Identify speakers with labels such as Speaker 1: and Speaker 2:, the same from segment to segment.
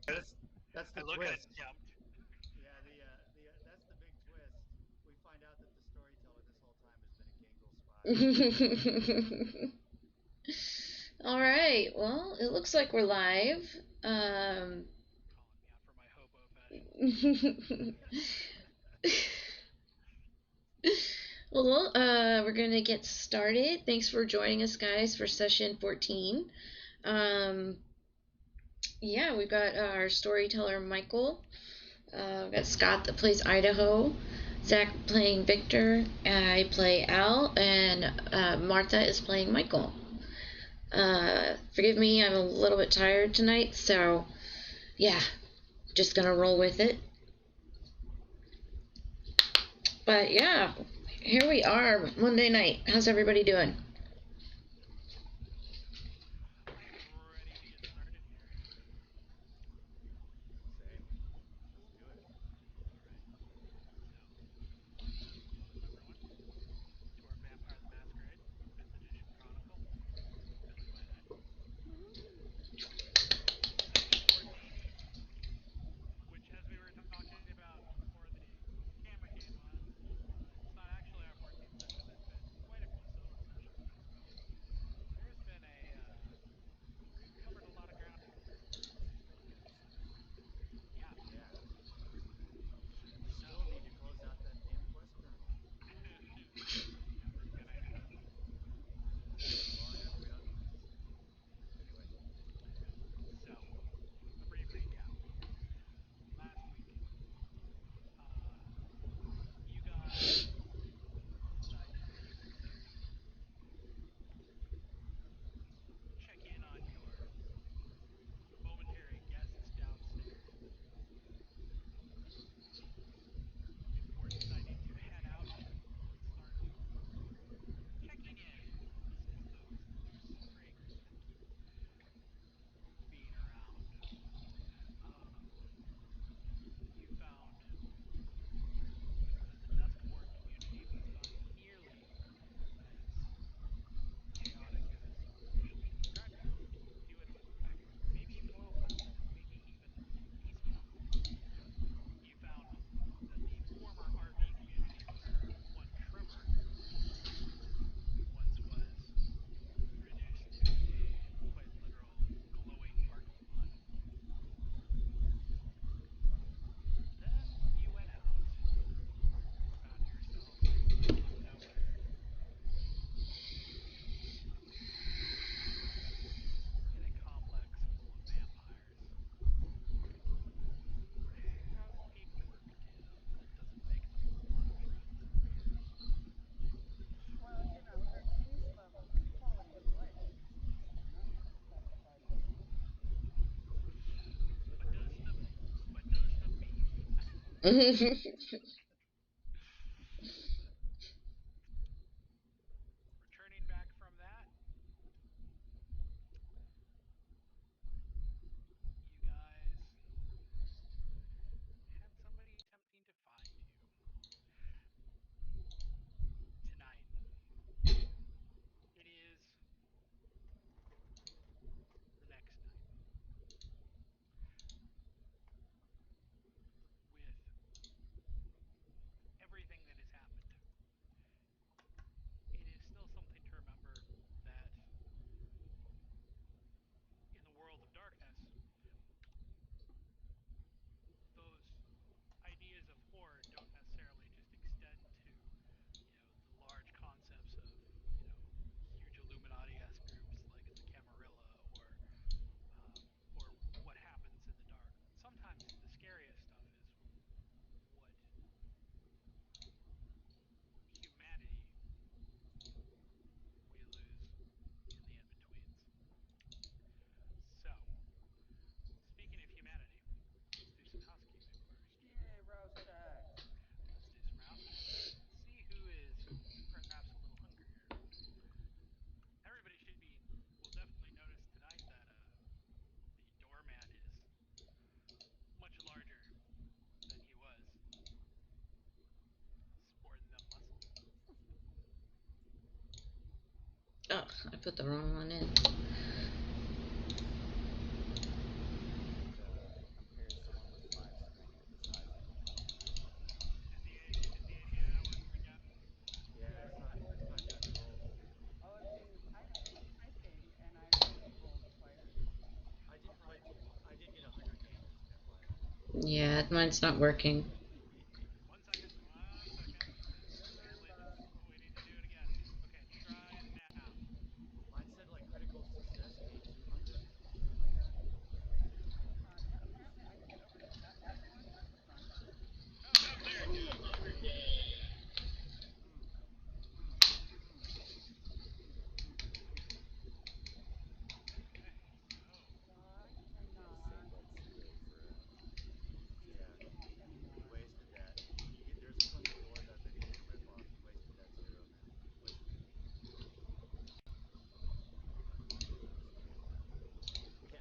Speaker 1: That's the
Speaker 2: I look
Speaker 1: twist.
Speaker 2: jumped.
Speaker 1: Yeah, that's the big twist. We find out that the storyteller this whole time has been a Gangle spy.
Speaker 3: All right. Well, it looks like we're live.
Speaker 2: Calling me out for my hobo fashion.
Speaker 3: Well, we're gonna get started. Thanks for joining us, guys, for session 14. Um, yeah, we've got our storyteller Michael. We've got Scott that plays Idaho, Zack playing Victor, I play Al, and Martha is playing Michael. Forgive me, I'm a little bit tired tonight, so yeah, just gonna roll with it. But yeah, here we are, Monday night. How's everybody doing?
Speaker 2: Ready to get started here.
Speaker 1: Same. Let's do it.
Speaker 2: All right. So, welcome everyone to our Vampire the Masquerade 5th edition chronicle. Billy Whitehead. Session 14, which as we were talking about before the camera came on, it's not actually our 14th session. There's been quite a few solo sessions. So there's been we've covered a lot of ground in here. Yeah.
Speaker 1: Yeah. We
Speaker 2: So,
Speaker 1: still need to close out that damn quest journal.
Speaker 2: never gonna happen.
Speaker 1: Long enough we don't. Anyway.
Speaker 2: So, a brief recap. Last week, uh, you guys decided to check in on your momentary guests downstairs before deciding to head out and start checking in with those strings that keep being around. Um, you found that the Duskborn community was not nearly as chaotic as you initially described it to, and in fact, maybe even a little pleasant, maybe even peaceful. You found that the former RV community where one Trevor once was reduced to a quite literal glowing parking lot. Then you went out and found yourself in the middle of nowhere in a complex full of vampires. How's paperwork that doesn't make them a whole lot of friends?
Speaker 4: Well, her caseload and quality of life is not satisfied with me.
Speaker 2: But does the beef? Returning back from that, you guys had somebody attempting to find you tonight. It is the next night with everything that has happened. It is still something to remember that in the world of darkness, those ideas of horror don't necessarily just extend to, the large concepts of, huge Illuminati-esque groups like the Camarilla um, or what happens in the dark. Sometimes the scariest stuff is what humanity we lose in the in-betweens. So, speaking of humanity, let's do some housekeeping first.
Speaker 4: Yay, rouse check.
Speaker 2: Let's do some rouse checks. See who is perhaps a little hungrier. Everybody will definitely notice tonight that the doorman is much larger than he was, sporting them muscles.
Speaker 3: Oh, I put the wrong one in. Mine's not working.
Speaker 2: 1 second. 1 second.
Speaker 4: Everyone's
Speaker 2: Apparently it's waiting to do it again. Okay, try it now.
Speaker 1: Mine said like critical success gate 200, something like that.
Speaker 4: yeah, apparently I can't overhear that anymore, so it's fine.
Speaker 2: Oh, very good. Very good.
Speaker 1: Hmm. Hmm. Hmm. Hmm. Hmm. Hmm.
Speaker 2: Okay, so
Speaker 4: So I
Speaker 5: Yeah, save
Speaker 4: cannot
Speaker 5: that zero for
Speaker 4: see the
Speaker 1: Yeah,
Speaker 5: future.
Speaker 4: chat
Speaker 1: he
Speaker 4: anymore.
Speaker 1: wasted that. There's plenty of doors out there that you can rip off. He wasted that zero, man. Wasted it. Wasted it. Yeah.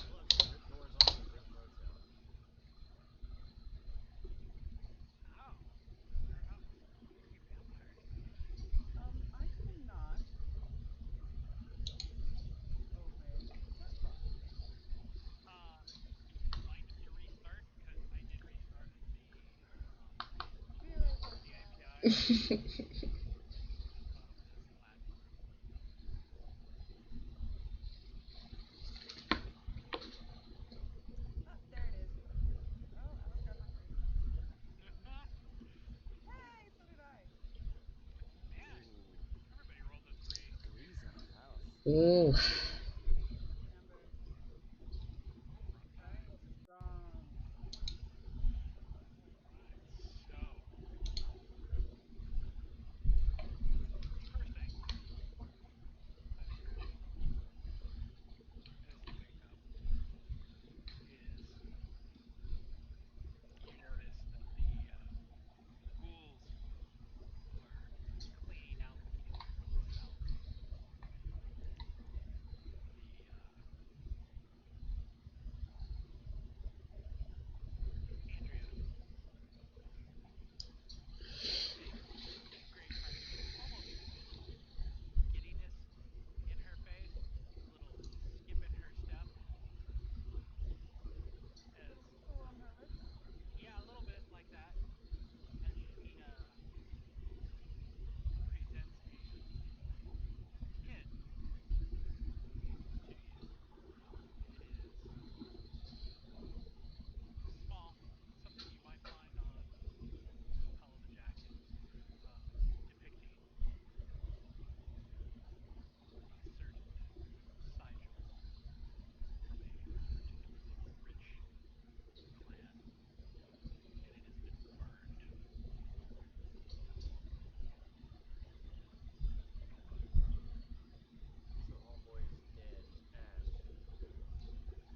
Speaker 1: Look, rip doors only, rip roads out.
Speaker 2: oh, are you vampires?
Speaker 4: I cannot open the chat box.
Speaker 2: Uh, might need to restart because I did restart um
Speaker 4: Be right back,
Speaker 2: the
Speaker 4: guys.
Speaker 2: API as last.
Speaker 4: Ah, there it is. Oh, I almost got my face. Hey, so did I.
Speaker 2: Man,
Speaker 5: Ooh,
Speaker 2: everybody rolled a three.
Speaker 5: threes in the house.
Speaker 3: Ooh.
Speaker 4: Lucky numbers.
Speaker 2: All right,
Speaker 4: Triangles are strong.
Speaker 2: all right. So the first thing that occurs as you wake up is you notice that the ghouls are cleaning out the cell. The Andrea has a great kind of almost a little giddiness in her face, a little skip in her step,
Speaker 4: Little
Speaker 2: as
Speaker 4: tickle on her lip.
Speaker 2: yeah, a little bit like that, as she presents a pin to you. It is small, something you might find on the lapel of a jacket, depicting a certain sigil from a particularly rich clan, and it has been burned.
Speaker 1: So homeboy is dead. He's ash.
Speaker 2: Oh yeah.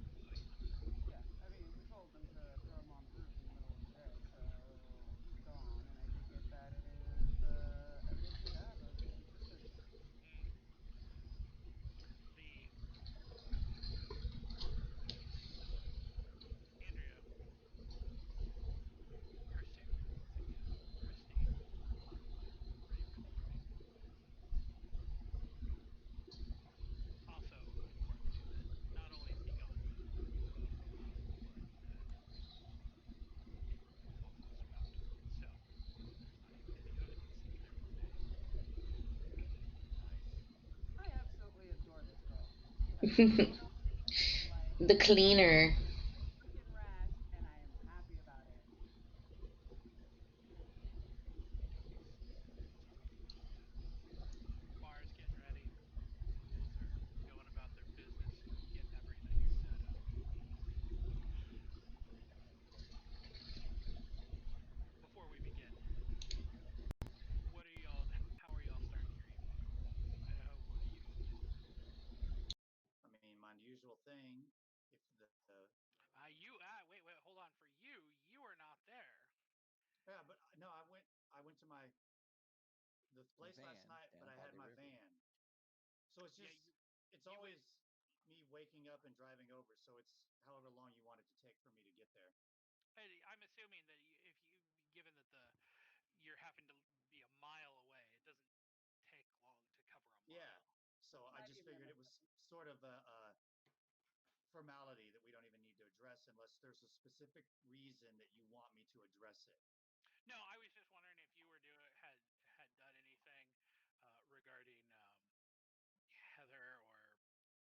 Speaker 4: Yeah, I mean, we told them to throw him on the roof in the middle of the day, so he's gone, and I take it that is the evidence we have of his existence.
Speaker 2: Mm. The Andrea, her suit is again pristine, ready for the evening. Also informs you that not only is he gone, but that he is also swept. So there's not even any husband sitting there for days.
Speaker 1: Nice.
Speaker 4: I absolutely adore this girl. She has no help in life.
Speaker 3: The
Speaker 4: All she
Speaker 3: cleaner.
Speaker 4: has is a freaking rash, and I am happy about it.
Speaker 2: So bar's getting ready. Ghouls are going about their business, getting everything set up. Before we begin, what are y'all? How are y'all starting your evening? Idaho, what do you do?
Speaker 1: I mean, my usual thing. If the
Speaker 2: Wait, hold on. For you, you are not there.
Speaker 1: yeah, but no, I went to my the
Speaker 5: The
Speaker 1: place last
Speaker 5: van
Speaker 1: night, but
Speaker 5: down
Speaker 1: I
Speaker 5: by
Speaker 1: had
Speaker 5: the
Speaker 1: my
Speaker 5: river.
Speaker 1: van. So it's
Speaker 2: Yeah,
Speaker 1: just it's
Speaker 2: you went.
Speaker 1: always me waking up and driving over. So it's however long you want it to take for me to get there.
Speaker 2: I'm assuming that if you, given that you're having to be a mile away, it doesn't take long to cover a
Speaker 1: Yeah.
Speaker 2: mile.
Speaker 1: So I
Speaker 4: Not
Speaker 1: just
Speaker 4: even
Speaker 1: figured
Speaker 4: a
Speaker 1: it was sort of a formality that we don't even need to address unless there's a specific reason that you want me to address it.
Speaker 2: No, I was just wondering if you were had done anything regarding Heather or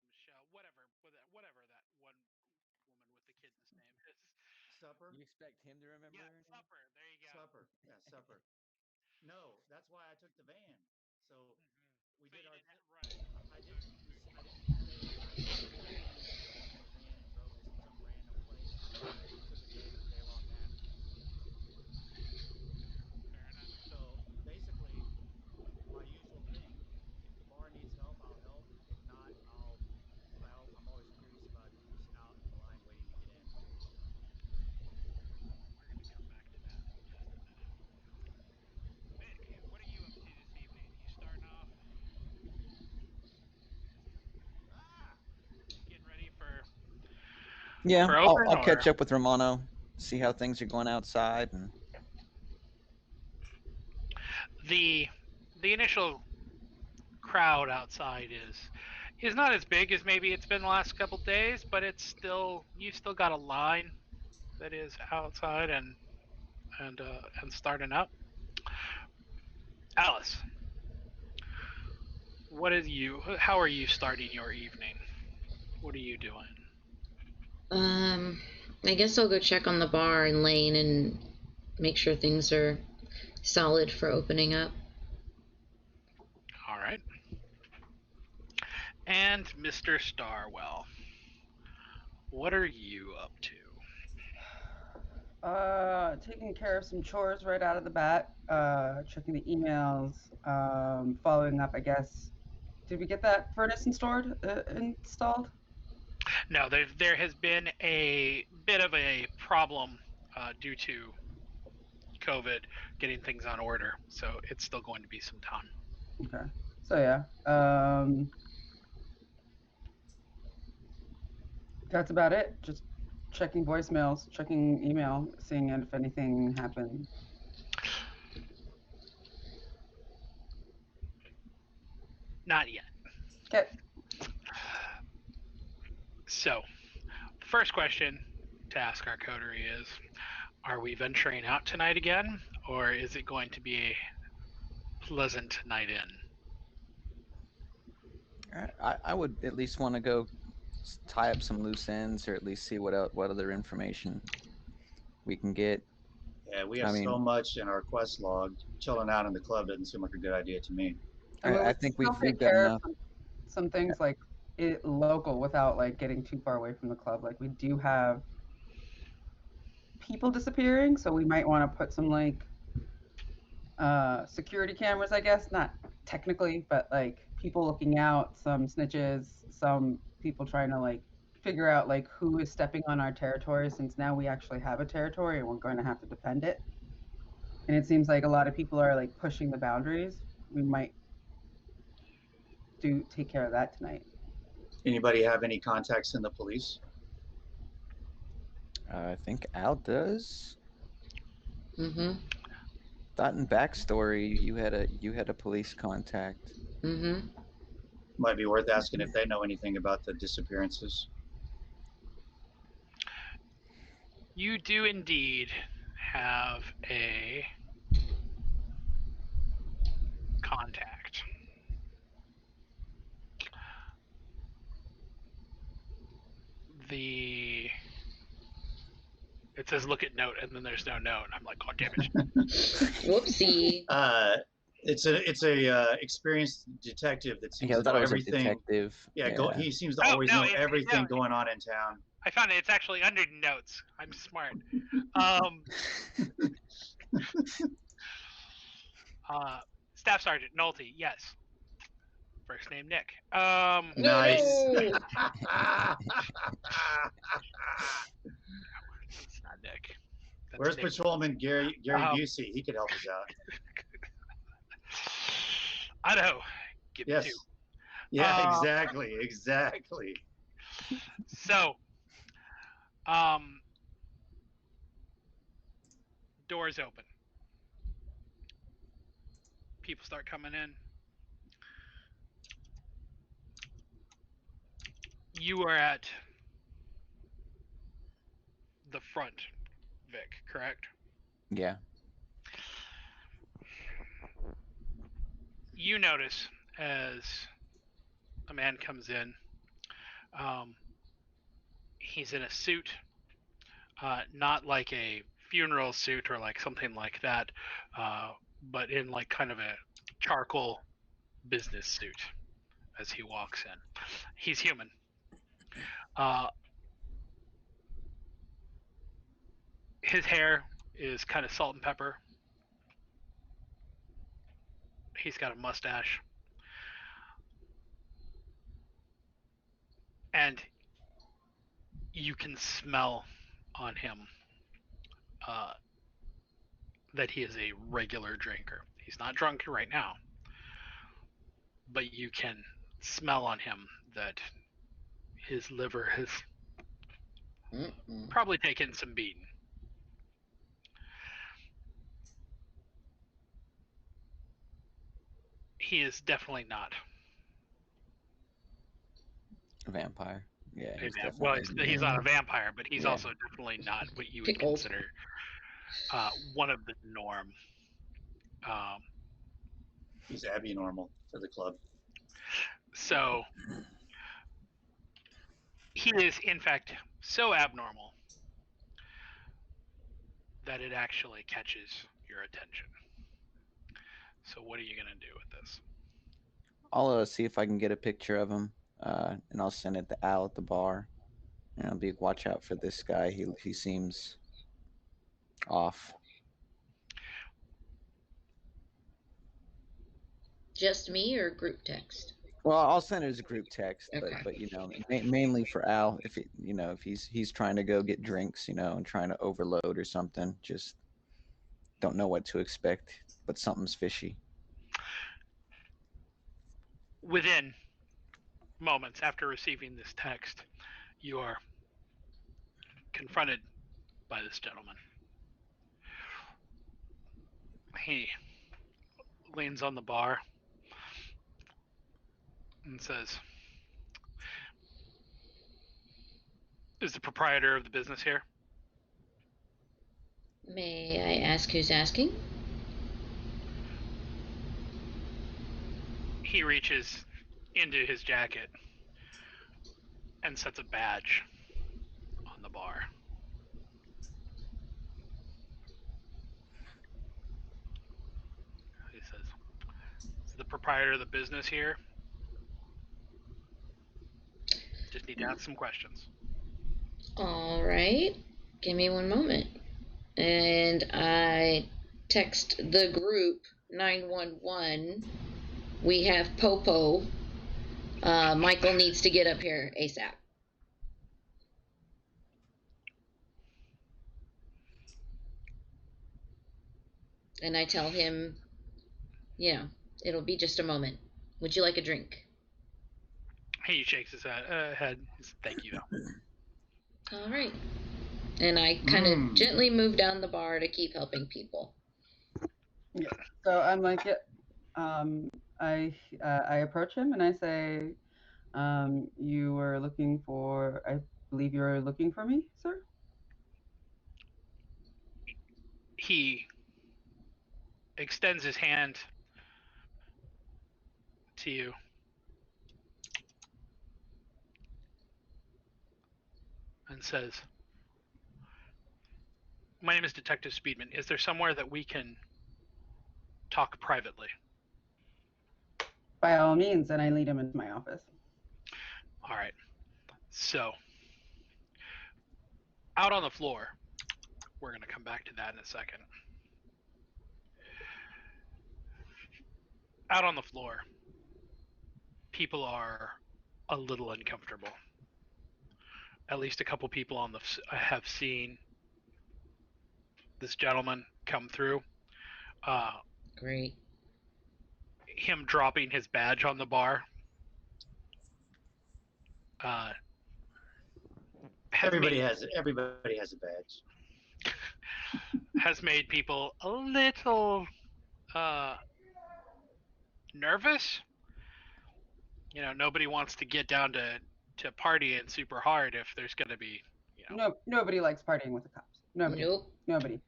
Speaker 2: Michelle, whatever that one woman with the kid's name is.
Speaker 1: Supper?
Speaker 5: You expect him to remember
Speaker 2: Yeah,
Speaker 5: her name?
Speaker 2: supper. There you go.
Speaker 1: Supper. Yeah, supper. No, that's why I took the van. So
Speaker 2: Mm-hmm.
Speaker 1: we
Speaker 2: So
Speaker 1: did
Speaker 2: you
Speaker 1: our.
Speaker 2: didn't right.
Speaker 1: I
Speaker 2: So
Speaker 1: didn't. I didn't stay. I literally jumped in the van and drove to some random place and took a day long nap.
Speaker 2: fair enough.
Speaker 1: So basically, my usual thing. If the bar needs help, I'll help. If not, I'm always curious about who's out in the line waiting to get in.
Speaker 2: We're gonna come back to that in just a minute. Vic, what are you up to this evening? You starting off? Getting ready for
Speaker 6: Yeah,
Speaker 2: open,
Speaker 6: I'll
Speaker 2: or
Speaker 6: catch up with Romano, see how things are going outside, and
Speaker 2: the initial crowd outside is not as big as maybe it's been the last couple days, but it's still you still got a line that is outside and starting up. Alice, how are you starting your evening? What are you doing?
Speaker 3: I guess I'll go check on the bar and lane and make sure things are solid for opening up.
Speaker 2: All right. And Mr. Starwell, what are you up to?
Speaker 4: Taking care of some chores right out of the bat. Checking the emails. Following up, I guess. Did we get that furnace installed?
Speaker 2: No, there has been a bit of a problem due to COVID getting things on order, so it's still going to be some time.
Speaker 4: Okay. So yeah. That's about it. Just checking voicemails, checking email, seeing if anything happened.
Speaker 2: Not yet.
Speaker 4: Okay.
Speaker 2: So, first question to ask our coterie is, are we venturing out tonight again, or is it going to be a pleasant night in?
Speaker 6: I would at least want to go tie up some loose ends, or at least see what other information we can get.
Speaker 1: Yeah, we have
Speaker 6: I
Speaker 1: so
Speaker 6: mean,
Speaker 1: much in our quest log. Chilling out in the club doesn't seem like a good idea to me.
Speaker 4: I mean, we
Speaker 6: I
Speaker 4: can
Speaker 6: think
Speaker 4: still
Speaker 6: we've
Speaker 4: take
Speaker 6: done
Speaker 4: care of
Speaker 6: enough.
Speaker 4: some things like local without like getting too far away from the club. Like we do have people disappearing, so we might want to put some like security cameras, I guess, not technically, but like people looking out, some snitches, some people trying to like figure out like who is stepping on our territory, since now we actually have a territory and we're going to have to defend it. And it seems like a lot of people are like pushing the boundaries. We might take care of that tonight.
Speaker 1: Anybody have any contacts in the police?
Speaker 6: I think Al does.
Speaker 3: Mm-hmm.
Speaker 6: Thought in backstory, you had a police contact.
Speaker 3: Mm-hmm.
Speaker 1: Might be worth asking if they know anything about the disappearances.
Speaker 2: You do indeed have a contact. The It says look at note and then there's no note. I'm like, oh damn it.
Speaker 3: Whoopsie.
Speaker 1: It's a experienced detective that seems
Speaker 6: Yeah, I
Speaker 1: to know
Speaker 6: thought it was a
Speaker 1: everything.
Speaker 6: detective.
Speaker 1: Yeah, he seems to
Speaker 2: Oh
Speaker 1: always
Speaker 2: no,
Speaker 1: know everything
Speaker 2: no,
Speaker 1: going on in town.
Speaker 2: I found it. It's actually under notes. I'm smart. Staff Sergeant Nolte, yes. First name Nick.
Speaker 1: Nice.
Speaker 3: No.
Speaker 2: It's not Nick. That's
Speaker 1: Where's
Speaker 2: Nick.
Speaker 1: Patrolman Gary
Speaker 2: Um,
Speaker 1: Busey? He could help us out.
Speaker 2: Idaho, give me two.
Speaker 1: Yes. Yeah, exactly.
Speaker 2: So, um, doors open. People start coming in. You are at the front, Vic, correct?
Speaker 6: Yeah.
Speaker 2: You notice as a man comes in, he's in a suit, not like a funeral suit or like something like that, but in like kind of a charcoal business suit as he walks in. He's human. His hair is kind of salt and pepper. He's got a mustache. And you can smell on him that he is a regular drinker. He's not drunk right now, but you can smell on him that his liver has probably taken some beating. He is definitely not
Speaker 6: A vampire. Yeah, he's
Speaker 2: well,
Speaker 6: definitely.
Speaker 2: he's not a vampire, but he's
Speaker 6: Yeah.
Speaker 2: also definitely not what you would
Speaker 3: Pickled.
Speaker 2: consider one of the norm.
Speaker 1: He's abnormal for the club.
Speaker 2: So he is, in fact, so abnormal that it actually catches your attention. So what are you going to do with this?
Speaker 6: I'll see if I can get a picture of him, and I'll send it to Al at the bar. And I'll be watch out for this guy. He seems off.
Speaker 3: Just me or group text?
Speaker 6: Well, I'll send it as a group text,
Speaker 3: Okay.
Speaker 6: but you know, mainly for Al. If it, you know, if he's trying to go get drinks, you know, and trying to overload or something, just don't know what to expect, but something's fishy.
Speaker 2: Within moments after receiving this text, you are confronted by this gentleman. He leans on the bar and says, "Is the proprietor of the business here?"
Speaker 3: May I ask who's asking?
Speaker 2: He reaches into his jacket and sets a badge on the bar. He says, "Is the proprietor of the business here? Just need to ask some questions."
Speaker 3: All right. Give me one moment. And I text the group 911. We have Popo. Michael needs to get up here ASAP. And I tell him, you know, it'll be just a moment. Would you like a drink?
Speaker 2: He shakes his head. He says, "Thank you, though."
Speaker 3: All right. And I kind of gently move down the bar to keep helping people.
Speaker 4: Yeah. So I'm like, I approach him and I say, you were looking for, I believe you were looking for me, sir?
Speaker 2: He extends his hand to you. And says, "My name is Detective Speedman. Is there somewhere that we can talk privately?"
Speaker 4: By all means, and I lead him into my office.
Speaker 2: All right. So, out on the floor, we're going to come back to that in a second. Out on the floor, people are a little uncomfortable. At least a couple people on the have seen this gentleman come through.
Speaker 3: Great.
Speaker 2: Him dropping his badge on the bar.
Speaker 1: Everybody has a badge.
Speaker 2: Has made people a little nervous. You know, nobody wants to get down to partying super hard if there's going to be, you know.
Speaker 4: No, nobody likes partying with the cops. Nobody.
Speaker 3: Nope.
Speaker 4: Nobody.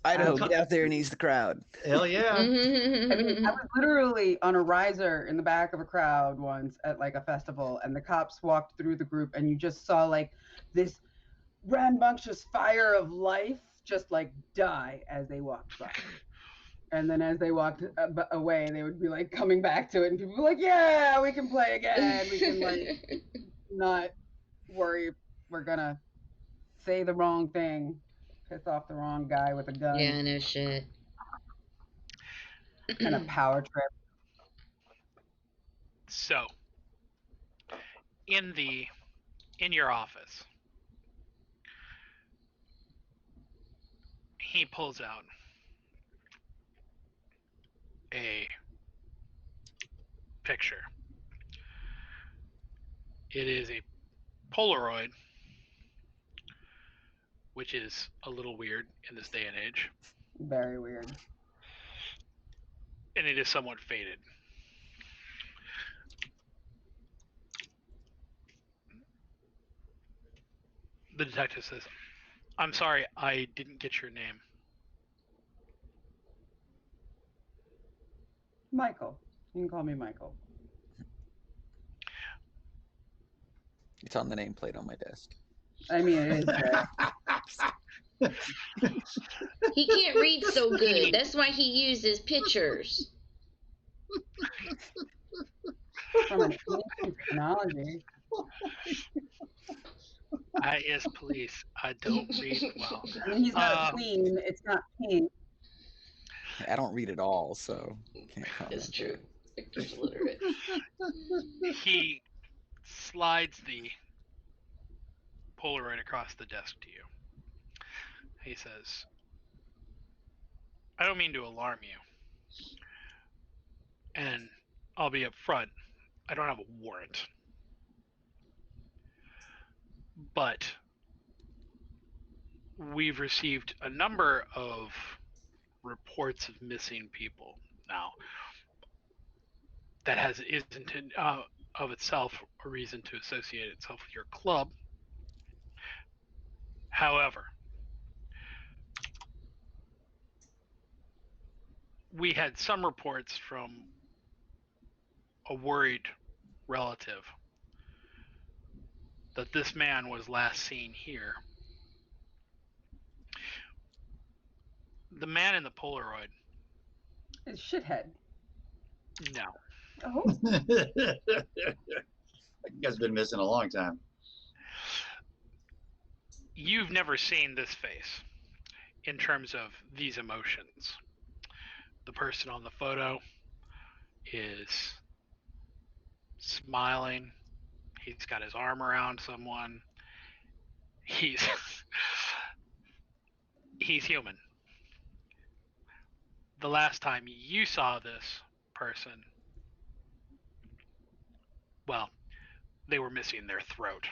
Speaker 6: Idaho, get out there and ease the crowd.
Speaker 1: Hell yeah.
Speaker 4: I mean, I was literally on a riser in the back of a crowd once at like a festival, and the cops walked through the group, and you just saw like this rambunctious fire of life just like die as they walked by. And then as they walked away, they would be like coming back to it, and people were like, "Yeah, we can play again. We can like not worry. We're gonna say the wrong thing, piss off the wrong guy with a gun,
Speaker 3: Yeah, no shit.
Speaker 4: and a power trip."
Speaker 2: So, in your office, he pulls out a picture. It is a Polaroid, which is a little weird in this day and age,
Speaker 4: Very weird.
Speaker 2: and it is somewhat faded. The detective says, "I'm sorry, I didn't get your name."
Speaker 4: Michael. You can call me Michael.
Speaker 6: It's on the nameplate on my desk.
Speaker 4: I mean, it is there.
Speaker 3: He can't read so good. That's why he uses pictures.
Speaker 4: From an ancient technology.
Speaker 2: I is police. I don't read well.
Speaker 4: I mean, he's not clean. It's not pink.
Speaker 6: I don't read at all, so can't comment.
Speaker 3: It's true. Victor's illiterate.
Speaker 2: He slides the Polaroid across the desk to you. He says, "I don't mean to alarm you, and I'll be up front. I don't have a warrant, but we've received a number of reports of missing people now. That isn't of itself a reason to associate itself with your club. However, we had some reports from a worried relative that this man was last seen here. The man in the Polaroid,
Speaker 4: It's shithead.
Speaker 2: no.
Speaker 4: Oh,
Speaker 7: That guy's been missing a long time.
Speaker 2: You've never seen this face in terms of these emotions. The person on the photo is smiling. He's got his arm around someone. He's human. The last time you saw this person, well, they were missing their throat.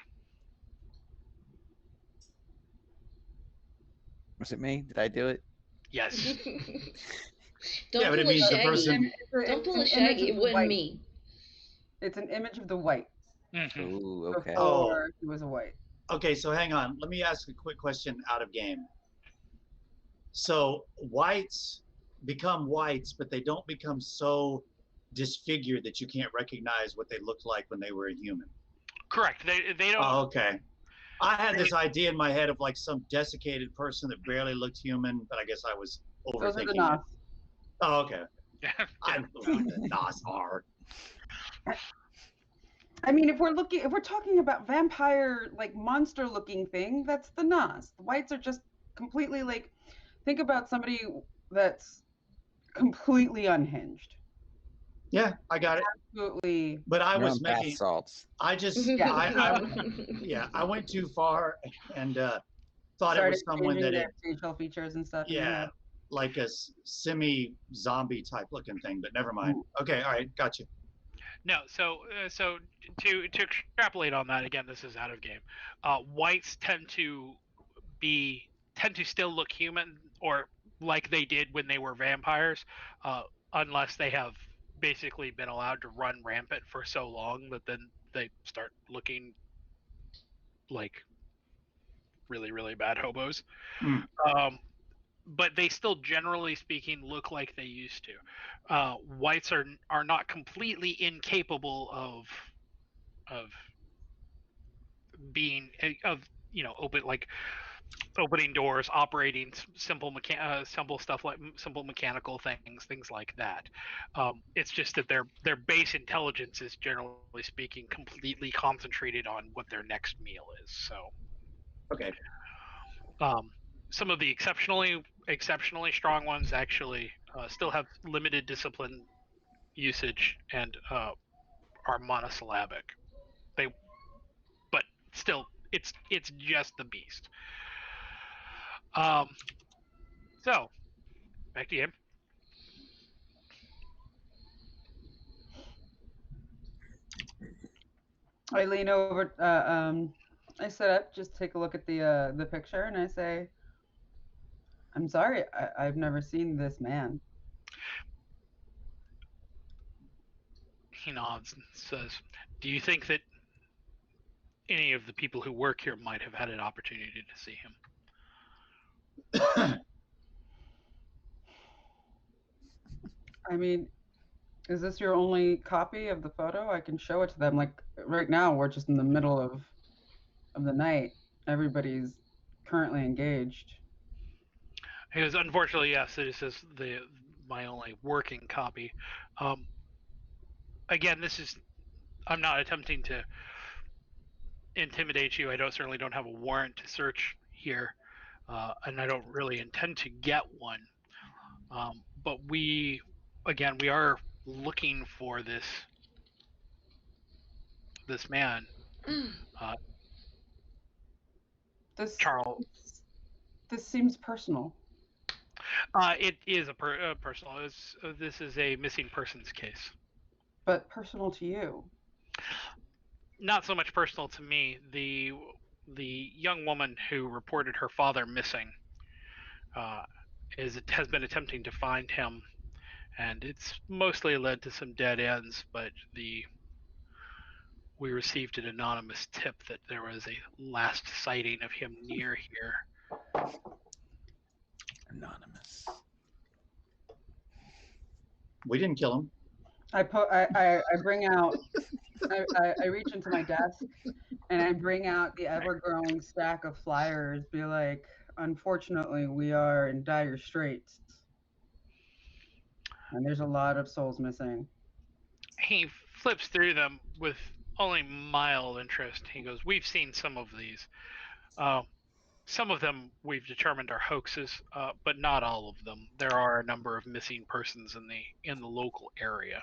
Speaker 6: Was it me? Did I do it?
Speaker 2: Yes.
Speaker 3: Don't
Speaker 7: Yeah, but it
Speaker 3: pull a
Speaker 7: means the
Speaker 3: Shaggy.
Speaker 7: person-
Speaker 3: Don't pull a
Speaker 4: It's an image
Speaker 3: Shaggy.
Speaker 4: of
Speaker 3: It
Speaker 4: the
Speaker 3: wasn't
Speaker 4: white.
Speaker 3: me.
Speaker 4: It's an image of the white.
Speaker 2: Mm-hmm.
Speaker 6: Ooh, okay.
Speaker 4: Before he was a white.
Speaker 7: Okay, so hang on. Let me ask a quick question out of game. So whites become whites, but they don't become so disfigured that you can't recognize what they looked like when they were a human.
Speaker 2: Correct. They don't.
Speaker 7: Oh, okay. I had this idea in my head of like some desiccated person that barely looked human, but I guess I was
Speaker 4: Those are the
Speaker 7: overthinking it.
Speaker 4: Nas.
Speaker 7: Oh, okay. I don't know who the Nas are.
Speaker 4: I mean, if we're talking about vampire, like monster-looking thing, that's the Nas. The whites are just completely like, think about somebody that's completely unhinged.
Speaker 7: Yeah, I got it.
Speaker 4: Absolutely.
Speaker 7: But I
Speaker 6: You're
Speaker 7: was
Speaker 6: on bath
Speaker 7: making.
Speaker 6: salts.
Speaker 7: I just.
Speaker 4: Yeah.
Speaker 7: I went too far and thought it
Speaker 4: Started
Speaker 7: was someone
Speaker 4: changing
Speaker 7: that
Speaker 4: their
Speaker 7: had,
Speaker 4: facial features and stuff. in your
Speaker 7: yeah,
Speaker 4: head.
Speaker 7: like a semi-zombie type looking thing. But never mind. Okay, all right, gotcha.
Speaker 2: No. So to extrapolate on that again, this is out of game. Whites tend to still look human or like they did when they were vampires, unless they have basically been allowed to run rampant for so long that then they start looking like really, really bad hobos. But they still, generally speaking, look like they used to. Whites are not completely incapable of being of opening doors, operating simple stuff like simple mechanical things like that. It's just that their base intelligence is, generally speaking, completely concentrated on what their next meal is. So,
Speaker 7: Okay.
Speaker 2: um, some of the exceptionally strong ones actually still have limited discipline usage and are monosyllabic. They, but still, it's just the beast. Um, so back to you.
Speaker 4: I lean over. I sit up, just take a look at the picture, and I say, "I'm sorry, I've never seen this man."
Speaker 2: He nods and says, "Do you think that any of the people who work here might have had an opportunity to see him?"
Speaker 4: I mean, is this your only copy of the photo? I can show it to them. Like right now, we're just in the middle of the night. Everybody's currently engaged.
Speaker 2: He goes, "Unfortunately, yes, this is the my only working copy. Um, again, this is I'm not attempting to intimidate you. I certainly don't have a warrant to search here, and I don't really intend to get one. But we are looking for this man, uh,
Speaker 4: This
Speaker 2: Charles.
Speaker 4: this seems personal,
Speaker 2: It is a personal. This is a missing persons case.
Speaker 4: but personal to you.
Speaker 2: Not so much personal to me. The young woman who reported her father missing uh, has been attempting to find him, and it's mostly led to some dead ends. But we received an anonymous tip that there was a last sighting of him near here.
Speaker 6: Anonymous.
Speaker 7: We didn't kill him.
Speaker 4: I bring out. I reach into my desk and I bring out the ever-growing stack of flyers. Be like, unfortunately, we are in dire straits, and there's a lot of souls missing.
Speaker 2: He flips through them with only mild interest. He goes, "We've seen some of these. Uh, some of them we've determined are hoaxes, but not all of them. There are a number of missing persons in the local area."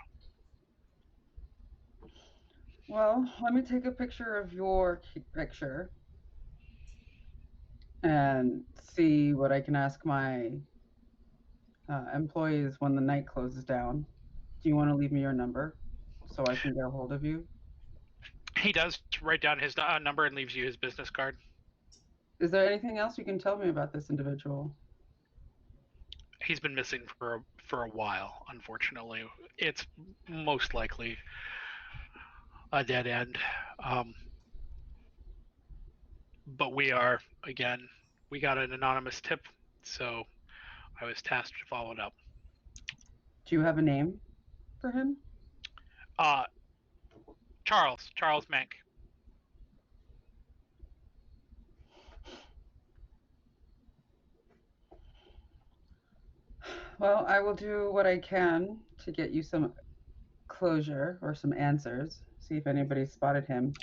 Speaker 4: Well, let me take a picture of your picture and see what I can ask my employees when the night closes down. Do you want to leave me your number so I can get a hold of you?
Speaker 2: He does write down his number and leaves you his business card.
Speaker 4: Is there anything else you can tell me about this individual?
Speaker 2: He's been missing for a while. Unfortunately, it's most likely a dead end. Um, but we got an anonymous tip, so I was tasked to follow it up.
Speaker 4: Do you have a name for him?
Speaker 2: Uh, Charles Mank.
Speaker 4: Well, I will do what I can to get you some closure or some answers, see if anybody spotted him.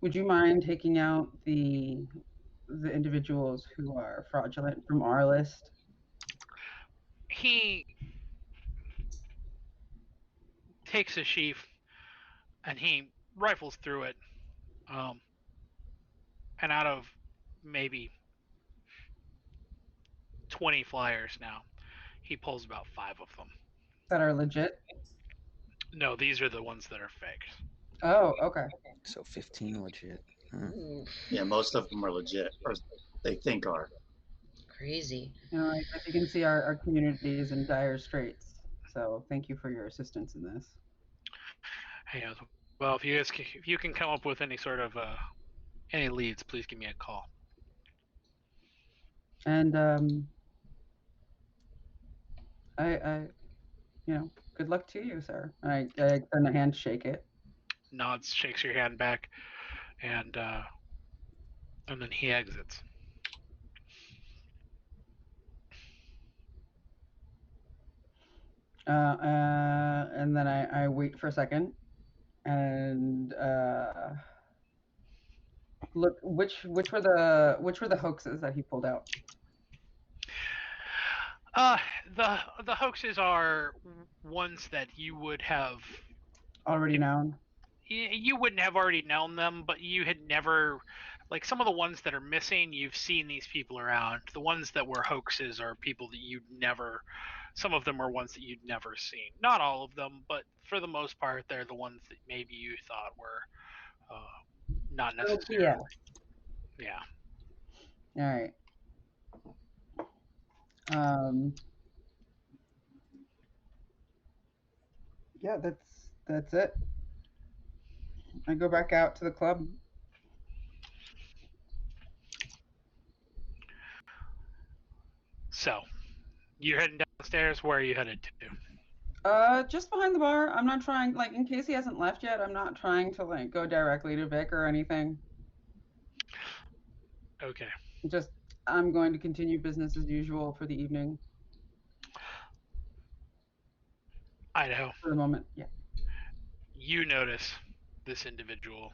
Speaker 4: Would you mind taking out the individuals who are fraudulent from our list?
Speaker 2: He takes a sheaf and he rifles through it, um, and out of maybe 20 flyers now, he pulls about 5 of them.
Speaker 4: That are legit?
Speaker 2: No, these are the ones that are faked.
Speaker 4: Oh, okay.
Speaker 6: So 15 legit.
Speaker 3: Ooh,
Speaker 7: Yeah, most of them are legit, or they think are.
Speaker 3: crazy.
Speaker 4: As you can see, our community is in dire straits. So thank you for your assistance in this.
Speaker 2: Hey, well, if you can come up with any sort of any leads, please give me a call.
Speaker 4: And I good luck to you, sir. I extend a hand, shake it.
Speaker 2: Nods, shakes your hand back, and And then he exits.
Speaker 4: And then I wait for a second and look which were the hoaxes that he pulled out.
Speaker 2: The hoaxes are ones that you would have
Speaker 4: Already known.
Speaker 2: you wouldn't have already known them, but you had never, like some of the ones that are missing, you've seen these people around. The ones that were hoaxes are people that you'd never, some of them are ones that you'd never seen. Not all of them, but for the most part, they're the ones that maybe you thought were not necessarily. Yeah.
Speaker 4: All right. Yeah, that's it. I go back out to the club.
Speaker 2: So, you're heading downstairs. Where are you headed to?
Speaker 4: Just behind the bar. I'm not trying, like, in case he hasn't left yet, I'm not trying to, like, go directly to Vic or anything.
Speaker 2: Okay.
Speaker 4: Just, I'm going to continue business as usual for the evening.
Speaker 2: Idaho.
Speaker 4: For the moment, yeah.
Speaker 2: You notice this individual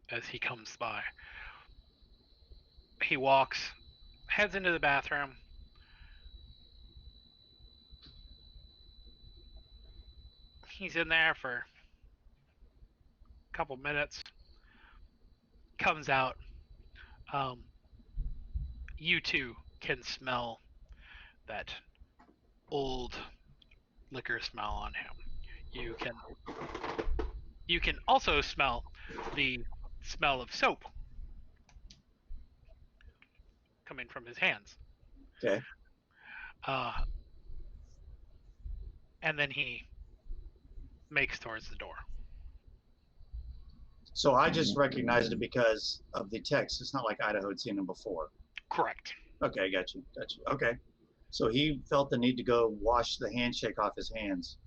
Speaker 2: as he comes by. He walks, heads into the bathroom. He's in there for a couple minutes. Comes out. You too can smell that old liquor smell on him. You can also smell the smell of soap coming from his hands.
Speaker 7: Okay.
Speaker 2: And then he makes towards the door.
Speaker 7: So I just recognized it because of the text. It's not like Idaho had seen him before.
Speaker 2: Correct.
Speaker 7: Okay, got you. Okay. So he felt the need to go wash the handshake off his hands.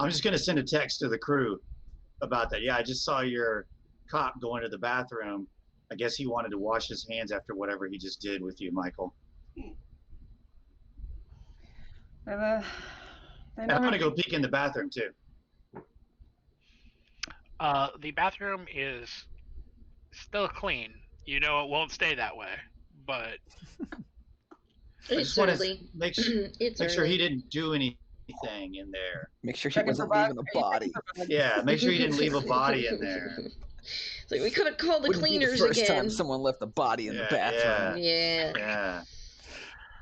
Speaker 7: I'm just going to send a text to the crew about that. Yeah, I just saw your cop go into the bathroom. I guess he wanted to wash his hands after whatever he just did with you, Michael.
Speaker 4: And
Speaker 7: I'm going to go peek in the bathroom too.
Speaker 2: The bathroom is still clean. You know it won't stay that way, but
Speaker 7: I just want to make sure he didn't do anything in there.
Speaker 6: Make sure he wasn't leaving a body.
Speaker 7: Yeah, make sure he didn't leave a body in there.
Speaker 3: So we could have called the cleaners
Speaker 6: be the first
Speaker 3: again.
Speaker 6: time someone left a body in the bathroom.
Speaker 3: Yeah.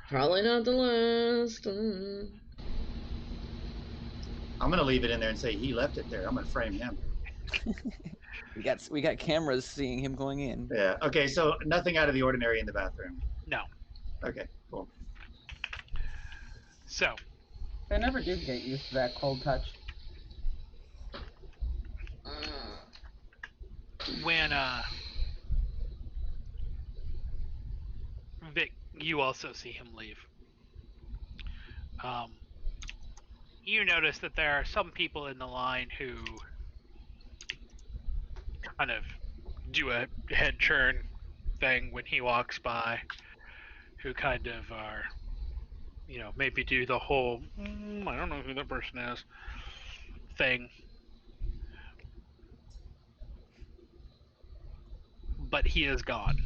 Speaker 3: Probably not the last.
Speaker 7: I'm gonna leave it in there and say he left it there. I'm gonna frame him.
Speaker 6: We got cameras seeing him going in.
Speaker 7: Yeah. Okay. So nothing out of the ordinary in the bathroom.
Speaker 2: No.
Speaker 7: Okay. Cool.
Speaker 2: So.
Speaker 4: I never did get used to that cold touch.
Speaker 2: When Vic, you also see him leave. You notice that there are some people in the line who kind of do a head turn thing when he walks by, who kind of are, maybe do the whole, I don't know who that person is thing. But he is gone.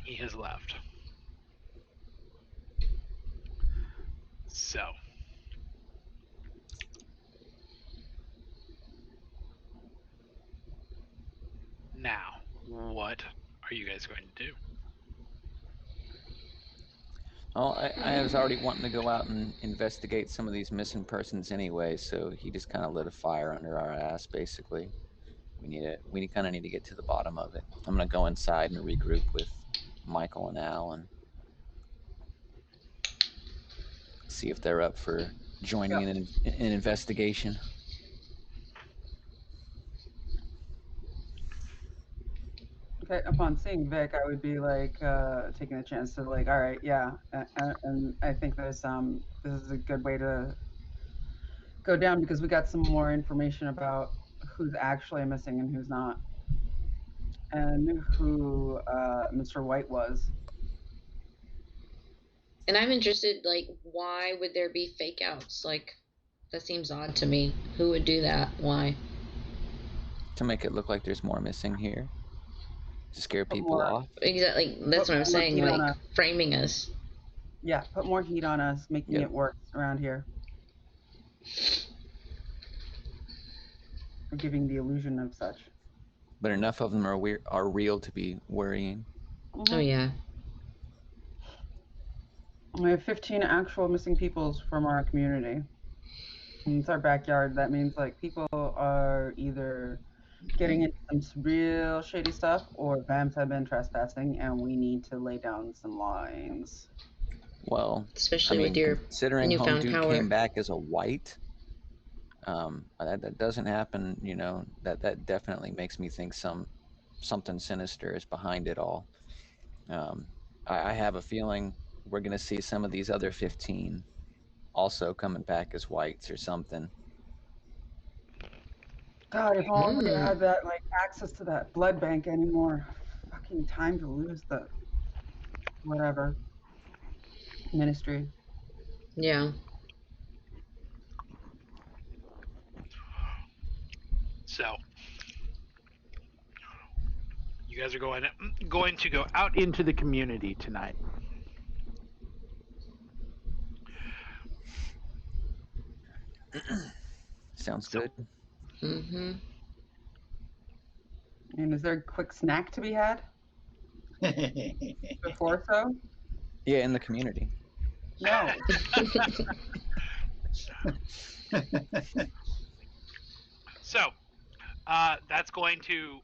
Speaker 2: He has left. So. Now, what are you guys going to do?
Speaker 6: Oh, I was already wanting to go out and investigate some of these missing persons anyway, so he just kind of lit a fire under our ass, basically. We kind of need to get to the bottom of it. I'm going to go inside and regroup with Michael and Al and see if they're up for joining in an investigation.
Speaker 4: Okay, upon seeing Vic, I would be like taking a chance to like, all right, yeah, and I think there's this is a good way to go down because we got some more information about who's actually missing and who's not. and knew who Mr. White was.
Speaker 3: And I'm interested, like, why would there be fake outs? Like, that seems odd to me. Who would do that? Why?
Speaker 6: To make it look like there's more missing here. To scare
Speaker 4: Put
Speaker 6: people
Speaker 4: more,
Speaker 6: off.
Speaker 3: Exactly. That's
Speaker 4: Put
Speaker 3: what I'm
Speaker 4: more
Speaker 3: saying.
Speaker 4: heat on
Speaker 3: Like,
Speaker 4: us.
Speaker 3: framing us.
Speaker 4: Yeah, put more heat on us, making
Speaker 6: Yep.
Speaker 4: it worse around here. Or giving the illusion of such.
Speaker 6: But enough of them are real to be worrying.
Speaker 4: Mm-hmm.
Speaker 3: Oh, yeah.
Speaker 4: We have 15 actual missing peoples from our community. And it's our backyard. That means like people are either getting into some real shady stuff or vamps have been trespassing and we need to lay down some lines.
Speaker 6: Well,
Speaker 3: Especially with your
Speaker 6: considering Home
Speaker 3: newfound
Speaker 6: Dude
Speaker 3: power.
Speaker 6: came back as a white, that doesn't happen, you know, that definitely makes me think something sinister is behind it all. I have a feeling we're going to see some of these other 15 also coming back as whites or something.
Speaker 4: God, if only I had that like access to that blood bank anymore. Fucking time to lose the whatever ministry.
Speaker 3: Yeah.
Speaker 2: So you guys are going to go out into the community tonight.
Speaker 6: Sounds good.
Speaker 3: Mm-hmm.
Speaker 4: And is there a quick snack to be had before so?
Speaker 6: Yeah, in the community.
Speaker 4: No.
Speaker 2: So that's going to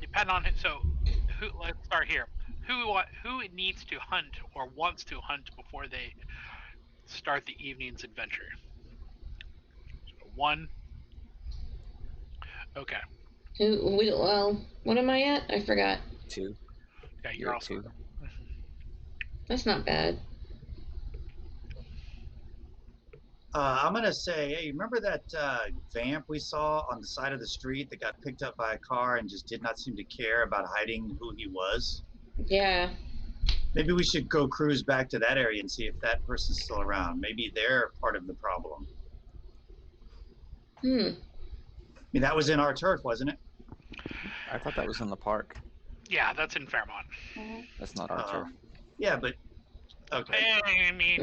Speaker 2: depend on it. So let's start here. Who needs to hunt or wants to hunt before they start the evening's adventure? So 1. Okay.
Speaker 3: Well, what am I at? I forgot.
Speaker 6: 2.
Speaker 2: Okay,
Speaker 6: You're
Speaker 2: you're
Speaker 6: at
Speaker 2: also
Speaker 6: 2.
Speaker 3: That's not bad.
Speaker 7: I'm gonna say, hey, remember that vamp we saw on the side of the street that got picked up by a car and just did not seem to care about hiding who he was?
Speaker 3: Yeah.
Speaker 7: Maybe we should go cruise back to that area and see if that person's still around. Maybe they're part of the problem.
Speaker 3: Hmm.
Speaker 7: I mean, that was in our turf, wasn't it?
Speaker 6: I thought that was in the park.
Speaker 2: Yeah, that's in Fairmont.
Speaker 6: That's not our turf.
Speaker 7: Yeah, but okay.
Speaker 2: I mean,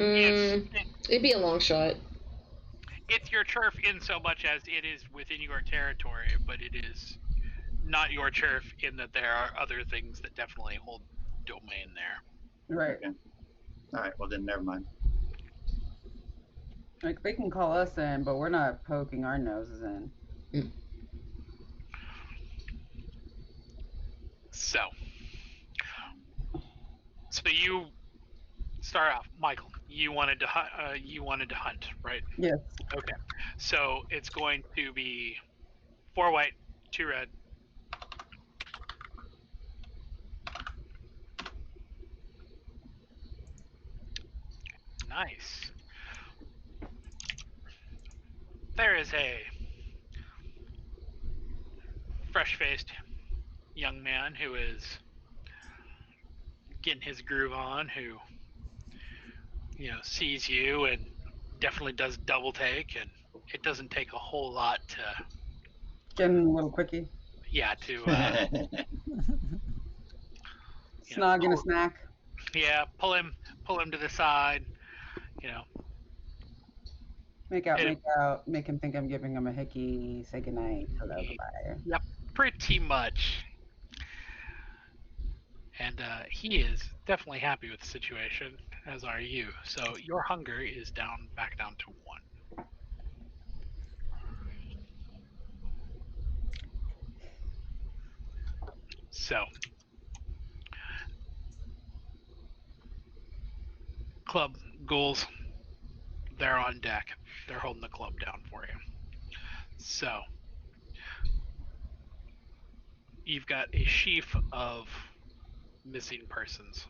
Speaker 3: It'd be a long shot.
Speaker 2: it's your turf in so much as it is within your territory, but it is not your turf in that there are other things that definitely hold domain there.
Speaker 4: Right.
Speaker 7: Okay. All right. Well, then never mind.
Speaker 4: Like they can call us in, but we're not poking our noses in.
Speaker 2: So you start off, Michael. You wanted to hunt, right?
Speaker 4: Yes.
Speaker 2: Okay. So it's going to be 4 white, 2 red. Nice. There is a fresh-faced young man who is getting his groove on, who sees you and definitely does double take, and it doesn't take a whole lot to
Speaker 4: Getting a little quickie. Snogging a snack.
Speaker 2: Yeah, pull him to the side,
Speaker 4: Make out, make him think I'm giving him a hickey, say goodnight, hello, goodbye.
Speaker 2: Yep, pretty much. And he is definitely happy with the situation, as are you. So your hunger is back down to 1. So, club ghouls, they're on deck. They're holding the club down for you. So, you've got a sheaf of missing persons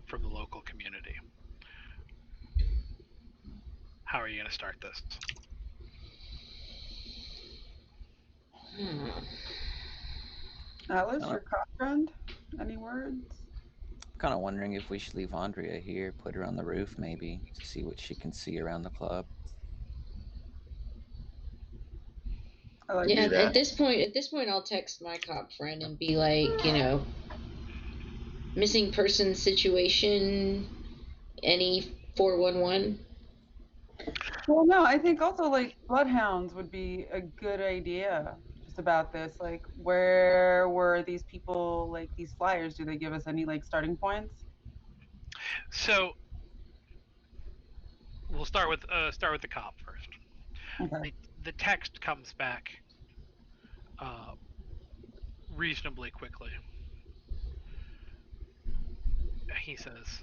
Speaker 2: from the local community. How are you going to start this?
Speaker 4: Alice, your cop friend? Any words?
Speaker 6: Kind of wondering if we should leave Andrea here, put her on the roof maybe, to see what she can see around the club.
Speaker 4: I like
Speaker 3: Yeah,
Speaker 7: do that.
Speaker 3: at this point, I'll text my cop friend and be like, missing person situation, any 411.
Speaker 4: Well, no, I think also like bloodhounds would be a good idea just about this. Like, where were these people, like these flyers? Do they give us any like starting points?
Speaker 2: So we'll start with the cop first.
Speaker 4: Okay.
Speaker 2: The text comes back reasonably quickly. He says,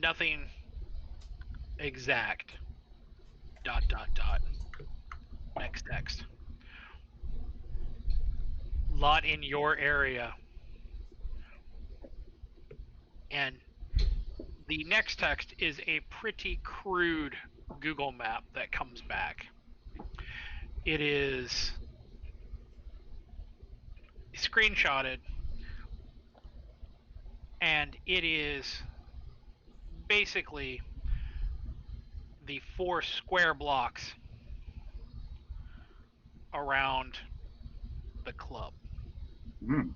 Speaker 2: "Nothing exact. ... Next text. Lot in your area." And the next text is a pretty crude Google map that comes back. It is screenshotted, and it is basically the 4 square blocks around the club.
Speaker 7: Mm.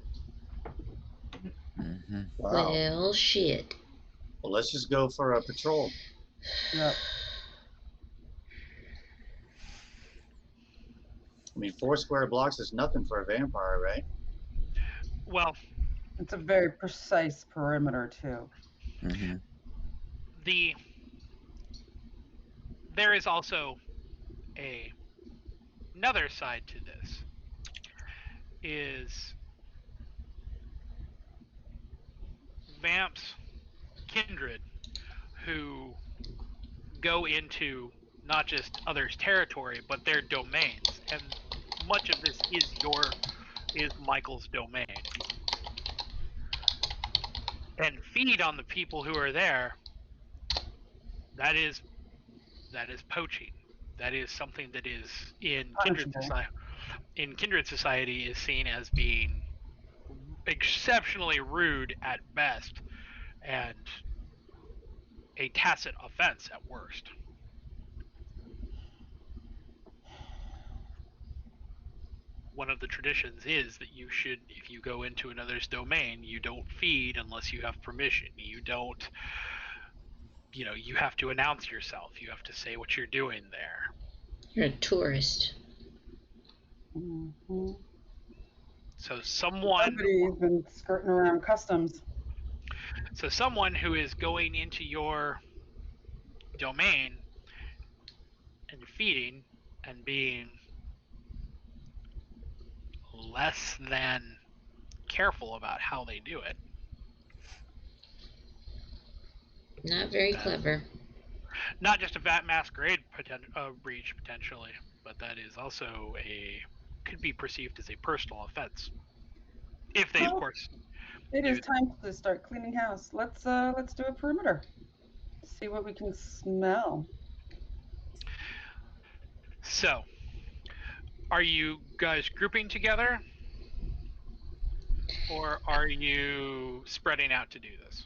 Speaker 6: Mm-hmm.
Speaker 7: Wow.
Speaker 3: Well, shit.
Speaker 7: Well, let's just go for a patrol.
Speaker 4: Yep.
Speaker 7: I mean, 4 square blocks is nothing for a vampire, right?
Speaker 2: Well,
Speaker 4: It's a very precise perimeter too.
Speaker 6: Mm-hmm.
Speaker 2: There is also another side to this. Is vamps kindred who go into not just others' territory, but their domains, and much of this is Michael's domain, and feed on the people who are there. That is poaching. That is something that is in kindred
Speaker 4: Punishable.
Speaker 2: society is seen as being exceptionally rude at best and a tacit offense at worst. One of the traditions is that you should, if you go into another's domain, you don't feed unless you have permission. You don't, you have to announce yourself. You have to say what you're doing there.
Speaker 3: You're a tourist.
Speaker 4: Mm-hmm.
Speaker 2: So someone
Speaker 4: Nobody's been skirting around customs.
Speaker 2: who is going into your domain and feeding and being less than careful about how they do it.
Speaker 3: Not very clever.
Speaker 2: Not just a masquerade breach potentially, but that is also could be perceived as a personal offense. If they, of
Speaker 4: Well,
Speaker 2: course,
Speaker 4: it is
Speaker 2: do.
Speaker 4: time to start cleaning house. Let's do a perimeter. See what we can smell.
Speaker 2: So, are you guys grouping together, or are you spreading out to do this?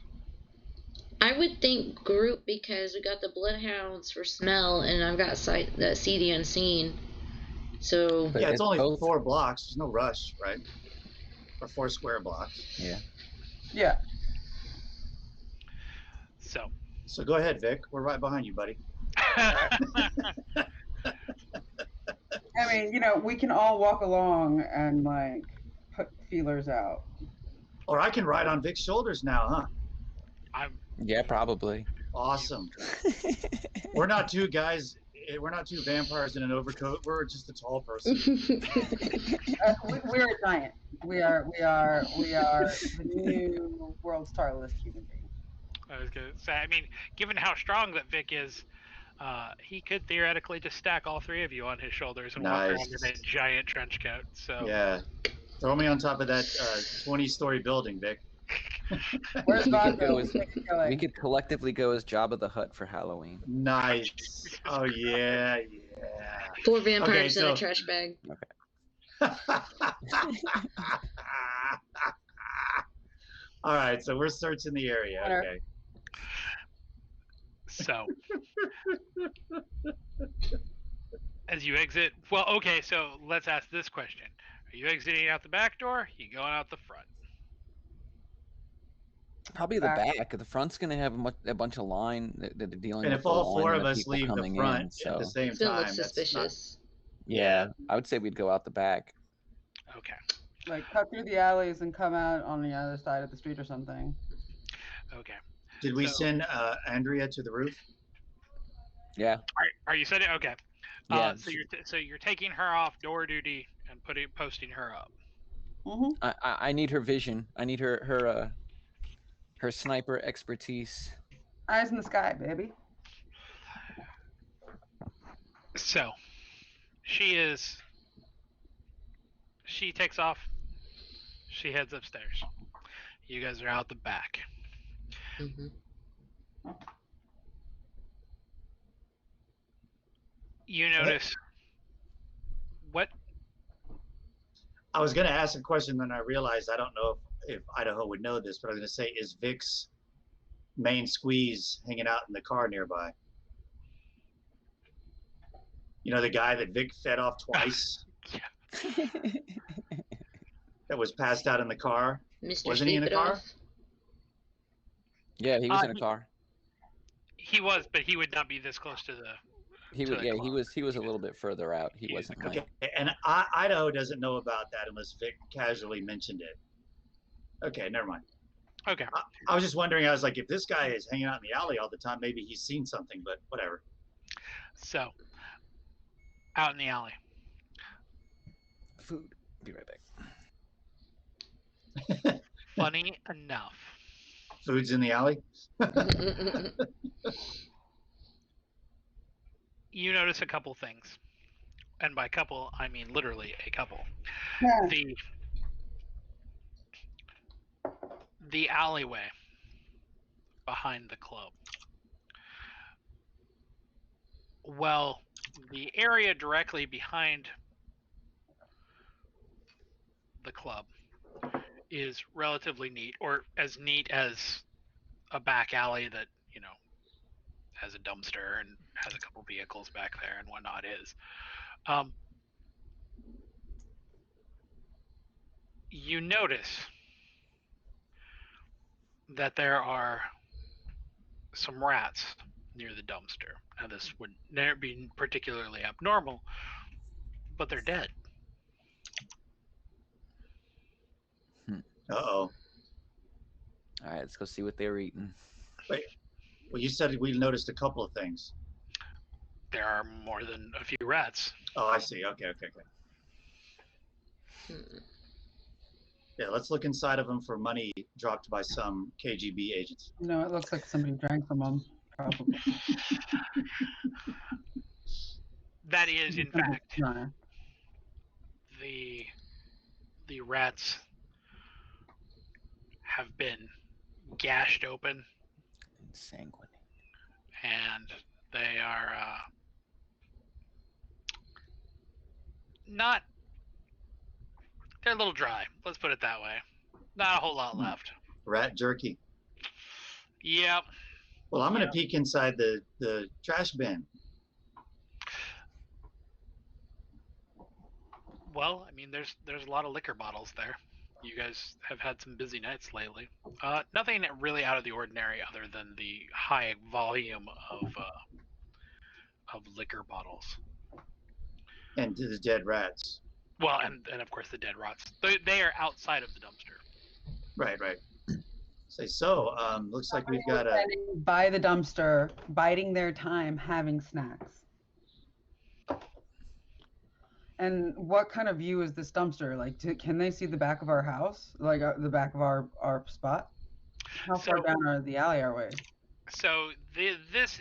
Speaker 3: I would think group because we got the bloodhounds for smell, and I've got see the unseen. So
Speaker 6: But
Speaker 7: Yeah, it's
Speaker 6: if
Speaker 7: only
Speaker 6: both,
Speaker 7: 4 blocks. There's no rush, right? Or 4 square blocks.
Speaker 6: yeah.
Speaker 4: Yeah.
Speaker 2: So,
Speaker 7: So go ahead, Vic. We're right behind you, buddy.
Speaker 4: I mean, we can all walk along and like put feelers out.
Speaker 7: Or I can ride on Vic's shoulders now, huh?
Speaker 6: Yeah, probably.
Speaker 7: Awesome. We're not 2 guys. We're not 2 vampires in an overcoat. We're just a tall person.
Speaker 4: We're a giant. We are the new world's tallest human being.
Speaker 2: I was gonna say, I mean, given how strong that Vic is, he could theoretically just stack all 3 of you on his shoulders and walk around in a giant trench coat. So
Speaker 7: yeah, throw me on top of that 20-story building, Vic.
Speaker 4: Where's
Speaker 6: We could
Speaker 4: Vodka?
Speaker 6: go
Speaker 4: Let's
Speaker 6: as
Speaker 4: make it going.
Speaker 6: we could collectively go as Jabba the Hutt for Halloween.
Speaker 7: Nice. Oh yeah, yeah.
Speaker 3: 4 vampires
Speaker 7: Okay,
Speaker 3: in
Speaker 7: so
Speaker 3: a trash bag.
Speaker 7: all right, so we're searching the area.
Speaker 4: Winner.
Speaker 7: Okay.
Speaker 2: So, as you exit, well, okay, so let's ask this question. Are you exiting out the back door? Are you going out the front?
Speaker 6: Probably the
Speaker 4: Back.
Speaker 6: back. The front's going to have a bunch of line that they're dealing
Speaker 7: And
Speaker 6: with
Speaker 7: if
Speaker 6: the
Speaker 7: all four
Speaker 6: line
Speaker 7: of
Speaker 6: and the
Speaker 7: us
Speaker 6: people
Speaker 7: leave the
Speaker 6: coming
Speaker 7: front
Speaker 6: in.
Speaker 7: at
Speaker 6: So
Speaker 7: the same
Speaker 3: It's gonna look
Speaker 7: time, that's not.
Speaker 3: suspicious.
Speaker 6: yeah, I would say we'd go out the back.
Speaker 2: Okay.
Speaker 4: Like cut through the alleys and come out on the other side of the street or something.
Speaker 2: Okay.
Speaker 7: Did we
Speaker 2: So-
Speaker 7: send Andrea to the roof?
Speaker 6: Yeah.
Speaker 2: Are you setting? Okay.
Speaker 6: Yeah.
Speaker 2: So you're taking her off door duty and posting her up.
Speaker 4: Mm-hmm.
Speaker 6: I need her vision. I need her sniper expertise.
Speaker 4: Eyes in the sky, baby.
Speaker 2: So she takes off. She heads upstairs. You guys are out the back.
Speaker 3: Mhm.
Speaker 2: You notice what?
Speaker 7: I was going to ask a question, then I realized I don't know if Idaho would know this, but I was going to say, is Vic's main squeeze hanging out in the car nearby? You know, the guy that Vic fed off twice that was passed out in the car?
Speaker 3: Mr.
Speaker 7: Wasn't he in
Speaker 3: Sleep
Speaker 7: the
Speaker 3: It
Speaker 7: car?
Speaker 3: Off.
Speaker 6: Yeah, he was in a car.
Speaker 2: He was, but he would not be this close to the.
Speaker 6: He
Speaker 2: to
Speaker 6: was.
Speaker 2: the
Speaker 6: Yeah,
Speaker 2: club.
Speaker 6: he was a little bit further out. He wasn't
Speaker 7: Okay,
Speaker 6: like.
Speaker 7: and Idaho doesn't know about that unless Vic casually mentioned it. Okay, never mind.
Speaker 2: Okay.
Speaker 7: I was just wondering, I was like, if this guy is hanging out in the alley all the time, maybe he's seen something, but whatever.
Speaker 2: So, out in the alley.
Speaker 6: Food. Be right back.
Speaker 2: Funny enough,
Speaker 7: Food's in the alley?
Speaker 2: you notice a couple things. And by couple, I mean literally a couple.
Speaker 4: Yeah.
Speaker 2: The alleyway behind the club. Well, the area directly behind the club is relatively neat, or as neat as a back alley that, has a dumpster and has a couple vehicles back there and whatnot is. You notice that there are some rats near the dumpster. Now, this would never be particularly abnormal, but they're dead.
Speaker 7: Uh-oh.
Speaker 6: All right, let's go see what they were eating.
Speaker 7: Wait, well, you said we noticed a couple of things.
Speaker 2: There are more than a few rats.
Speaker 7: Oh, I see. Okay. Yeah, let's look inside of them for money dropped by some KGB agents.
Speaker 4: No, it looks like somebody drank from them. Probably.
Speaker 2: That is, in fact,
Speaker 4: No.
Speaker 2: the rats have been gashed open,
Speaker 6: Sanguine.
Speaker 2: and they are not. They're a little dry. Let's put it that way. Not a whole lot left.
Speaker 7: Rat jerky.
Speaker 2: Yep.
Speaker 7: Well, I'm going to peek inside the trash bin.
Speaker 2: Well, I mean, there's a lot of liquor bottles there. You guys have had some busy nights lately. Nothing really out of the ordinary, other than the high volume of liquor bottles.
Speaker 7: And to the dead rats.
Speaker 2: Well, and of course the dead rats. They are outside of the dumpster.
Speaker 7: Right. So, looks like we've got a...
Speaker 4: Standing by the dumpster, biding their time, having snacks. And what kind of view is this dumpster? Like, can they see the back of our house? Like, the back of our spot? How far down the alley are we?
Speaker 2: So this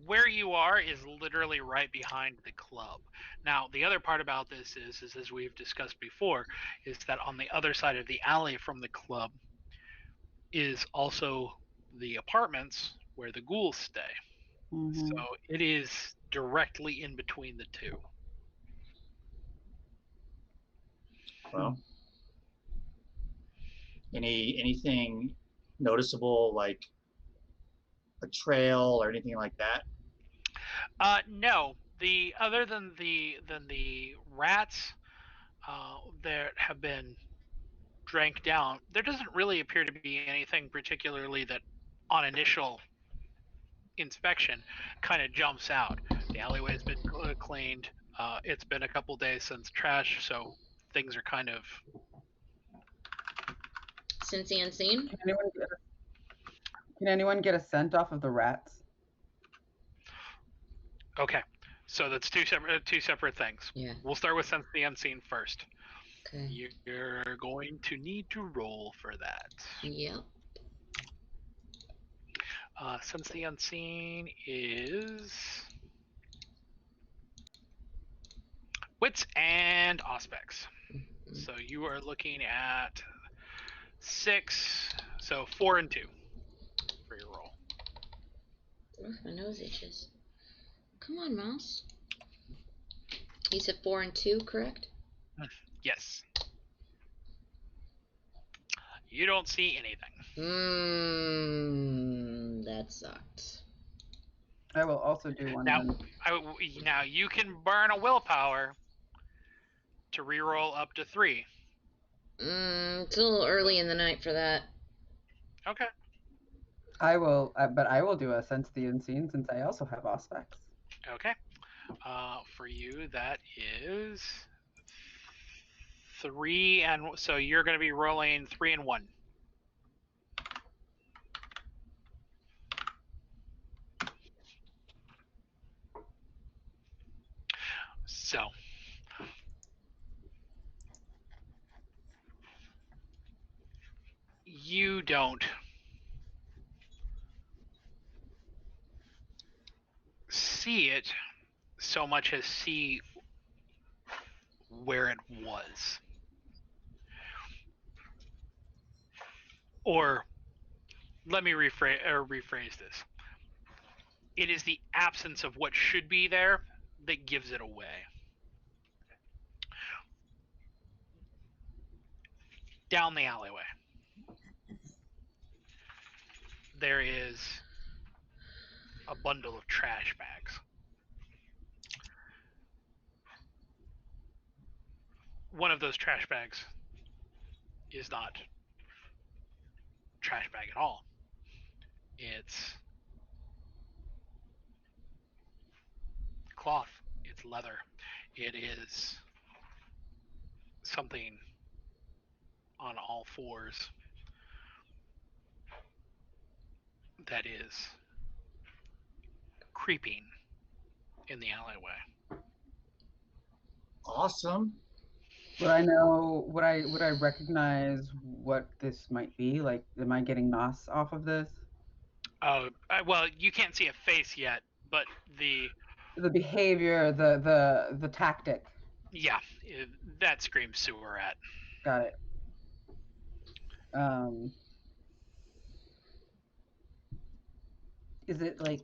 Speaker 2: where you are is literally right behind the club. Now, the other part about this is as we've discussed before, is that on the other side of the alley from the club, is also the apartments where the ghouls stay.
Speaker 4: Mhm.
Speaker 2: So it is directly in between the two.
Speaker 7: Well, anything noticeable like a trail or anything like that?
Speaker 2: No, the other than the rats that have been drank down, there doesn't really appear to be anything particularly that on initial inspection kind of jumps out. The alleyway's been cleaned. It's been a couple days since trash, so things are kind of
Speaker 3: Since the unseen?
Speaker 4: Can anyone get a scent off of the rats?
Speaker 2: okay. So that's two separate things.
Speaker 3: Yeah.
Speaker 2: We'll start with Sense the Unseen first.
Speaker 3: Okay.
Speaker 2: You're going to need to roll for that.
Speaker 3: Yep.
Speaker 2: Sense the Unseen is Wits and Auspex. So you are looking at 6, so 4 and 2 for your roll.
Speaker 3: Oof, my nose itches. Come on, mouse. You said 4 and 2, correct?
Speaker 2: Yes. You don't see anything.
Speaker 3: That sucked.
Speaker 4: I will also do one
Speaker 2: Now,
Speaker 4: then.
Speaker 2: now you can burn a willpower to reroll up to 3.
Speaker 3: It's a little early in the night for that.
Speaker 2: Okay.
Speaker 4: I will, but I will do a sense the unseen since I also have Auspex.
Speaker 2: Okay. For you, that is 3 and so you're going to be rolling 3 and 1. So you don't see it so much as see where it was. Or let me rephrase this. It is the absence of what should be there that gives it away. Down the alleyway, there is a bundle of trash bags. One of those trash bags is not trash bag at all. It's cloth. It's leather. It is something on all fours that is creeping in the alleyway.
Speaker 7: Awesome.
Speaker 4: Would I know? Would I recognize what this might be? Like, am I getting nos off of this?
Speaker 2: Well, you can't see a face yet, but the
Speaker 4: behavior, the tactic.
Speaker 2: yeah, that screams sewer rat.
Speaker 4: Got it. Is it like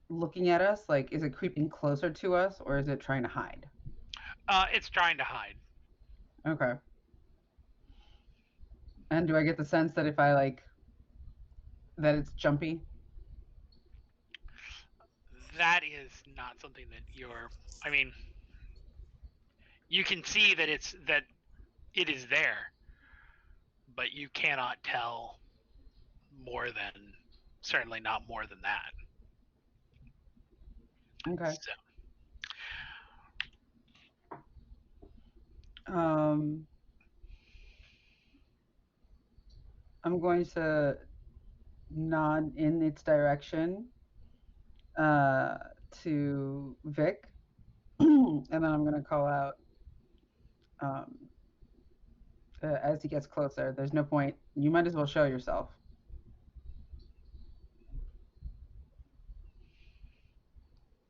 Speaker 4: looking at us? Like, is it creeping closer to us, or is it trying to hide?
Speaker 2: It's trying to hide.
Speaker 4: Okay. And do I get the sense that if I like that it's jumpy?
Speaker 2: That is not something that you're. I mean, you can see that it is there, but you cannot tell more than certainly not more than that.
Speaker 4: Okay.
Speaker 2: So,
Speaker 4: I'm going to nod in its direction to Vic, and then I'm going to call out as he gets closer. There's no point. You might as well show yourself.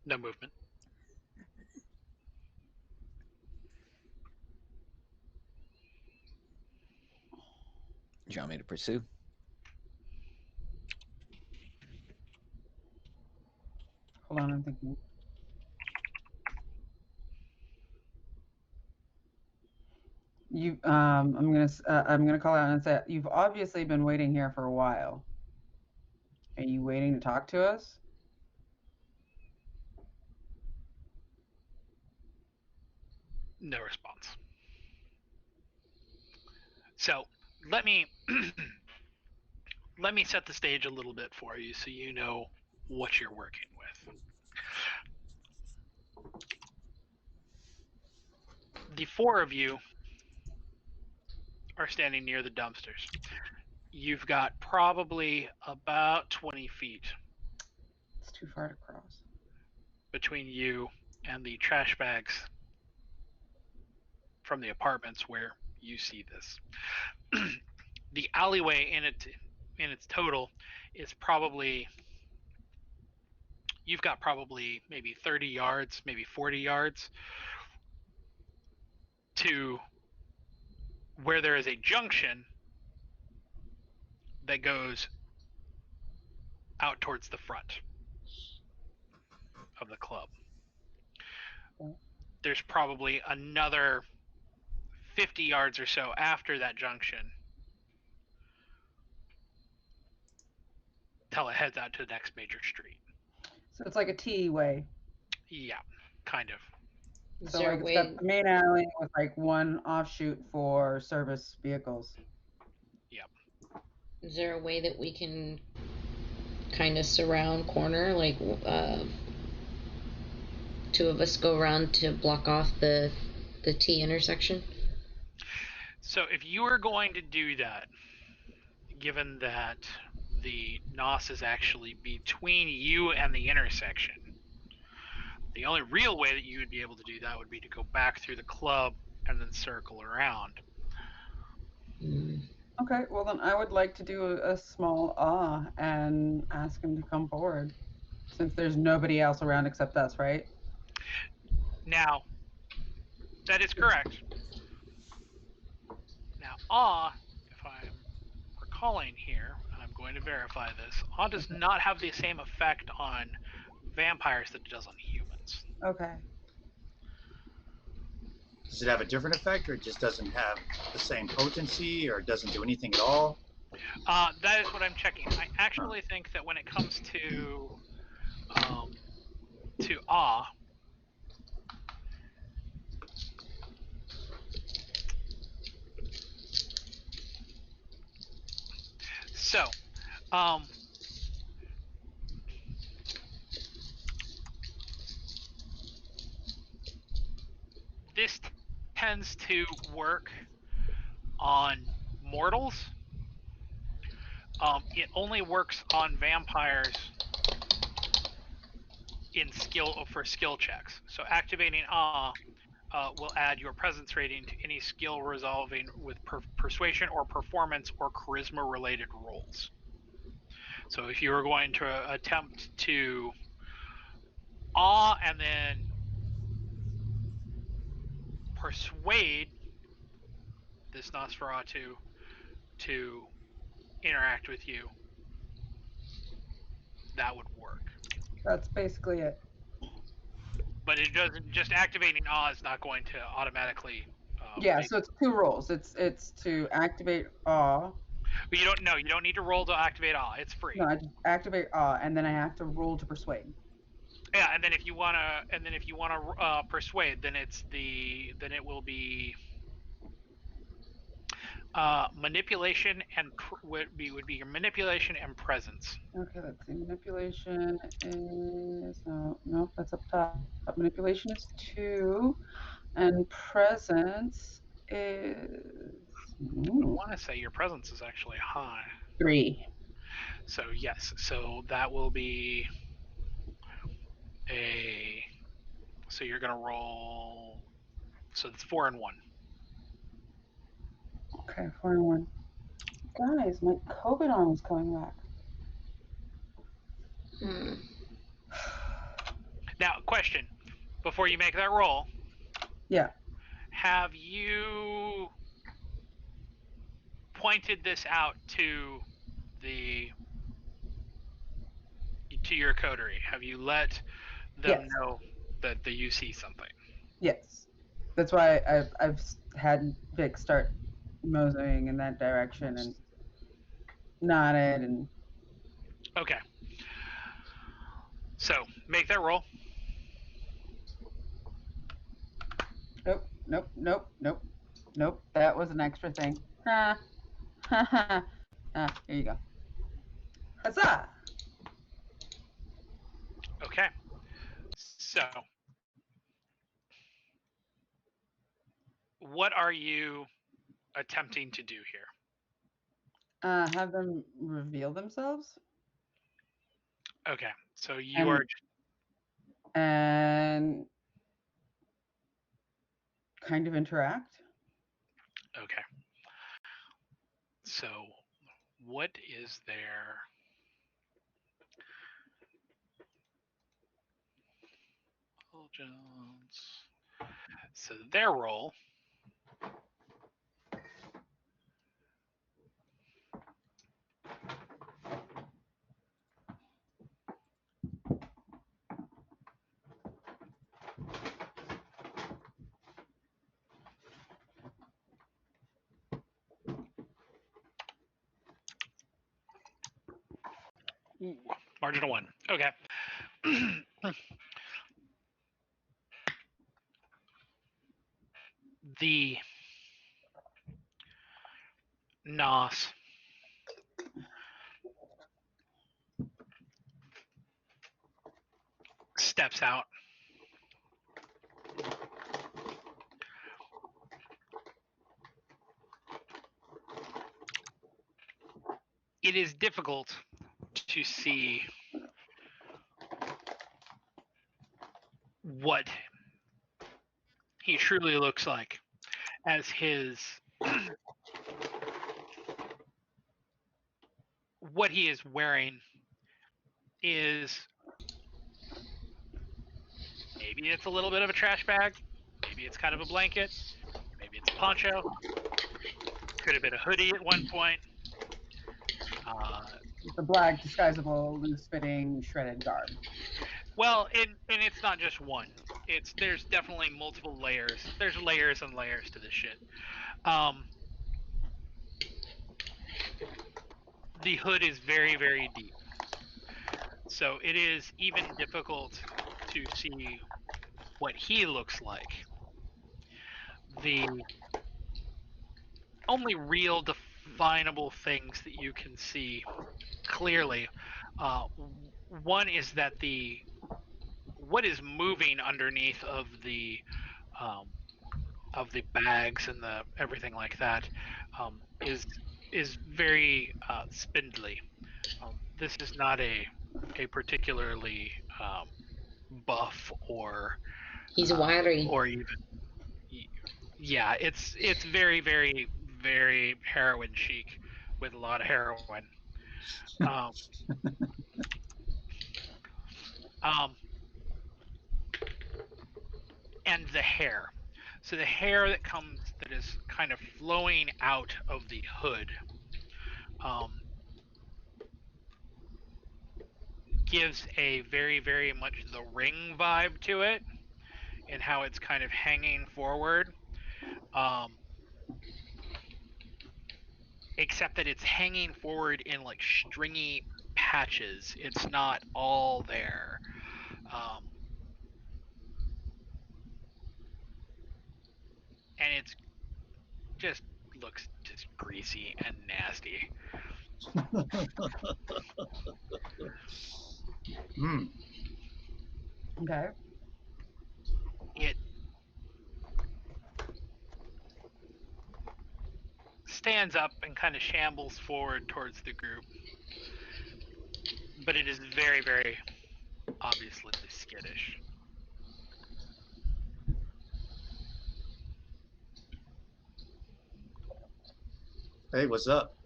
Speaker 2: no movement.
Speaker 6: Do you want me to pursue?
Speaker 4: Hold on, I'm thinking. I'm gonna call out and say you've obviously been waiting here for a while. Are you waiting to talk to us?
Speaker 2: No response. So let me let me set the stage a little bit for you so you know what you're working with. The four of you are standing near the dumpsters. You've got probably about 20 feet
Speaker 4: It's too far to cross.
Speaker 2: between you and the trash bags from the apartments where you see this. The alleyway in its total is probably, you've got probably maybe 30 yards, maybe 40 yards to where there is a junction that goes out towards the front of the club. There's probably another 50 yards or so after that junction till it heads out to the next major street.
Speaker 4: So it's like a T way.
Speaker 2: Yeah, kind of.
Speaker 3: Is
Speaker 4: So
Speaker 3: there
Speaker 4: like
Speaker 3: a
Speaker 4: it's
Speaker 3: way?
Speaker 4: got the main alley with like one offshoot for service vehicles.
Speaker 2: Yep.
Speaker 3: Is there a way that we can kind of surround corner, like two of us go around to block off the T intersection?
Speaker 2: So if you are going to do that, given that the NOS is actually between you and the intersection, the only real way that you would be able to do that would be to go back through the club and then circle around.
Speaker 4: Okay, well then I would like to do a small and ask him to come forward, since there's nobody else around except us, right?
Speaker 2: Now, that is correct. Now, if I'm recalling here, and I'm going to verify this, does not have the same effect on vampires that it does on humans.
Speaker 4: Okay.
Speaker 7: Does it have a different effect, or it just doesn't have the same potency, or doesn't do anything at all?
Speaker 2: That is what I'm checking. I actually think that when it comes to awe, so this tends to work on mortals. It only works on vampires in skill checks. So activating awe will add your presence rating to any skill resolving with persuasion or performance or charisma related rolls. So if you were going to attempt to awe and then persuade this Nosferatu to interact with you, that would work.
Speaker 4: That's basically it.
Speaker 2: But it doesn't, just activating awe is not going to automatically.
Speaker 4: Yeah, so it's two rolls. It's to activate awe.
Speaker 2: But you don't need to roll to activate awe. It's free.
Speaker 4: No, I just activate awe, and then I have to roll to persuade.
Speaker 2: Yeah, and then if you wanna persuade, then it will be manipulation and would be your manipulation and presence.
Speaker 4: Okay, let's see. Manipulation is no, that's up top. Manipulation is 2, and presence is
Speaker 2: I want to say your presence is actually high.
Speaker 4: 3.
Speaker 2: So yes, so that will be a. So you're gonna roll. So it's 4 and 1.
Speaker 4: Okay, 4 and 1. Guys, my COVID arm is coming back.
Speaker 2: Now, question: before you make that roll,
Speaker 4: Yeah.
Speaker 2: have you pointed this out to your coterie? Have you let them
Speaker 4: Yes.
Speaker 2: know that you see something?
Speaker 4: Yes. That's why I've had Vic start moseying in that direction and nodded and.
Speaker 2: Okay. So make that roll.
Speaker 4: Nope. That was an extra thing. Here you go. Huzzah!
Speaker 2: Okay. So what are you attempting to do here?
Speaker 4: Have them reveal themselves.
Speaker 2: Okay. So you are
Speaker 4: and kind of interact.
Speaker 2: okay. So what is their intelligence? So their roll marginal 1. Okay. The Nos steps out. It is difficult to see what he truly looks like, as his what he is wearing is maybe it's a little bit of a trash bag, maybe it's kind of a blanket, maybe it's a poncho, could have been a hoodie at one point.
Speaker 4: The black, disguisable, loose-fitting, shredded garb.
Speaker 2: Well, and it's not just one. There's definitely multiple layers. There's layers and layers to this shit. The hood is very, very deep, so it is even difficult to see what he looks like. The only real definable things that you can see clearly, one is that what is moving underneath of the bags and the everything like that is very spindly. This is not a particularly buff or
Speaker 3: He's wiry.
Speaker 2: or even yeah, it's very, very, very heroin chic with a lot of heroin. Um, um, and the hair. So the hair that is kind of flowing out of the hood gives a very, very much the Ring vibe to it, and how it's kind of hanging forward. Except that it's hanging forward in like stringy patches. It's not all there. And it's just looks just greasy and nasty.
Speaker 4: Okay.
Speaker 2: It stands up and kind of shambles forward towards the group, but it is very, very obviously skittish.
Speaker 7: Hey, what's up?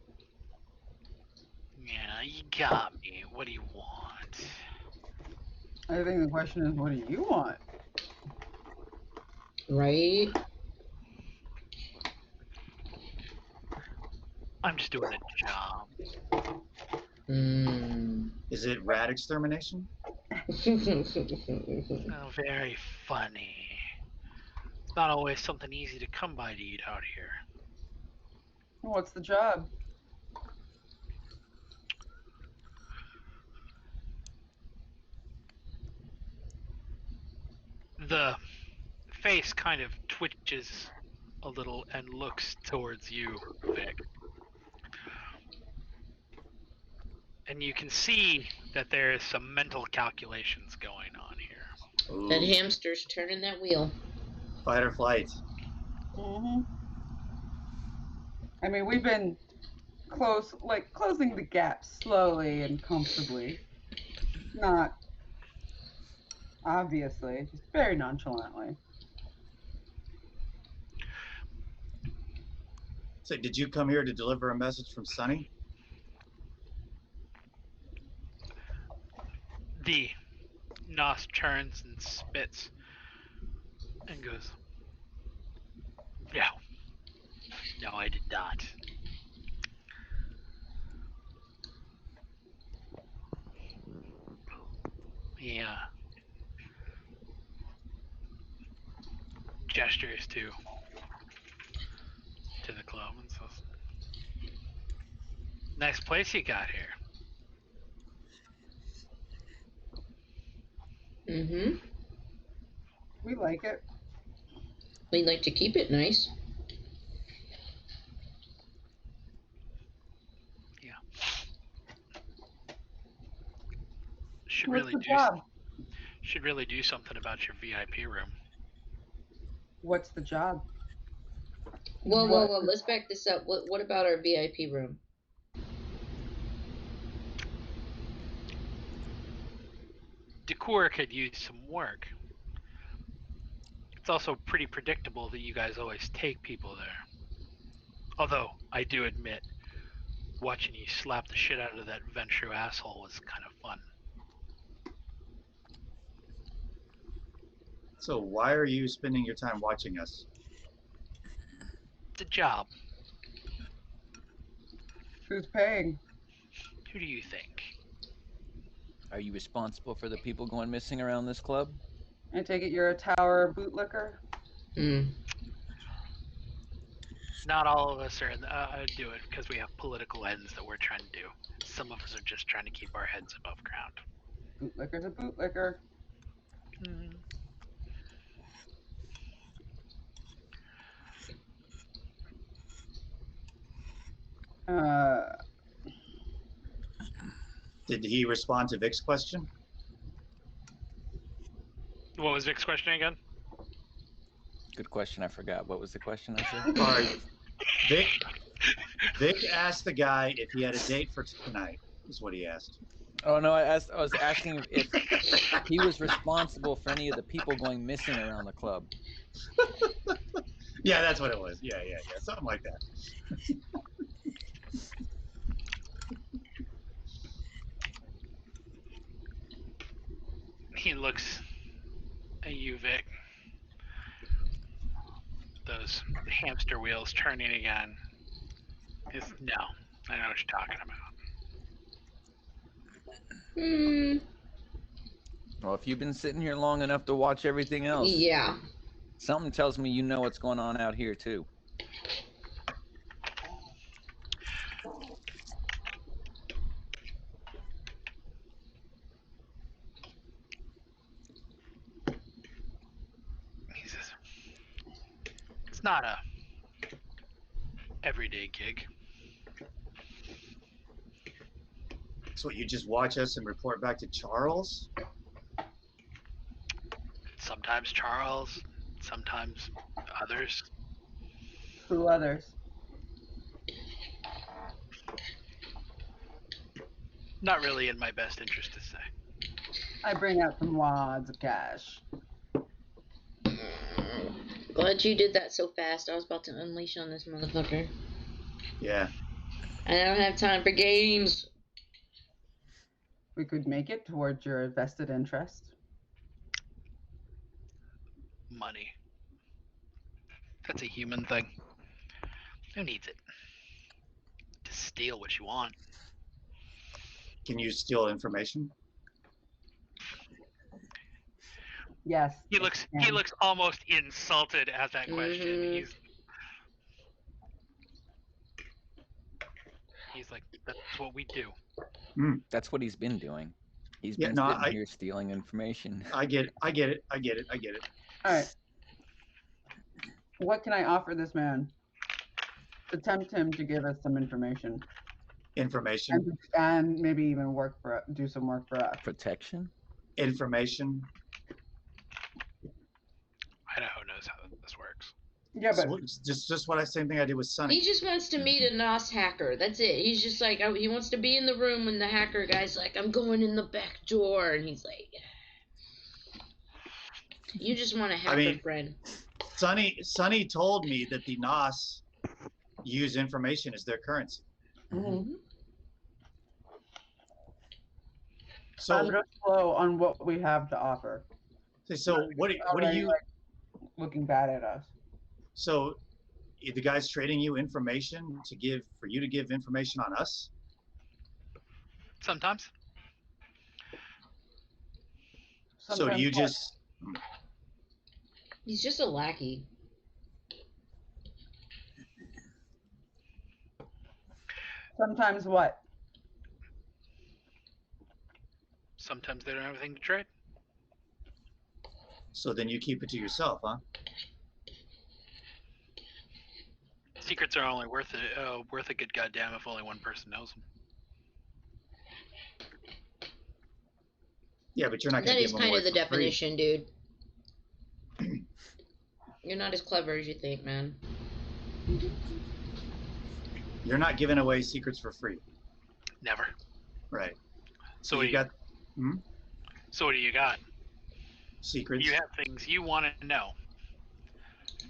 Speaker 2: Yeah, you got me. What do you want?
Speaker 4: I think the question is, what do you want?
Speaker 3: Right?
Speaker 2: I'm just doing a job.
Speaker 7: Is it rat extermination?
Speaker 2: Oh, very funny. It's not always something easy to come by to eat out here.
Speaker 4: What's the job?
Speaker 2: The face kind of twitches a little and looks towards you, Vic. And you can see that there is some mental calculations going on here.
Speaker 3: That
Speaker 7: Ooh,
Speaker 3: hamster's turning that wheel.
Speaker 7: fight or flight.
Speaker 4: Mm-hmm. I mean, we've been closing the gap slowly and comfortably. Not obviously, just very nonchalantly.
Speaker 7: So, did you come here to deliver a message from Sunny?
Speaker 2: The Nos turns and spits and goes, No. No, I did not. Yeah. Gestures to the club and says, Nice place you got here.
Speaker 3: Mm-hmm.
Speaker 4: We like it.
Speaker 3: We'd like to keep it nice.
Speaker 2: Yeah. Should
Speaker 4: What's
Speaker 2: really
Speaker 4: the
Speaker 2: do
Speaker 4: job?
Speaker 2: something about your VIP room.
Speaker 4: What's the job?
Speaker 3: Whoa, whoa,
Speaker 4: What?
Speaker 3: whoa. Let's back this up. What about our VIP room?
Speaker 2: Decor could use some work. It's also pretty predictable that you guys always take people there. Although, I do admit, watching you slap the shit out of that Ventru asshole was kind of fun.
Speaker 7: So, why are you spending your time watching us?
Speaker 2: It's a job.
Speaker 4: Who's paying?
Speaker 2: Who do you think?
Speaker 6: Are you responsible for the people going missing around this club?
Speaker 4: I take it you're a tower bootlicker?
Speaker 3: Hmm.
Speaker 2: Not all of us are do it because we have political ends that we're trying to do. Some of us are just trying to keep our heads above ground.
Speaker 4: Bootlicker's a bootlicker.
Speaker 2: Mm.
Speaker 4: Uh,
Speaker 7: Did he respond to Vic's question?
Speaker 2: What was Vic's question again?
Speaker 6: Good question. I forgot. What was the question I said?
Speaker 7: All right, Vic asked the guy if he had a date for tonight. Is what he asked.
Speaker 6: Oh no, I was asking if he was responsible for any of the people going missing around the club.
Speaker 7: Yeah, that's what it was. Yeah, something like that.
Speaker 2: He looks at you, Vic. Those hamster wheels turning again. No, I know what you're talking about.
Speaker 3: Hmm.
Speaker 6: Well, if you've been sitting here long enough to watch everything else,
Speaker 3: Yeah.
Speaker 6: something tells me you know what's going on out here too.
Speaker 2: He says, it's not a everyday gig.
Speaker 7: So you just watch us and report back to Charles?
Speaker 2: Sometimes Charles, sometimes others.
Speaker 4: who others?
Speaker 2: Not really in my best interest to say.
Speaker 4: I bring out some wads of cash.
Speaker 3: Glad you did that so fast. I was about to unleash on this motherfucker.
Speaker 7: Yeah.
Speaker 3: I don't have time for games.
Speaker 4: We could make it towards your vested interest.
Speaker 2: Money. That's a human thing. Who needs it? steal what you want.
Speaker 7: Can you steal information?
Speaker 4: Yes.
Speaker 2: He looks almost insulted at that question.
Speaker 3: Mhm.
Speaker 2: He's like, that's what we do.
Speaker 6: That's what he's been doing. He's
Speaker 7: Yeah,
Speaker 6: been
Speaker 7: no,
Speaker 6: sitting here stealing information.
Speaker 7: I get it. I get it. I get it. I get it.
Speaker 4: All right. What can I offer this man to tempt him to give us some information
Speaker 7: Information.
Speaker 4: and maybe even do some work for us?
Speaker 6: Protection?
Speaker 7: Information.
Speaker 2: Idaho knows how this works.
Speaker 4: Yeah, but
Speaker 7: Just what same thing I did with Sonny.
Speaker 3: He just wants to meet a NOS hacker. That's it. He's just like, he wants to be in the room when the hacker guy's like, I'm going in the back door. And he's like, you just want a hacker friend.
Speaker 7: Sonny told me that the NOS use information as their currency.
Speaker 4: Mm-hmm.
Speaker 7: So
Speaker 4: I'm just slow on what we have to offer.
Speaker 7: So what are you
Speaker 4: looking bad at us?
Speaker 7: So the guy's trading you information for you to give information on us?
Speaker 2: Sometimes.
Speaker 7: So do you just...
Speaker 3: He's just a lackey.
Speaker 4: Sometimes what?
Speaker 2: Sometimes they don't have anything to trade.
Speaker 7: So then you keep it to yourself, huh?
Speaker 2: Secrets are only worth a good goddamn if only one person knows them.
Speaker 7: Yeah, but you're not going
Speaker 3: That
Speaker 7: to
Speaker 3: is
Speaker 7: give them
Speaker 3: kind
Speaker 7: away
Speaker 3: of the
Speaker 7: for free.
Speaker 3: definition, dude. You're not as clever as you think, man.
Speaker 7: You're not giving away secrets for free.
Speaker 2: Never.
Speaker 7: Right.
Speaker 2: So
Speaker 7: you got...
Speaker 2: So what do you got?
Speaker 7: Secrets.
Speaker 2: You have things you want to know.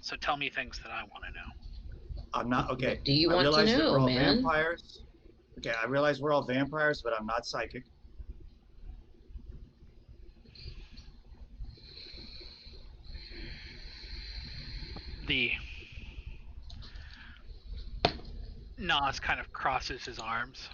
Speaker 2: So tell me things that I want to know.
Speaker 7: I'm not... Okay.
Speaker 3: What do you want to know,
Speaker 7: we're all
Speaker 3: man?
Speaker 7: Vampires. Okay, I realize we're all vampires, but I'm not psychic.
Speaker 2: The Nas kind of crosses his arms.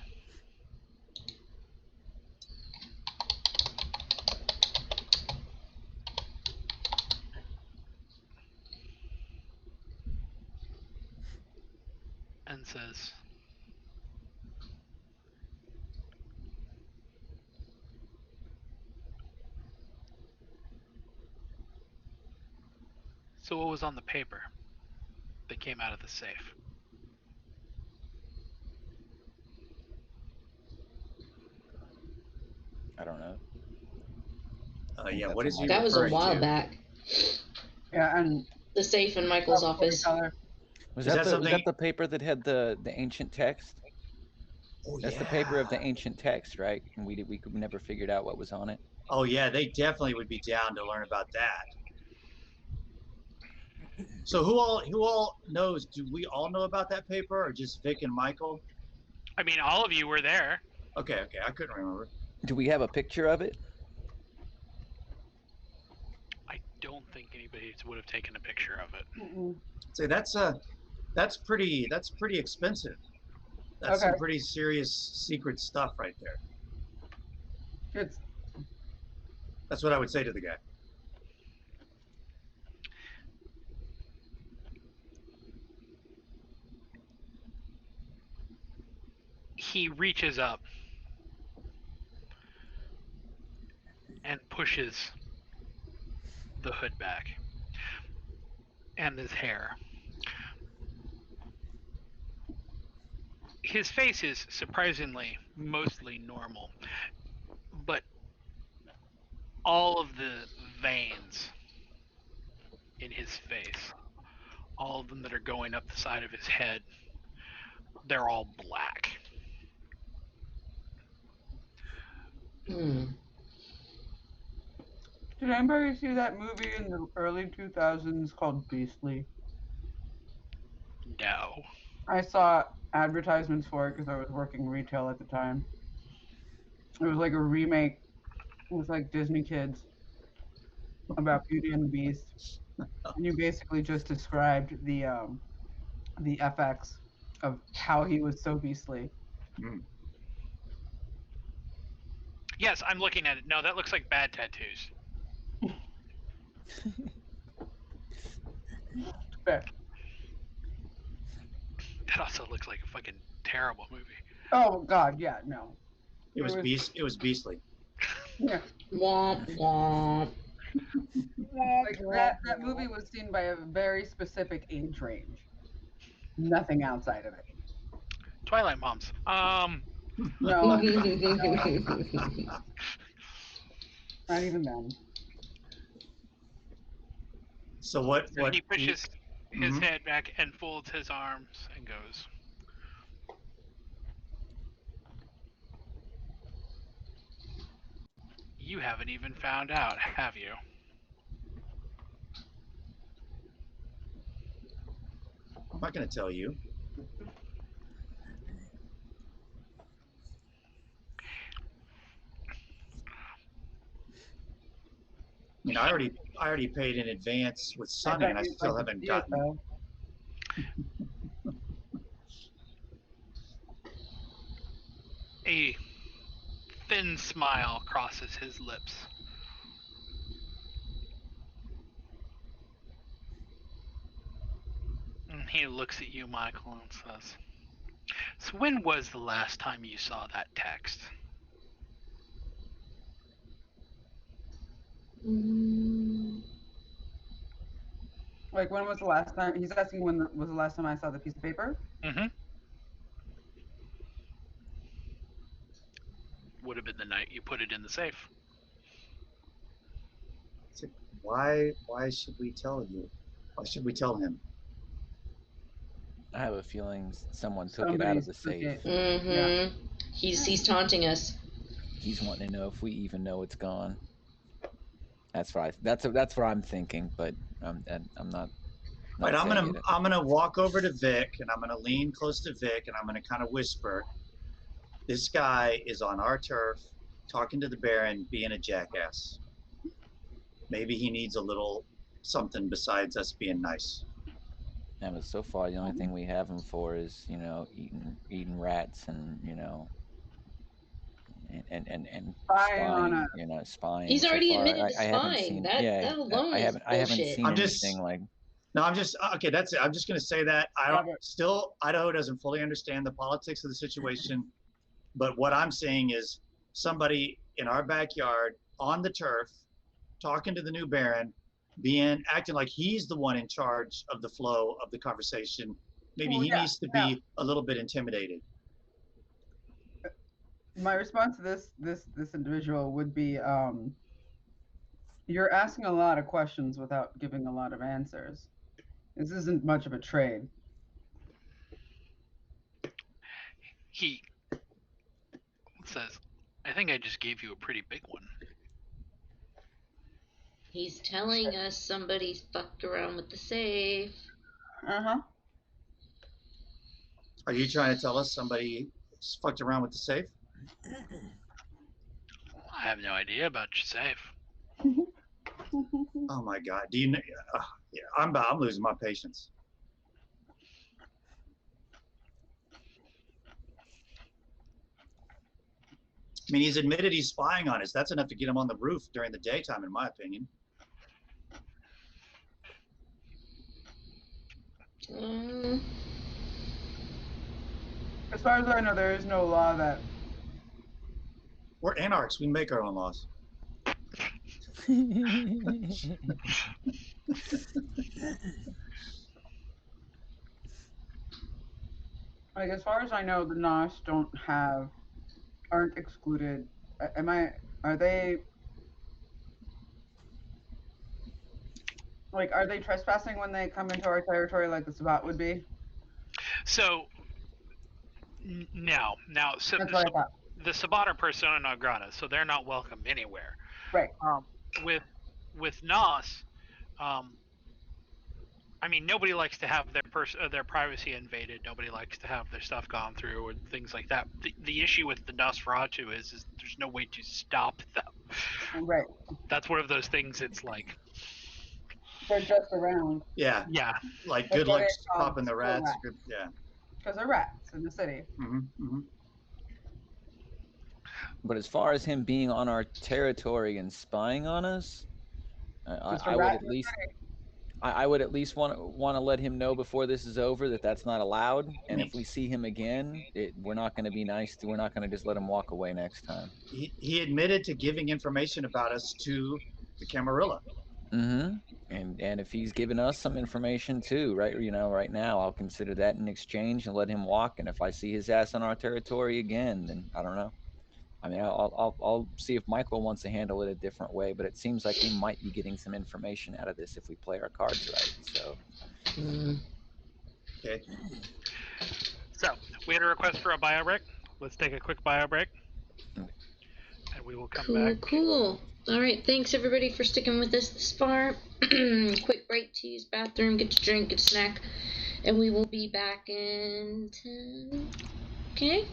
Speaker 2: And says, so what was on the paper that came out of the safe?
Speaker 6: I don't know.
Speaker 7: Yeah, what is he
Speaker 3: That was a
Speaker 7: referring
Speaker 3: while
Speaker 7: to?
Speaker 3: back.
Speaker 4: Yeah, and
Speaker 3: The safe in Michael's office.
Speaker 6: Was
Speaker 7: Is
Speaker 6: that
Speaker 7: that
Speaker 6: the paper that had the ancient text?
Speaker 7: Oh,
Speaker 6: That's
Speaker 7: yeah.
Speaker 6: the paper of the ancient text, right? And we never figured out what was on it.
Speaker 7: Oh yeah, they definitely would be down to learn about that. So who all knows? Do we all know about that paper, or just Vic and Michael?
Speaker 2: I mean, all of you were there.
Speaker 7: Okay, I couldn't remember.
Speaker 6: Do we have a picture of it?
Speaker 2: I don't think anybody would have taken a picture of it.
Speaker 7: Say that's pretty expensive. That's some pretty serious secret stuff right there. That's what I would say to the guy.
Speaker 2: He reaches up and pushes the hood back and his hair. His face is surprisingly mostly normal, but all of the veins in his face, all of them that are going up the side of his head, they're all black.
Speaker 3: Hmm.
Speaker 4: Did anybody see that movie in the early 2000s called Beastly?
Speaker 2: No.
Speaker 4: I saw advertisements for it because I was working retail at the time. It was like a remake with like Disney kids about Beauty and the Beast, and you basically just described the FX of how he was so beastly.
Speaker 2: Yes, I'm looking at it. No, that looks like bad tattoos.
Speaker 4: Fair.
Speaker 2: That also looks like a fucking terrible movie.
Speaker 4: Oh God, yeah, no.
Speaker 7: It was beastly.
Speaker 4: Yeah.
Speaker 3: Womp womp.
Speaker 4: Like that movie was seen by a very specific age range. Nothing outside of it.
Speaker 2: Twilight Moms.
Speaker 4: No, not even then.
Speaker 7: So what?
Speaker 2: So he pushes his
Speaker 7: Mhm.
Speaker 2: head back and folds his arms and goes, "You haven't even found out, have you?"
Speaker 7: I'm not going to tell you. I mean, I already paid in advance with Sunny, and I still haven't gotten.
Speaker 2: A thin smile crosses his lips. And he looks at you, Michael, and says, "So when was the last time you saw that text?"
Speaker 4: Like, when was the last time? He's asking when was the last time I saw the piece of paper?
Speaker 2: Mm-hmm. Would have been the night you put it in the safe.
Speaker 7: Why should we tell you? Why should we tell him?
Speaker 6: I have a feeling someone took it out of the safe.
Speaker 3: Yeah. He's taunting us.
Speaker 6: He's wanting to know if we even know it's gone. That's right. That's what I'm thinking, but I'm not.
Speaker 7: Right, I'm gonna walk over to Vic, and I'm gonna lean close to Vic, and I'm gonna kind of whisper, "This guy is on our turf, talking to the Baron, being a jackass. Maybe he needs a little something besides us being nice."
Speaker 6: Yeah, but so far the only thing we have him for is eating rats and and
Speaker 4: Spying on us.
Speaker 6: spying.
Speaker 3: He's already
Speaker 6: so far,
Speaker 3: admitted to
Speaker 6: I haven't
Speaker 3: spying.
Speaker 6: seen.
Speaker 3: That alone
Speaker 6: I
Speaker 3: is
Speaker 6: haven't
Speaker 3: bullshit.
Speaker 6: seen anything like.
Speaker 7: No, I'm just okay. That's it. I'm just gonna say that Idaho doesn't fully understand the politics of the situation, but what I'm saying is somebody in our backyard on the turf, talking to the new Baron, acting like he's the one in charge of the flow of the conversation. Maybe he needs to be a little bit intimidated.
Speaker 4: My response to this individual would be, you're asking a lot of questions without giving a lot of answers. This isn't much of a trade.
Speaker 2: He says, "I think I just gave you a pretty big one."
Speaker 3: He's telling us somebody's fucked around with the safe.
Speaker 4: Uh-huh.
Speaker 7: Are you trying to tell us somebody fucked around with the safe?
Speaker 2: I have no idea about your safe.
Speaker 7: Oh my God! Do you know? Yeah, I'm losing my patience. I mean, he's admitted he's spying on us. That's enough to get him on the roof during the daytime, in my opinion.
Speaker 4: As far as I know, there is no law that.
Speaker 7: We're anarchs. We make our own laws.
Speaker 4: Like, as far as I know, the NOS aren't excluded. Are they, like, are they trespassing when they come into our territory like the Skot would be?
Speaker 2: So, no. So,
Speaker 4: That's what I thought.
Speaker 2: the Sabbat are persona non grata, so they're not welcome anywhere.
Speaker 4: Right.
Speaker 2: With Nos, I mean, nobody likes to have their privacy invaded. Nobody likes to have their stuff gone through and things like that. The issue with the Nosferatu is there's no way to stop them.
Speaker 4: Right.
Speaker 2: That's one of those things. It's like
Speaker 4: they're just around.
Speaker 7: Yeah.
Speaker 2: Yeah.
Speaker 7: Like good luck stopping the rats. Yeah.
Speaker 4: because they're rats in the city.
Speaker 6: But as far as him being on our territory and spying on us,
Speaker 4: Just a
Speaker 6: I would
Speaker 4: rat
Speaker 6: at
Speaker 4: in the
Speaker 6: least
Speaker 4: city.
Speaker 6: I would at least want to let him know before this is over that that's not allowed. And
Speaker 7: mean-
Speaker 6: if we see him again, we're not going to be nice. We're not going to just let him walk away next time.
Speaker 7: He admitted to giving information about us to the Camarilla.
Speaker 6: Mm-hmm. And if he's given us some information too, right? You know, right now I'll consider that in exchange and let him walk. And if I see his ass on our territory again, then I don't know. I mean, I'll see if Michael wants to handle it a different way, but it seems like we might be getting some information out of this if we play our cards right. So,
Speaker 7: Okay.
Speaker 2: So we had a request for a bio break. Let's take a quick bio break, and we will come back.
Speaker 3: Cool. All right. Thanks everybody for sticking with us this far. Quick break to use bathroom, get a drink, get a snack, and we will be back in 10. Okay.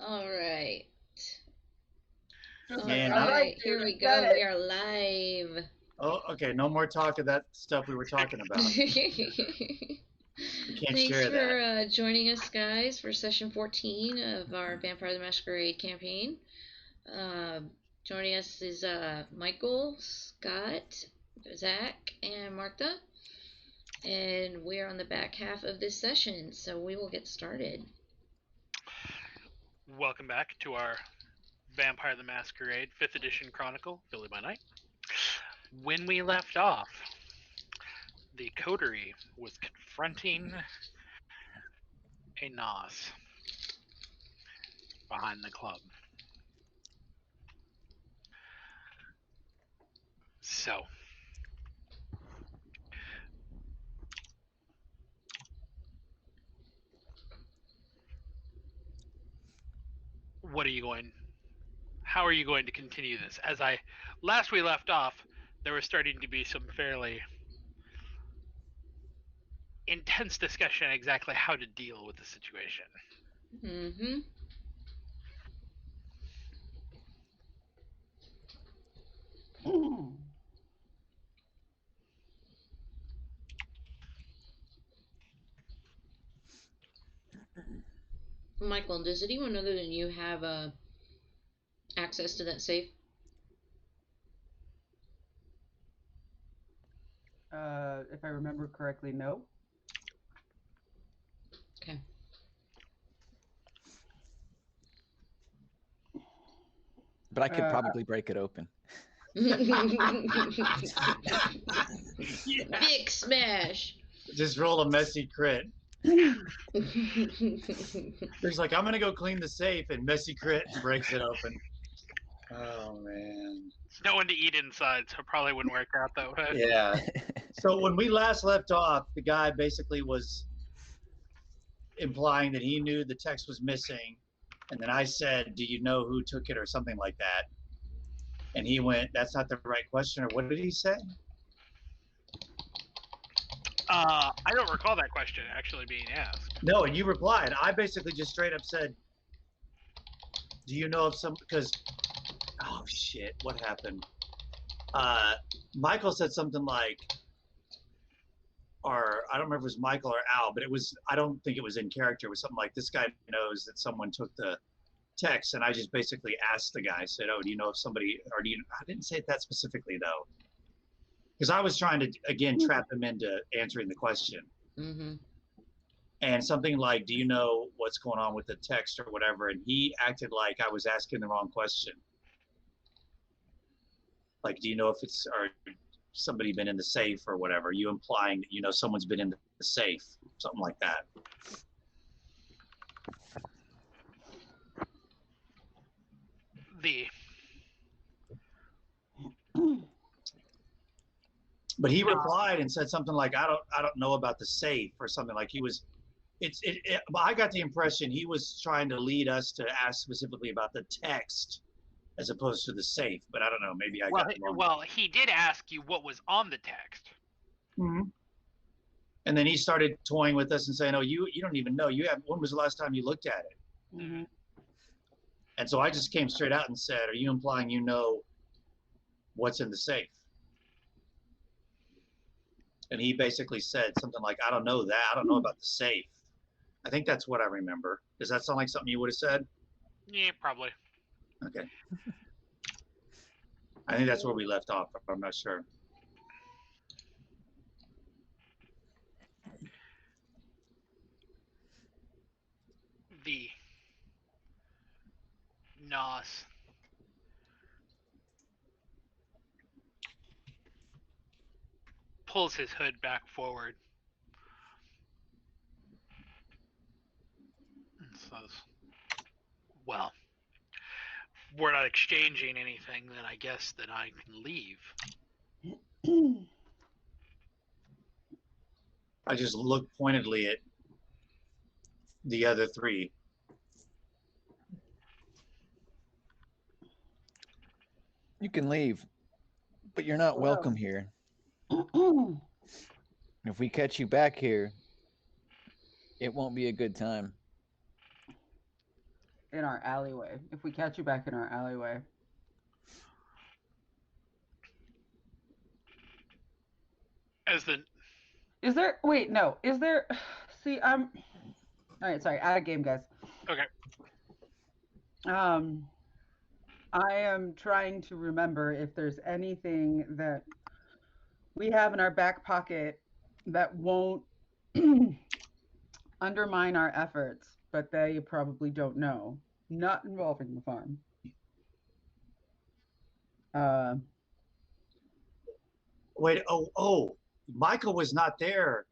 Speaker 3: All right.
Speaker 7: Man,
Speaker 3: All
Speaker 7: I-
Speaker 3: right, here we go. We are live.
Speaker 7: Oh, okay. No more talk of that stuff we were talking about. We can't
Speaker 3: Thanks
Speaker 7: share
Speaker 3: for
Speaker 7: that.
Speaker 3: joining us, guys, for session 14 of our Vampire the Masquerade campaign. Joining us is Michael, Scott, Zack, and Martha. And we're on the back half of this session, so we will get started.
Speaker 2: Welcome back to our Vampire the Masquerade 5th Edition Chronicle, Philly by Night. When we left off, the coterie was confronting a Nos behind the club. So, how are you going to continue this? Last we left off, there was starting to be some fairly intense discussion on exactly how to deal with the situation.
Speaker 3: Mm-hmm. Michael, does anyone other than you have access to that safe?
Speaker 4: If I remember correctly, no.
Speaker 3: Okay.
Speaker 6: But I could probably break it open.
Speaker 3: Big smash.
Speaker 7: Just roll a messy crit. He's like, I'm gonna go clean the safe, and messy crit breaks it open. Oh man.
Speaker 2: There's no one to eat inside, so it probably wouldn't work out that way.
Speaker 7: Yeah. So when we last left off, the guy basically was implying that he knew the text was missing, and then I said, "Do you know who took it?" or something like that. And he went, "That's not the right question." Or what did he say?
Speaker 2: I don't recall that question actually being asked.
Speaker 7: No, and you replied. I basically just straight up said, "Do you know of some?" Because, oh shit, what happened? Michael said something like, or I don't remember if it was Michael or Al, but it was, I don't think it was in character. It was something like, this guy knows that someone took the text. And I just basically asked the guy, I said, "Oh, do you know if somebody, or do you," I didn't say it that specifically though. Because I was trying to, again, trap him into answering the question.
Speaker 3: Mm-hmm.
Speaker 7: And something like, "Do you know what's going on with the text," or whatever. And he acted like I was asking the wrong question. Like, "Do you know if it's, or somebody been in the safe or whatever?" You implying that, you know, someone's been in the safe, something like that. But he replied and said something like, I don't know about the safe," or something like he was. But I got the impression he was trying to lead us to ask specifically about the text as opposed to the safe. But I don't know. Maybe I got it wrong.
Speaker 2: Well, he did ask you what was on the text.
Speaker 7: Mm-hmm. And then he started toying with us and saying, "Oh, you don't even know. You have. When was the last time you looked at it?"
Speaker 4: Mm-hmm.
Speaker 7: And so I just came straight out and said, "Are you implying you know what's in the safe?" And he basically said something like, "I don't know that. I don't know about the safe." I think that's what I remember. Does that sound like something you would have said?
Speaker 2: Yeah, probably.
Speaker 7: Okay. I think that's where we left off. I'm not sure.
Speaker 2: The Nos pulls his hood back forward and says, "Well, we're not exchanging anything, then I guess that I can leave."
Speaker 7: I just looked pointedly at the other three.
Speaker 6: You can leave, but you're not welcome here. If we catch you back here, it won't be a good time.
Speaker 4: in our alleyway. If we catch you back in our alleyway.
Speaker 2: As the
Speaker 4: Is there? Wait, no. Is there? See, I'm. All right, sorry. Out of game, guys.
Speaker 2: okay,
Speaker 4: I am trying to remember if there's anything that we have in our back pocket that won't undermine our efforts, but they probably don't know. Not involving the farm.
Speaker 7: Wait, Michael was not there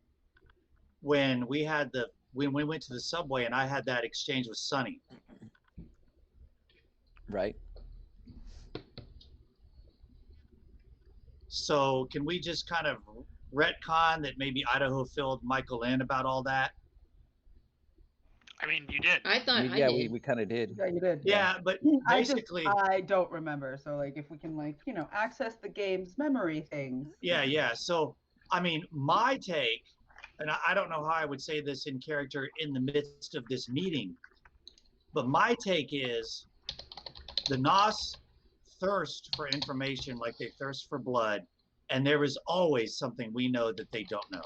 Speaker 7: when when we went to the subway and I had that exchange with Sonny.
Speaker 6: Right.
Speaker 7: So can we just kind of retcon that maybe Idaho filled Michael in about all that?
Speaker 2: I mean, you did.
Speaker 3: I thought I
Speaker 6: Yeah,
Speaker 3: did.
Speaker 6: we kind of did.
Speaker 4: Yeah, you did.
Speaker 7: Yeah, but basically,
Speaker 4: I don't remember. So like, if we can like, access the game's memory things.
Speaker 7: yeah. So I mean, my take, and I don't know how I would say this in character in the midst of this meeting, but my take is the Nos thirst for information like they thirst for blood, and there is always something we know that they don't know.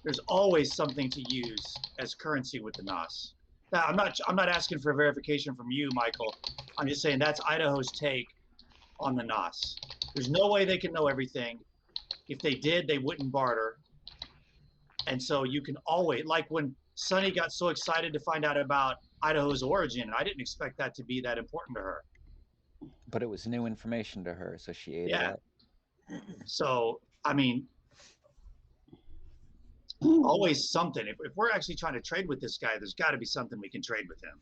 Speaker 7: There's always something to use as currency with the Nos. Now, I'm not asking for verification from you, Michael. I'm just saying that's Idaho's take on the Nos. There's no way they can know everything. If they did, they wouldn't barter. And so you can always, like when Sunny got so excited to find out about Idaho's origin, I didn't expect that to be that important to her.
Speaker 6: But it was new information to her, so she ate it up.
Speaker 7: So, I mean, always something. If we're actually trying to trade with this guy, there's got to be something we can trade with him.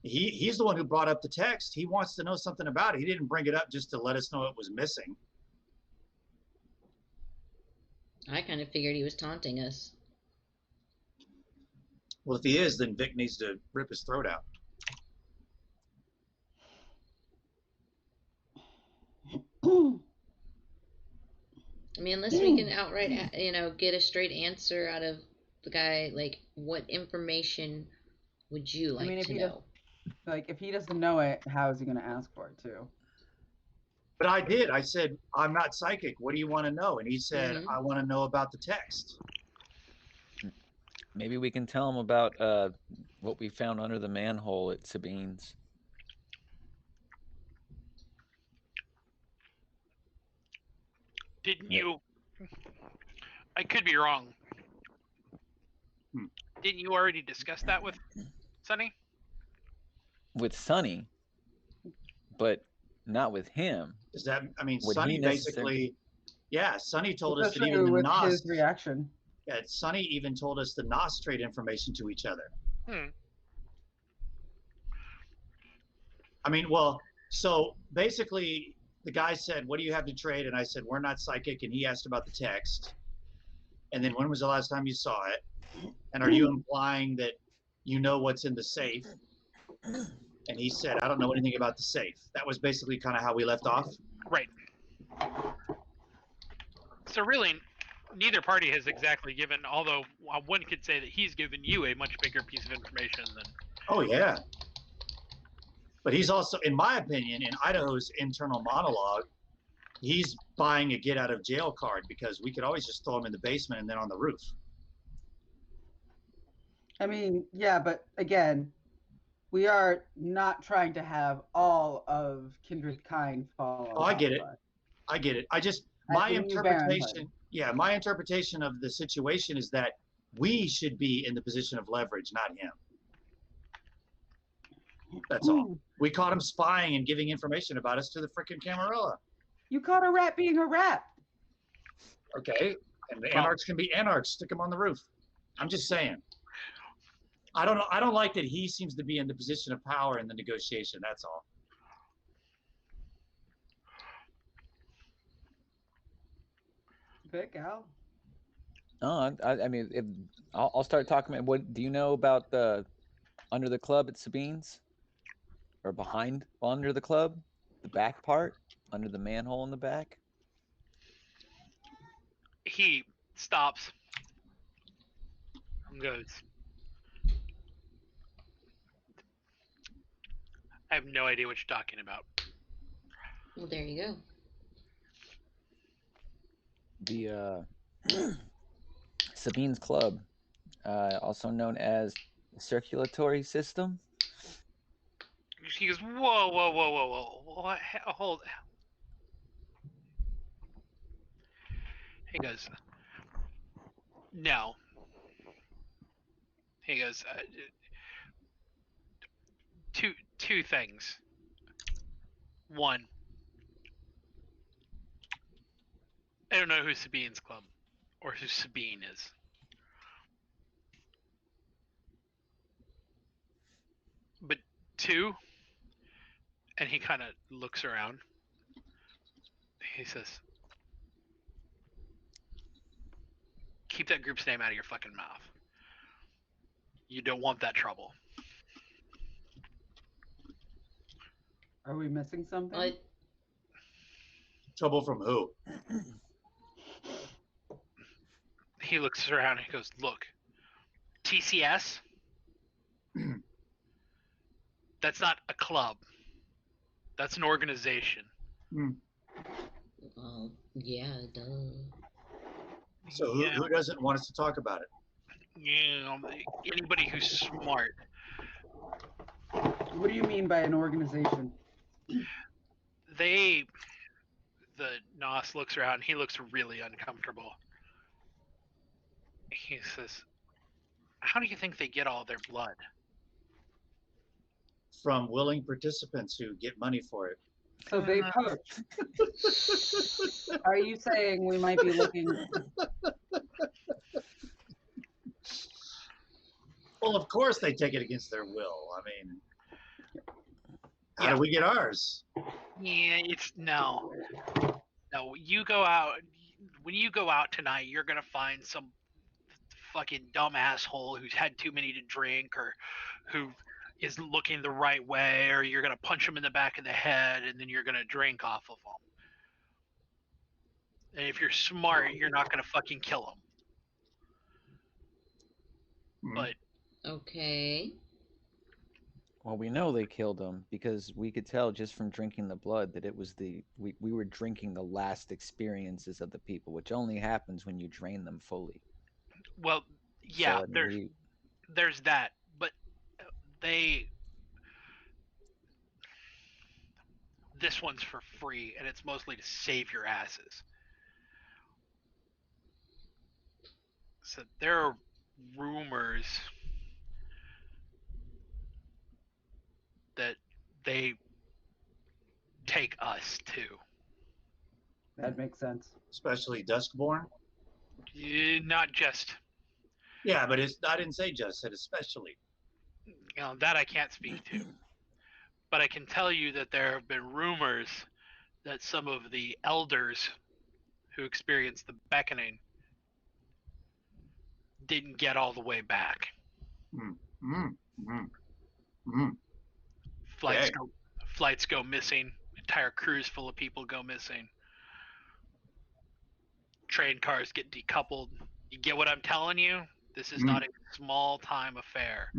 Speaker 7: He's the one who brought up the text. He wants to know something about it. He didn't bring it up just to let us know it was missing.
Speaker 3: I kind of figured he was taunting us.
Speaker 7: Well, if he is, then Vic needs to rip his throat out.
Speaker 3: I mean, unless we can outright, get a straight answer out of the guy, like, what information would you like to know?
Speaker 4: If he doesn't know it, how is he going to ask for it too?
Speaker 7: But I did. I said, I'm not psychic. What do you want to know? And he said, I want to know about the text.
Speaker 6: Maybe we can tell him about what we found under the manhole at Sabine's.
Speaker 2: Didn't you? I could be wrong. Didn't you already discuss that with Sonny?
Speaker 6: With Sonny, but not with him.
Speaker 7: Is that? I mean,
Speaker 6: Would
Speaker 7: Sonny
Speaker 6: he
Speaker 7: basically, Sonny told us that
Speaker 4: Especially
Speaker 7: even the
Speaker 4: with
Speaker 7: Nos.
Speaker 4: his reaction.
Speaker 7: Yeah, Sonny even told us the Nos trade information to each other. I mean, well, so basically the guy said, what do you have to trade? And I said, we're not psychic. And he asked about the text. And then when was the last time you saw it? And are you implying that you know what's in the safe? And he said, I don't know anything about the safe. That was basically kind of how we left off.
Speaker 2: Right. So really, neither party has exactly given, although one could say that he's given you a much bigger piece of information than...
Speaker 7: Oh, yeah. But he's also, in my opinion, in Idaho's internal monologue, he's buying a get out of jail card because we could always just throw him in the basement and then on the roof.
Speaker 4: I mean, yeah, but again, we are not trying to have all of kindred kind fall.
Speaker 7: Oh, I get it. I get it. I just, my interpretation of the situation is that we should be in the position of leverage, not him. That's all. We caught him spying and giving information about us to the frickin' Camarilla.
Speaker 4: You caught a rat being a rat.
Speaker 7: Okay, and the anarchs can be anarchs. Stick them on the roof. I'm just saying. I don't know. I don't like that he seems to be in the position of power in the negotiation. That's all.
Speaker 4: Vic, Al?
Speaker 6: No, I mean, I'll start talking. What do you know about the under the club at Sabine's, or behind under the club, the back part under the manhole in the back?
Speaker 2: He stops. goes, I have no idea what you're talking about.
Speaker 3: Well, there you go.
Speaker 6: The Sabine's Club, also known as the circulatory system.
Speaker 2: He goes, whoa. What? Hold. He goes, no. He goes, two things. One, I don't know who Sabine's Club or who Sabine is. But two, and he kind of looks around. He says, keep that group's name out of your fucking mouth. You don't want that trouble.
Speaker 4: Are we missing something?
Speaker 3: Well,
Speaker 7: Trouble from who?
Speaker 2: He looks around and he goes, look, TCS, that's not a club. That's an organization.
Speaker 3: yeah, duh.
Speaker 7: So
Speaker 2: Yeah.
Speaker 7: who doesn't want us to talk about it?
Speaker 2: You know, anybody who's smart.
Speaker 4: What do you mean by an organization?
Speaker 2: The Nos looks around and he looks really uncomfortable. He says, how do you think they get all their blood?
Speaker 7: From willing participants who get money for it.
Speaker 4: So they poach. Are you saying we might be looking?
Speaker 7: Well, of course they take it against their will. I mean, how do we get ours?
Speaker 2: Yeah, it's no. You go out. When you go out tonight, you're gonna find some fucking dumb asshole who's had too many to drink, or who isn't looking the right way, or you're gonna punch him in the back of the head, and then you're gonna drink off of him. And if you're smart, you're not gonna fucking kill him. But
Speaker 3: okay.
Speaker 6: Well, we know they killed him because we could tell just from drinking the blood that it was we were drinking the last experiences of the people, which only happens when you drain them fully.
Speaker 2: well, yeah,
Speaker 6: So,
Speaker 2: there's that, but this one's for free, and it's mostly to save your asses. So there are rumors that they take us too.
Speaker 4: That makes sense.
Speaker 7: Especially Duskborn?
Speaker 2: Not just.
Speaker 7: Yeah, but I didn't say just, I said especially.
Speaker 2: That I can't speak to. But I can tell you that there have been rumors that some of the elders who experienced the beckoning didn't get all the way back. Flights go missing. Entire crews full of people go missing. Train cars get decoupled. You get what I'm telling you? This is not a small time affair.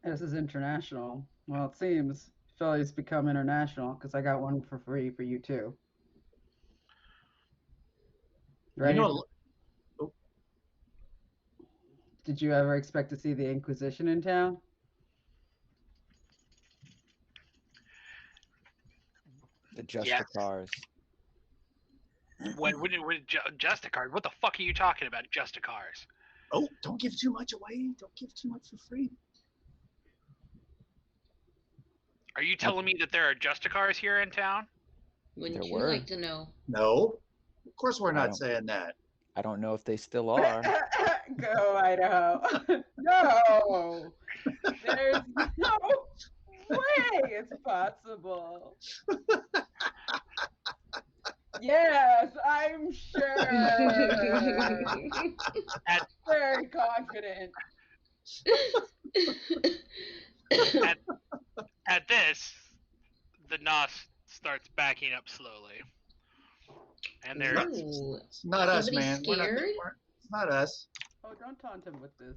Speaker 4: This is international. Well, it seems Philly's become international because I got one for free for you too. Right? Did you ever expect to see the Inquisition in town?
Speaker 6: The Justicars.
Speaker 2: When Justicars? What the fuck are you talking about, Justicars?
Speaker 7: Oh, don't give too much away. Don't give too much for free.
Speaker 2: Are you telling me that there are Justicars here in town?
Speaker 3: Wouldn't you like to know?
Speaker 7: No, of course we're not saying that.
Speaker 6: I don't know if they still are.
Speaker 4: Go, Idaho. No! There's no way it's possible. Yes, I'm sure. Very confident.
Speaker 2: At this, the Nos starts backing up slowly. And
Speaker 7: It's not us, man. It's not us.
Speaker 4: Oh, don't taunt him with this.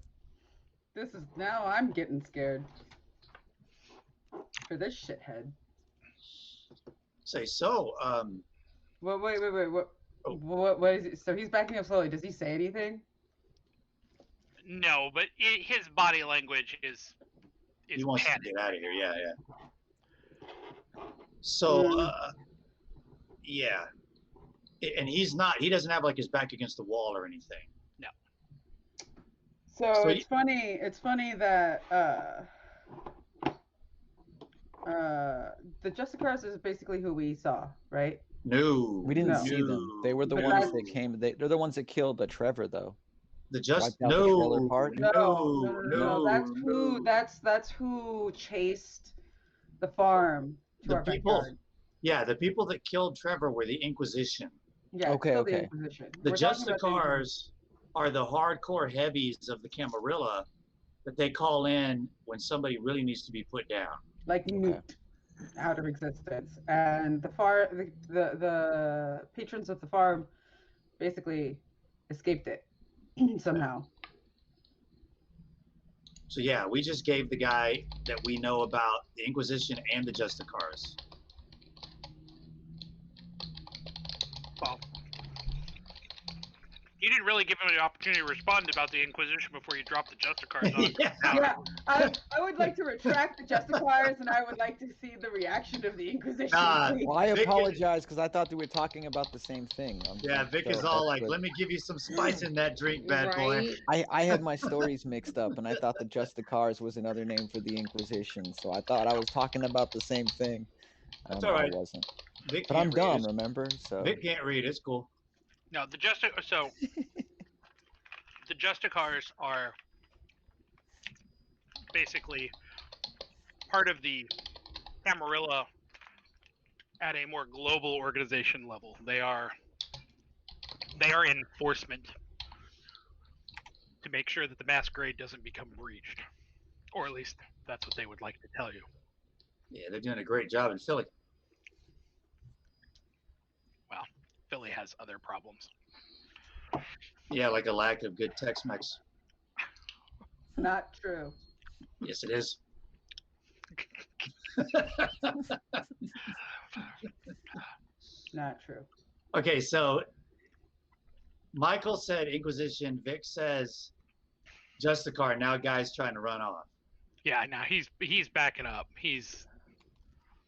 Speaker 4: This is now I'm getting scared for this shithead.
Speaker 7: Say so.
Speaker 4: Well, wait. What?
Speaker 7: Oh.
Speaker 4: What is it? So he's backing up slowly. Does he say anything?
Speaker 2: No, but his body language is
Speaker 7: He wants
Speaker 2: panic.
Speaker 7: to get out of here. Yeah. So, yeah. And he's not. He doesn't have like his back against the wall or anything.
Speaker 2: No.
Speaker 4: So it's funny. It's funny that the Justicars is basically who we saw, right?
Speaker 7: No,
Speaker 6: We didn't
Speaker 4: No.
Speaker 6: see them. They were the
Speaker 4: But
Speaker 6: ones
Speaker 4: that's-
Speaker 6: that came. They're the ones that killed Trevor, though.
Speaker 7: The just
Speaker 6: Wiped out the trailer park?
Speaker 4: No. That's who chased the farm to
Speaker 7: The
Speaker 4: our
Speaker 7: people.
Speaker 4: backyard.
Speaker 7: Yeah, the people that killed Trevor were the Inquisition.
Speaker 4: Yeah,
Speaker 6: Okay,
Speaker 4: still
Speaker 6: okay.
Speaker 4: The Inquisition.
Speaker 7: The
Speaker 4: We're talking about the
Speaker 7: Justicars are the hardcore heavies of the Camarilla that they call in when somebody really needs to be put down.
Speaker 4: like nuked out of existence, and the patrons of the farm basically escaped it somehow.
Speaker 7: So yeah, we just gave the guy that we know about the Inquisition and the Justicars.
Speaker 2: Well, you didn't really give him an opportunity to respond about the Inquisition before you dropped the Justicars on.
Speaker 4: Yeah, I would like to retract the Justicars, and I would like to see the reaction of the Inquisition. please.
Speaker 6: Well, I
Speaker 7: Vic-
Speaker 6: apologize because I thought that we were talking about the same thing.
Speaker 7: Yeah, Vic
Speaker 6: so
Speaker 7: is all
Speaker 6: that's
Speaker 7: like,
Speaker 6: good.
Speaker 7: "Let me give you some spice in that drink, bad boy."
Speaker 3: Right?
Speaker 6: I had my stories mixed up, and I thought the Justicars was another name for the Inquisition. So I thought I was talking about the same thing.
Speaker 7: That's all right.
Speaker 6: I wasn't.
Speaker 7: Vic
Speaker 6: But I'm
Speaker 7: can't read.
Speaker 6: dumb,
Speaker 7: It's-
Speaker 6: remember? So
Speaker 7: Vic can't read. It's cool.
Speaker 2: No, the Justicars are basically part of the Camarilla at a more global organization level. They are enforcement to make sure that the Masquerade doesn't become breached, or at least that's what they would like to tell you.
Speaker 7: Yeah, they're doing a great job in Philly.
Speaker 2: Well, Philly has other problems.
Speaker 7: Yeah, like a lack of good Tex-Mex.
Speaker 4: Not true.
Speaker 7: Yes, it is.
Speaker 4: Not true.
Speaker 7: Okay, so Michael said Inquisition. Vic says Justicar. Now, guy's trying to run off.
Speaker 2: Yeah, now he's backing up. He's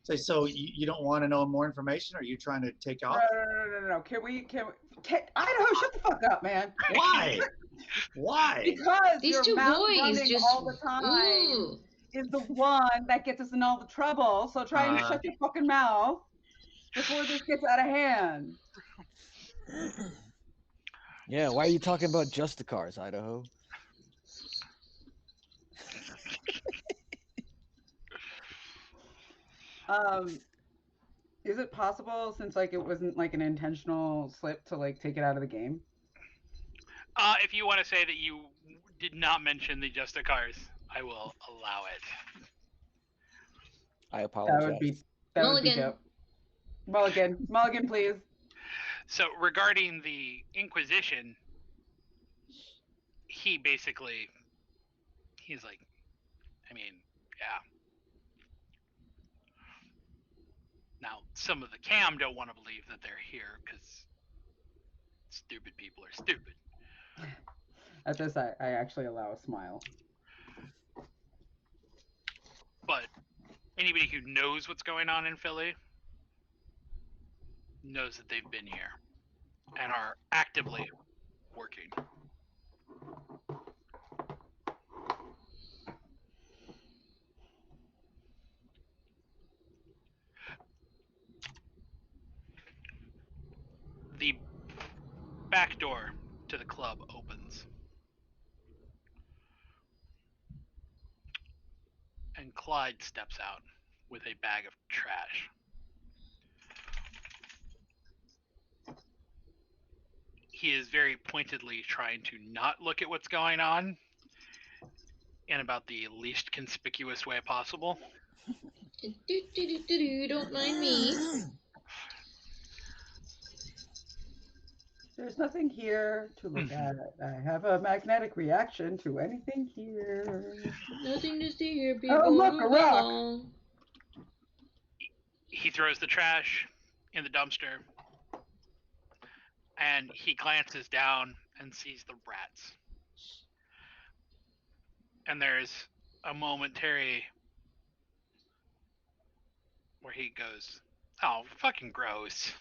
Speaker 7: Say, so you don't want to know more information? Or are you trying to take off?
Speaker 4: No. Can we Idaho, shut the fuck up, man.
Speaker 7: Why? Why?
Speaker 4: Because
Speaker 3: These
Speaker 4: your
Speaker 3: two
Speaker 4: mouth
Speaker 3: boys
Speaker 4: running
Speaker 3: just
Speaker 4: all the time
Speaker 3: Ooh.
Speaker 4: is the one that gets us in all the trouble. So try and shut your fucking mouth before this gets out of hand.
Speaker 6: yeah, why are you talking about Justicars, Idaho?
Speaker 4: Is it possible, since like it wasn't like an intentional slip, to like take it out of the game?
Speaker 2: if you want to say that you did not mention the Justicars, I will allow it.
Speaker 6: I apologize.
Speaker 4: That would be dope. Mulligan, please.
Speaker 2: So regarding the Inquisition, he's like, I mean, yeah. Now, some of the cam don't want to believe that they're here because stupid people are stupid.
Speaker 4: At this, I actually allow a smile.
Speaker 2: But anybody who knows what's going on in Philly knows that they've been here and are actively working. The back door to the club opens. And Clyde steps out with a bag of trash. He is very pointedly trying to not look at what's going on in about the least conspicuous way possible.
Speaker 3: Don't mind me.
Speaker 4: There's nothing here to look
Speaker 2: Mhm.
Speaker 4: at. I have a magnetic reaction to anything here.
Speaker 3: Nothing to see here,
Speaker 4: Oh,
Speaker 3: people.
Speaker 4: look, a
Speaker 3: Move
Speaker 4: rock.
Speaker 3: along.
Speaker 2: He throws the trash in the dumpster, and he glances down and sees the rats. And there's a momentary where he goes, "Oh, fucking gross."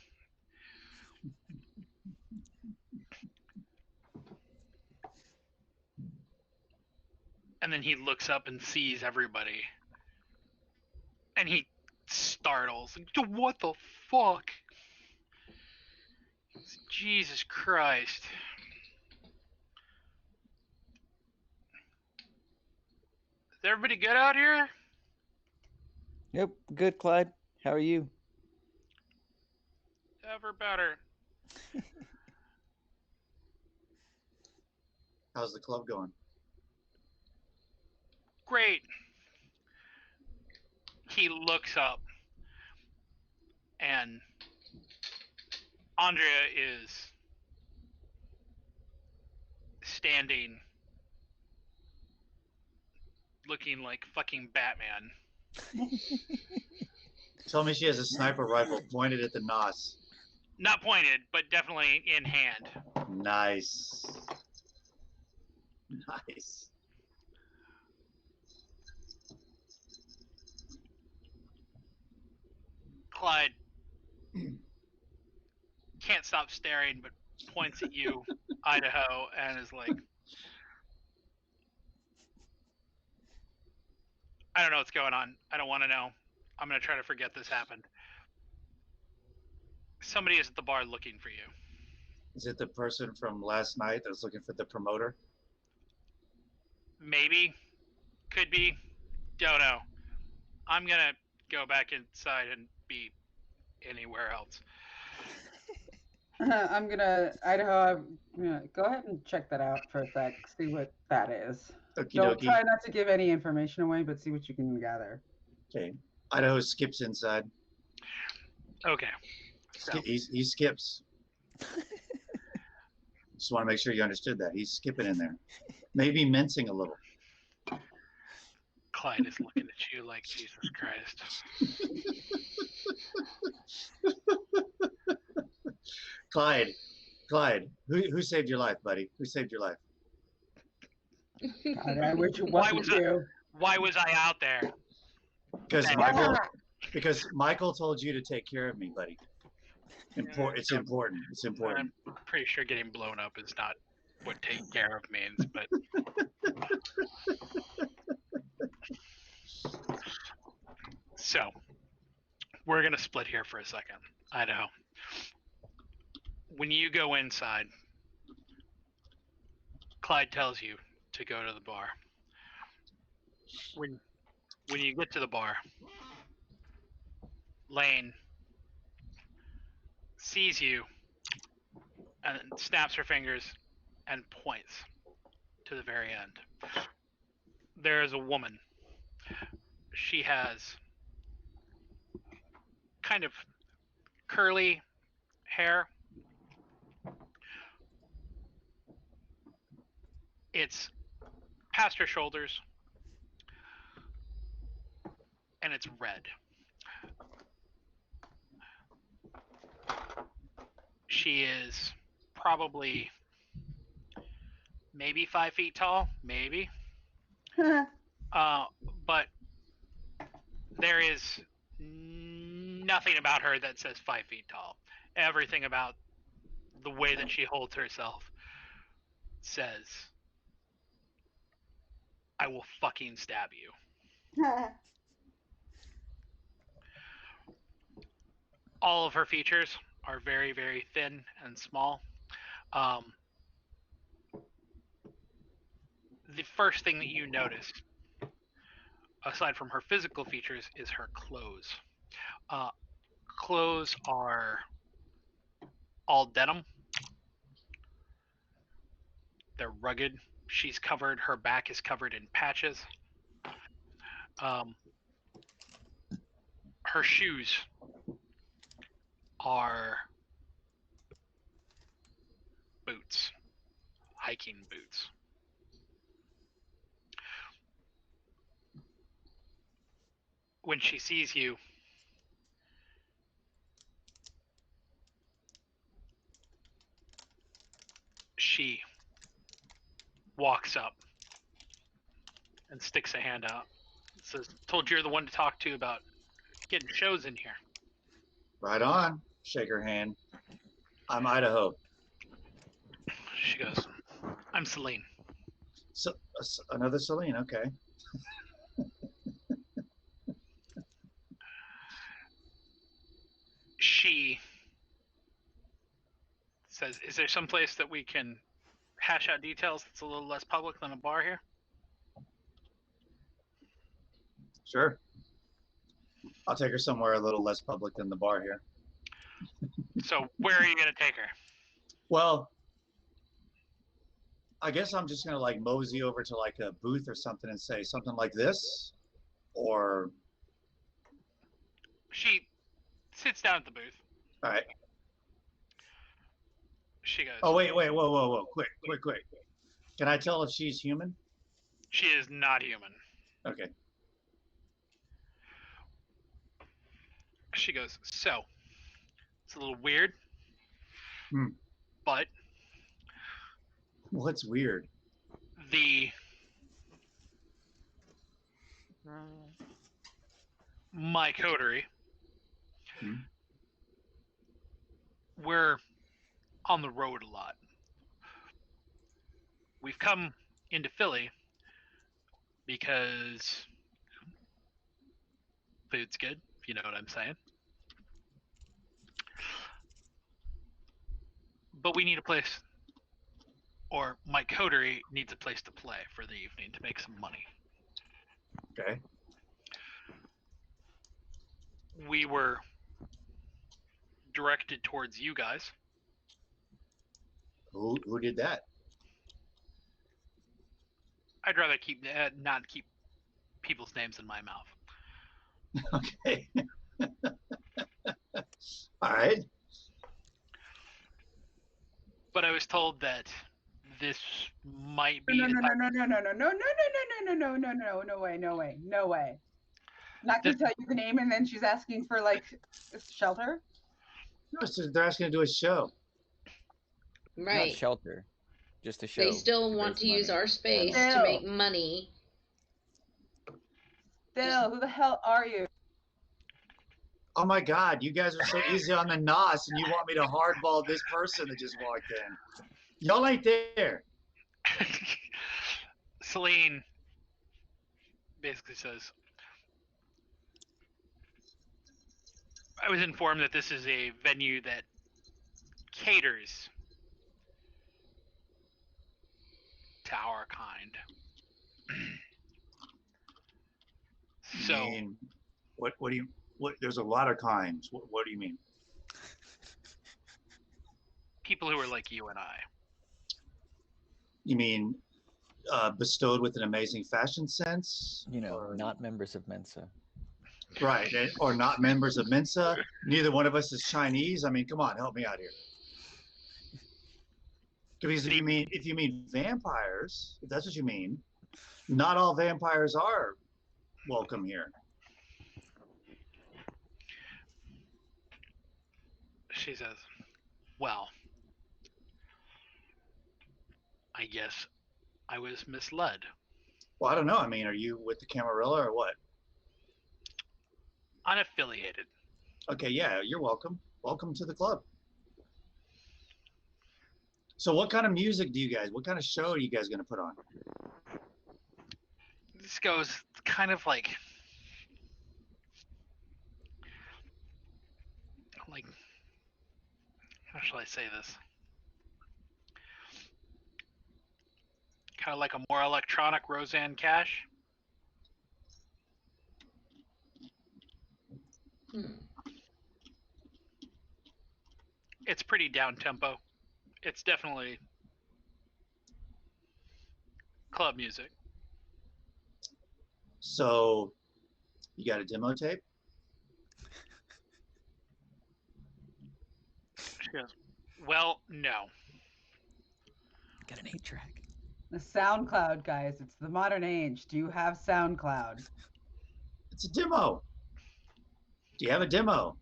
Speaker 2: And then he looks up and sees everybody, and he startles. What the fuck? Jesus Christ. Is everybody good out here?
Speaker 6: Yep, good, Clyde. How are you?
Speaker 2: Ever better.
Speaker 7: How's the club going?
Speaker 2: Great. He looks up, and Andrea is standing looking like fucking Batman.
Speaker 7: Tell me she has a sniper rifle pointed at the nos.
Speaker 2: Not pointed, but definitely in hand.
Speaker 7: Nice. Nice.
Speaker 2: Clyde can't stop staring, but points at you, Idaho, and is like, I don't know what's going on. I don't want to know. I'm going to try to forget this happened. Somebody is at the bar looking for you.
Speaker 7: Is it the person from last night that was looking for the promoter?
Speaker 2: Maybe. Could be. Don't know. I'm going to go back inside and be anywhere else.
Speaker 4: I'm gonna, Idaho, go ahead and check that out for a sec. See what that is.
Speaker 7: Okie
Speaker 4: Don't
Speaker 7: dokie.
Speaker 4: try not to give any information away, but see what you can gather.
Speaker 7: Okay. Idaho skips inside.
Speaker 2: Okay. So,
Speaker 7: He skips. Just want to make sure you understood that. He's skipping in there. Maybe mincing a little.
Speaker 2: Clyde is looking at you like Jesus Christ.
Speaker 7: Clyde, who saved your life, buddy? Who saved your life?
Speaker 4: God, I wish it
Speaker 2: Why
Speaker 4: wasn't
Speaker 2: was
Speaker 4: you.
Speaker 2: Why was I out there?
Speaker 7: Because Michael told you to take care of me, buddy. It's important. It's important.
Speaker 2: I'm pretty sure getting blown up is not what taking care of means, but so we're gonna split here for a second. Idaho. When you go inside, Clyde tells you to go to the bar. When you get to the bar, Lane sees you and snaps her fingers and points to the very end. There is a woman. She has kind of curly hair. It's past her shoulders and it's red. She is probably maybe 5 feet tall, maybe. But there is nothing about her that says 5 feet tall. Everything about the way that she holds herself says, I will fucking stab you. All of her features are very, very thin and small. The first thing that you notice, aside from her physical features, is her clothes. Clothes are all denim. They're rugged. Her back is covered in patches. Her shoes are boots, hiking boots. When she sees you, she walks up and sticks a hand out. It says, "Told you're the one to talk to about getting shows in here."
Speaker 7: Right on. Shake her hand. I'm Idaho.
Speaker 2: She goes, "I'm Celine."
Speaker 7: So, another Celine. Okay.
Speaker 2: She says, "Is there some place that we can hash out details that's a little less public than a bar here?"
Speaker 7: Sure. I'll take her somewhere a little less public than the bar here.
Speaker 2: So where are you going to take her?
Speaker 7: Well, I guess I'm just gonna like mosey over to like a booth or something and say something like this, or
Speaker 2: She sits down at the booth.
Speaker 7: all right.
Speaker 2: She goes,
Speaker 7: Oh wait, whoa, quick. Can I tell if she's human?
Speaker 2: "She is not human."
Speaker 7: Okay.
Speaker 2: She goes, "So it's a little weird,
Speaker 7: Hmm.
Speaker 2: but
Speaker 7: What's weird?
Speaker 2: the my coterie,
Speaker 7: Hmm.
Speaker 2: we're on the road a lot. We've come into Philly because food's good, if you know what I'm saying. But we need a place, or my coterie needs a place to play for the evening to make some money.
Speaker 7: Okay.
Speaker 2: We were directed towards you guys.
Speaker 7: Who did that?
Speaker 2: I'd rather not keep people's names in my mouth.
Speaker 7: Okay. All right.
Speaker 2: But I was told that this might be
Speaker 4: No
Speaker 2: the type-
Speaker 4: no way. Not gonna tell you the name, and then she's asking for like shelter.
Speaker 7: No, so they're asking to do a show.
Speaker 6: Not
Speaker 3: Right.
Speaker 6: shelter, just a show.
Speaker 3: They still
Speaker 6: to
Speaker 3: want
Speaker 6: raise
Speaker 3: to use
Speaker 6: money.
Speaker 3: our space
Speaker 4: Still.
Speaker 3: to make money.
Speaker 4: Phil, who the hell are you?
Speaker 7: Oh my God, you guys are so easy on the nos, and you want me to hardball this person that just walked in. Y'all ain't there.
Speaker 2: Celine basically says, "I was informed that this is a venue that caters to our kind."
Speaker 7: You
Speaker 2: So
Speaker 7: mean, what do you, there's a lot of kinds. What do you mean?
Speaker 2: people who are like you and I.
Speaker 7: You mean bestowed with an amazing fashion sense?
Speaker 6: You know,
Speaker 7: Or,
Speaker 6: not members of Mensa.
Speaker 7: right, or not members of Mensa. Neither one of us is Chinese. I mean, come on, help me out here. Because if you mean vampires, if that's what you mean, not all vampires are welcome here.
Speaker 2: She says, "Well, I guess I was misled.
Speaker 7: Well, I don't know. I mean, are you with the Camarilla or what?
Speaker 2: Unaffiliated.
Speaker 7: Okay, yeah, you're welcome. Welcome to the club. So what kind of music do you guys, what kind of show are you guys going to put on?
Speaker 2: This goes kind of like how shall I say this? Kind of like a more electronic Roseanne Cash. It's pretty down tempo. It's definitely club music."
Speaker 7: So you got a demo tape?
Speaker 2: She goes, "Well, no.
Speaker 6: Get an 8-track.
Speaker 4: The SoundCloud, guys. It's the modern age. Do you have SoundCloud?
Speaker 7: It's a demo. Do you have a demo?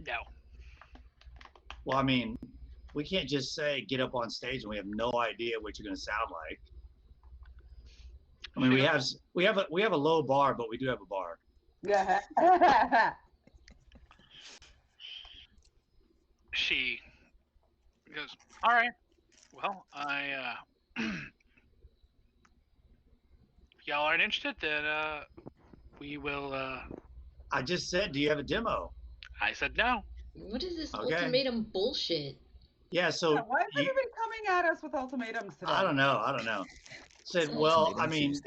Speaker 2: No.
Speaker 7: Well, I mean, we can't just say get up on stage and we have no idea what you're going to sound like. I mean, we have a low bar, but we do have a bar.
Speaker 4: Yeah.
Speaker 2: She goes, all right. Well, if y'all aren't interested, then we will.
Speaker 7: I just said, do you have a demo?
Speaker 2: I said no.
Speaker 3: What is this
Speaker 7: Okay.
Speaker 3: ultimatum bullshit?
Speaker 7: Yeah. So
Speaker 4: Why is everybody coming at us with ultimatums today?
Speaker 7: I don't know. Said, well, I mean,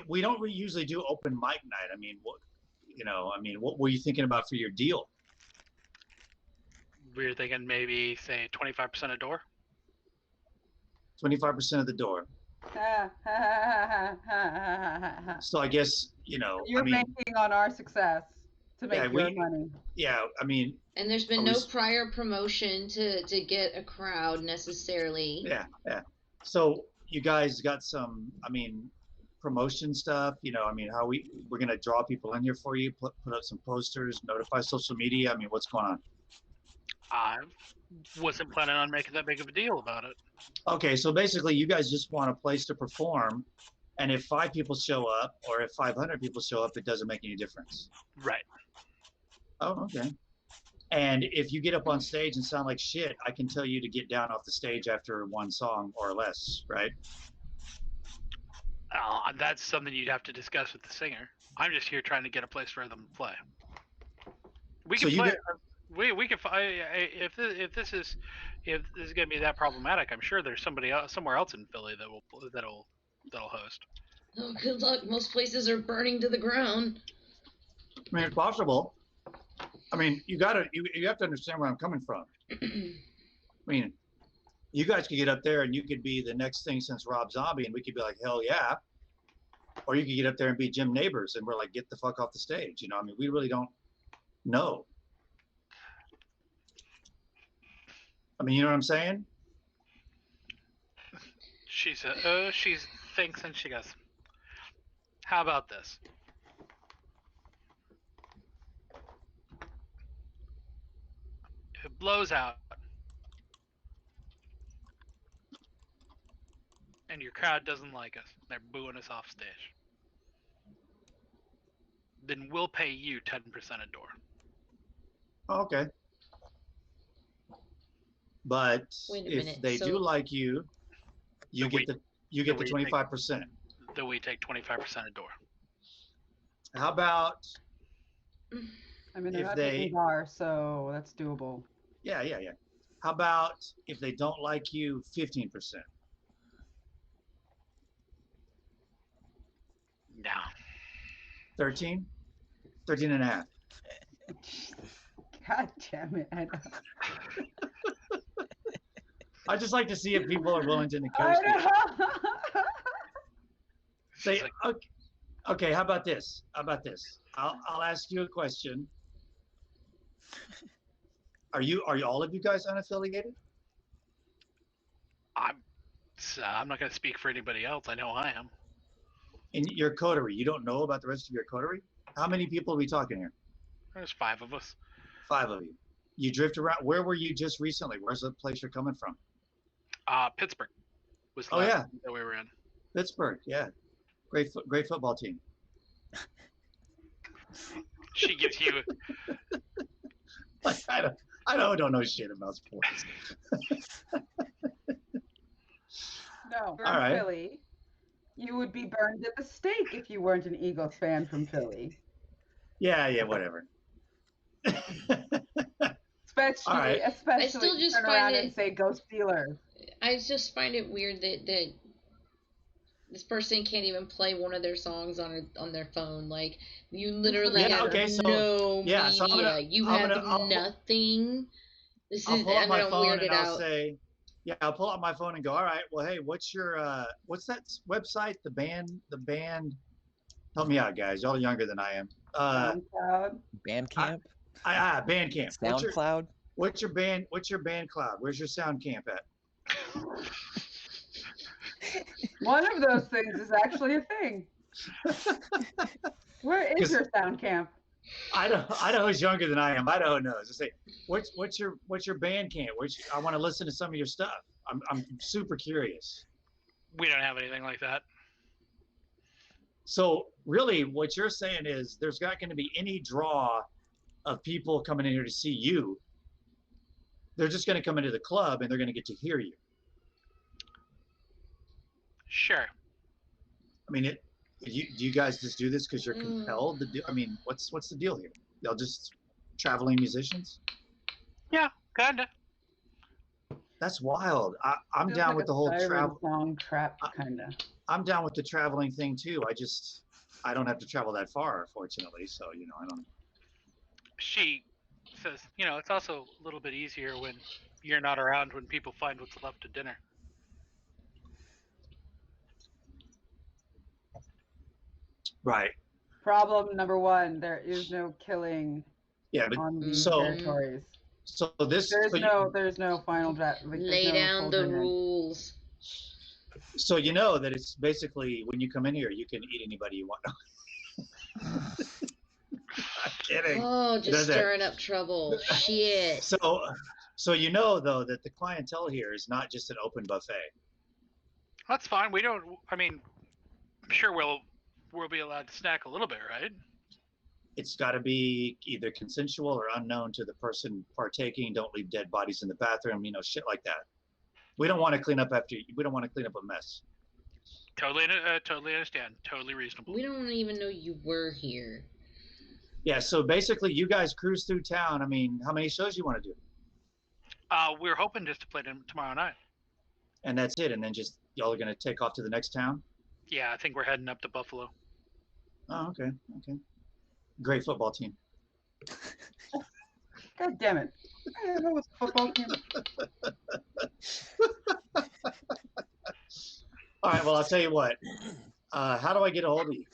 Speaker 7: we don't usually do open mic night. I mean, what were you thinking about for your deal?
Speaker 2: We were thinking maybe say 25% a door.
Speaker 7: 25% of the door. So I guess,
Speaker 4: You're banking on our success to make your money.
Speaker 7: Yeah, I mean.
Speaker 3: And there's been no prior promotion to get a crowd necessarily.
Speaker 7: Yeah. So you guys got some, promotion stuff, how we're going to draw people in here for you, put up some posters, notify social media. I mean, what's going on?
Speaker 2: I wasn't planning on making that big of a deal about it.
Speaker 7: Okay, so basically you guys just want a place to perform, and if 5 people show up or if 500 people show up, it doesn't make any difference.
Speaker 2: Right.
Speaker 7: Oh, okay. And if you get up on stage and sound like shit, I can tell you to get down off the stage after one song or less, right?
Speaker 2: That's something you'd have to discuss with the singer. I'm just here trying to get a place for them to play. We can play. We can. If this is going to be that problematic, I'm sure there's somebody else, somewhere else in Philly that'll host.
Speaker 3: Oh, good luck. Most places are burning to the ground.
Speaker 7: I mean, it's possible. I mean, you have to understand where I'm coming from. I mean, you guys could get up there and you could be the next thing since Rob Zombie, and we could be like, hell yeah. Or you could get up there and be Jim Neighbors, and we're like, get the fuck off the stage. I mean, we really don't know. I mean, you know what I'm saying?
Speaker 2: She thinks and she goes, how about this? If it blows out and your crowd doesn't like us, they're booing us off stage, then we'll pay you 10% a door.
Speaker 7: Okay. But if they do like you, you get the 25%.
Speaker 2: Then we take 25% a door.
Speaker 7: How about?
Speaker 4: I mean, they're not taking bar, so that's doable.
Speaker 7: Yeah. How about if they don't like you, 15%?
Speaker 2: No.
Speaker 7: 13? 13 and a half.
Speaker 4: God damn it.
Speaker 7: I just like to see if people are willing to negotiate. Say, okay, how about this? I'll ask you a question. Are all of you guys unaffiliated?
Speaker 2: I'm not going to speak for anybody else. I know I am.
Speaker 7: In your coterie, you don't know about the rest of your coterie? How many people are we talking here?
Speaker 2: There's 5 of us.
Speaker 7: 5 of you. You drift around. Where were you just recently? Where's the place you're coming from?
Speaker 2: Pittsburgh was the
Speaker 7: last
Speaker 2: that we were in. Pittsburgh,
Speaker 7: yeah. Great football team.
Speaker 2: She gives you.
Speaker 7: I don't know shit about sports.
Speaker 4: No,
Speaker 7: all right.
Speaker 4: Philly, you would be burned at the stake if you weren't an Eagles fan from Philly.
Speaker 7: Yeah, whatever.
Speaker 4: Especially
Speaker 3: I still just
Speaker 4: turn around and say, "Go Steelers."
Speaker 3: I just find it weird that this person can't even play one of their songs on their phone. Like, you literally have no media. You have nothing.
Speaker 7: I'll pull up my phone and I'll say, I'll pull up my phone and go, all right, well, hey, what's that website? The band. Help me out, guys. Y'all are younger than I am.
Speaker 6: Bandcamp.
Speaker 7: Bandcamp.
Speaker 6: SoundCloud.
Speaker 7: What's your band cloud? Where's your sound camp at?
Speaker 4: One of those things is actually a thing. Where is
Speaker 7: 'Cause-
Speaker 4: your sound camp?
Speaker 7: Idaho's younger than I am. Idaho knows. I say, what's your band camp? I want to listen to some of your stuff. I'm super curious.
Speaker 2: We don't have anything like that.
Speaker 7: So really, what you're saying is there's not going to be any draw of people coming in here to see you. They're just going to come into the club and they're going to get to hear you.
Speaker 2: Sure.
Speaker 7: I mean, do you guys just do this because you're compelled to do? I mean, what's the deal here? They'll just traveling musicians?
Speaker 2: Yeah, kinda.
Speaker 7: That's wild. I'm
Speaker 4: Feels
Speaker 7: down
Speaker 4: like
Speaker 7: with
Speaker 4: a
Speaker 7: the whole
Speaker 4: siren
Speaker 7: travel.
Speaker 4: song trap kinda.
Speaker 7: I'm down with the traveling thing too. I don't have to travel that far, fortunately. So I don't.
Speaker 2: She says, it's also a little bit easier when you're not around when people find what's left to dinner.
Speaker 7: Right.
Speaker 4: Problem number one: there is no killing
Speaker 7: Yeah, but
Speaker 4: on these
Speaker 7: so
Speaker 4: territories.
Speaker 7: so this
Speaker 4: There's no final draft. Like,
Speaker 3: Lay
Speaker 4: there's no
Speaker 3: down the
Speaker 4: soldier in.
Speaker 3: rules.
Speaker 7: so you know that it's basically when you come in here, you can eat anybody you want. I'm kidding.
Speaker 3: Oh, just
Speaker 7: Does it?
Speaker 3: stirring up trouble. Shit.
Speaker 7: So you know though that the clientele here is not just an open buffet.
Speaker 2: That's fine. We don't. I mean, I'm sure we'll be allowed to snack a little bit, right?
Speaker 7: It's got to be either consensual or unknown to the person partaking. Don't leave dead bodies in the bathroom. Shit like that. We don't want to clean up after. We don't want to clean up a mess.
Speaker 2: Totally understand. Totally reasonable.
Speaker 3: We don't even know you were here.
Speaker 7: Yeah. So basically, you guys cruise through town. I mean, how many shows you want to do?
Speaker 2: We're hoping just to play them tomorrow night.
Speaker 7: And that's it. And then just y'all are gonna take off to the next town.
Speaker 2: Yeah, I think we're heading up to Buffalo.
Speaker 7: Oh, okay. Great football team.
Speaker 4: God damn it! I know it's a football team.
Speaker 7: All right. Well, I'll tell you what. How do I get a hold of you?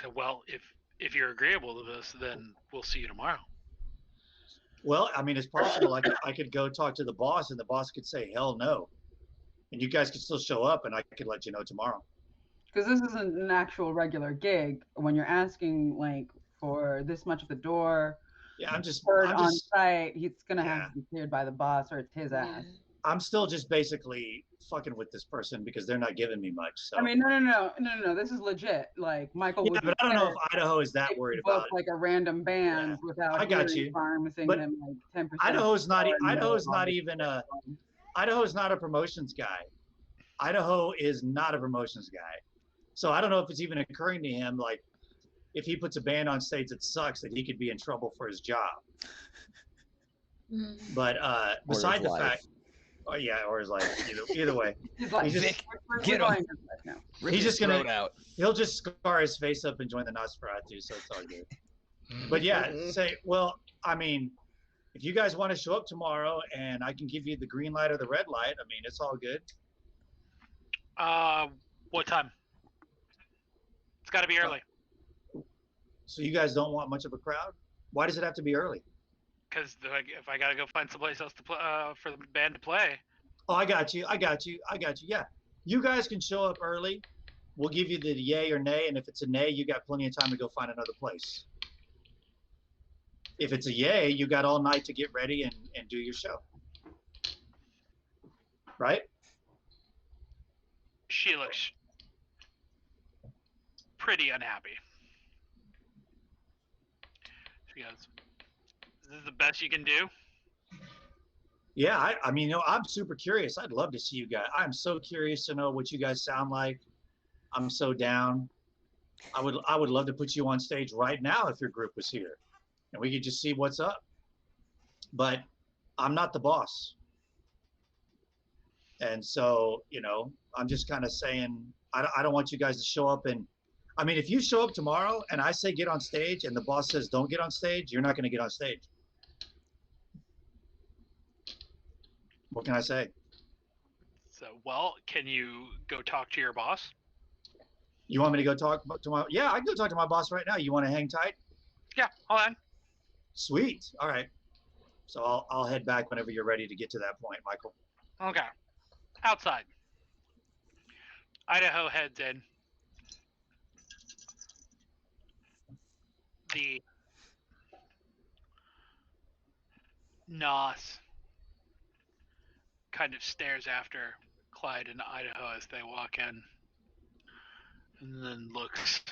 Speaker 2: So, well, if you're agreeable to this, then we'll see you tomorrow.
Speaker 7: Well, I mean, it's possible. I could go talk to the boss, and the boss could say hell no, and you guys could still show up, and I could let you know tomorrow.
Speaker 4: Because this isn't an actual regular gig. When you're asking like for this much at the door,
Speaker 7: Yeah, I'm just
Speaker 4: on site, he's gonna
Speaker 7: Yeah.
Speaker 4: have to be cleared by the boss, or it's his ass.
Speaker 7: I'm still just basically fucking with this person because they're not giving me much. So
Speaker 4: I mean, no. This is legit. Like Michael
Speaker 7: yeah,
Speaker 4: would.
Speaker 7: but I don't know if Idaho is that worried about it.
Speaker 4: Like a random band without
Speaker 7: I got you.
Speaker 4: promising
Speaker 7: But
Speaker 4: them like 10%.
Speaker 7: Idaho's not a promotions guy. Idaho is not a promotions guy. So I don't know if it's even occurring to him, like, if he puts a band on stage that sucks, that he could be in trouble for his job. But beside the fact, or his life, either way.
Speaker 4: He's like,
Speaker 6: Vic,
Speaker 4: we're
Speaker 6: get
Speaker 4: going
Speaker 6: him.
Speaker 4: right now.
Speaker 7: He's just gonna
Speaker 6: out.
Speaker 7: He'll just scar his face up and join the Nosferatu, so it's all good. But yeah, I mean, if you guys want to show up tomorrow and I can give you the green light or the red light, I mean, it's all good.
Speaker 2: What time? It's got to be early.
Speaker 7: So you guys don't want much of a crowd? Why does it have to be early?
Speaker 2: Because if I got to go find someplace else to play, for the band to play.
Speaker 7: Oh, I got you. Yeah. You guys can show up early. We'll give you the yay or nay. And if it's a nay, you got plenty of time to go find another place. If it's a yay, you got all night to get ready and do your show. Right?
Speaker 2: She looks pretty unhappy. She goes, "Is this the best you can do?"
Speaker 7: Yeah, I mean, I'm super curious. I'd love to see you guys. I'm so curious to know what you guys sound like. I'm so down. I would love to put you on stage right now if your group was here, and we could just see what's up. But I'm not the boss, and so I'm just kind of saying I don't want you guys to show up and. I mean, if you show up tomorrow and I say get on stage and the boss says don't get on stage, you're not going to get on stage. What can I say?
Speaker 2: So, well, can you go talk to your boss?
Speaker 7: You want me to go talk to my? Yeah, I can go talk to my boss right now. You want to hang tight?
Speaker 2: Yeah, hold on.
Speaker 7: Sweet. All right. So I'll head back whenever you're ready to get to that point, Michael.
Speaker 2: Okay. Outside. Idaho heads in. The Nos kind of stares after Clyde and Idaho as they walk in, and then looks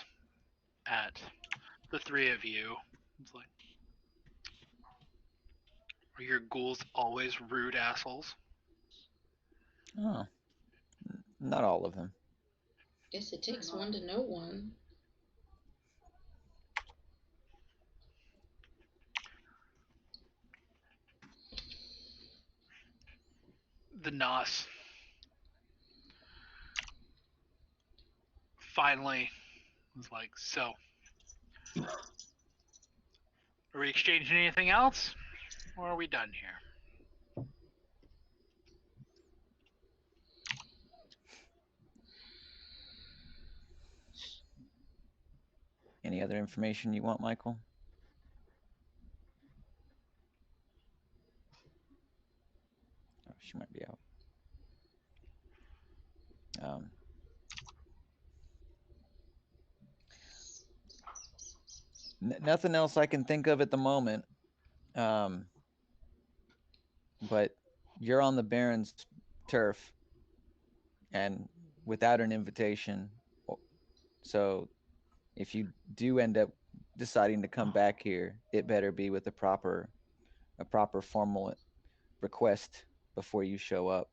Speaker 2: at the three of you. It's like, are your ghouls always rude assholes?
Speaker 6: Oh, not all of them.
Speaker 3: Guess it takes one to know one.
Speaker 2: The Nos finally was like, so, are we exchanging anything else? Or are we done here?
Speaker 6: Any other information you want, Michael? Oh, she might be out. Nothing else I can think of at the moment. But you're on the Baron's turf and without an invitation. So if you do end up deciding to come back here, it better be with a proper formal request before you show up.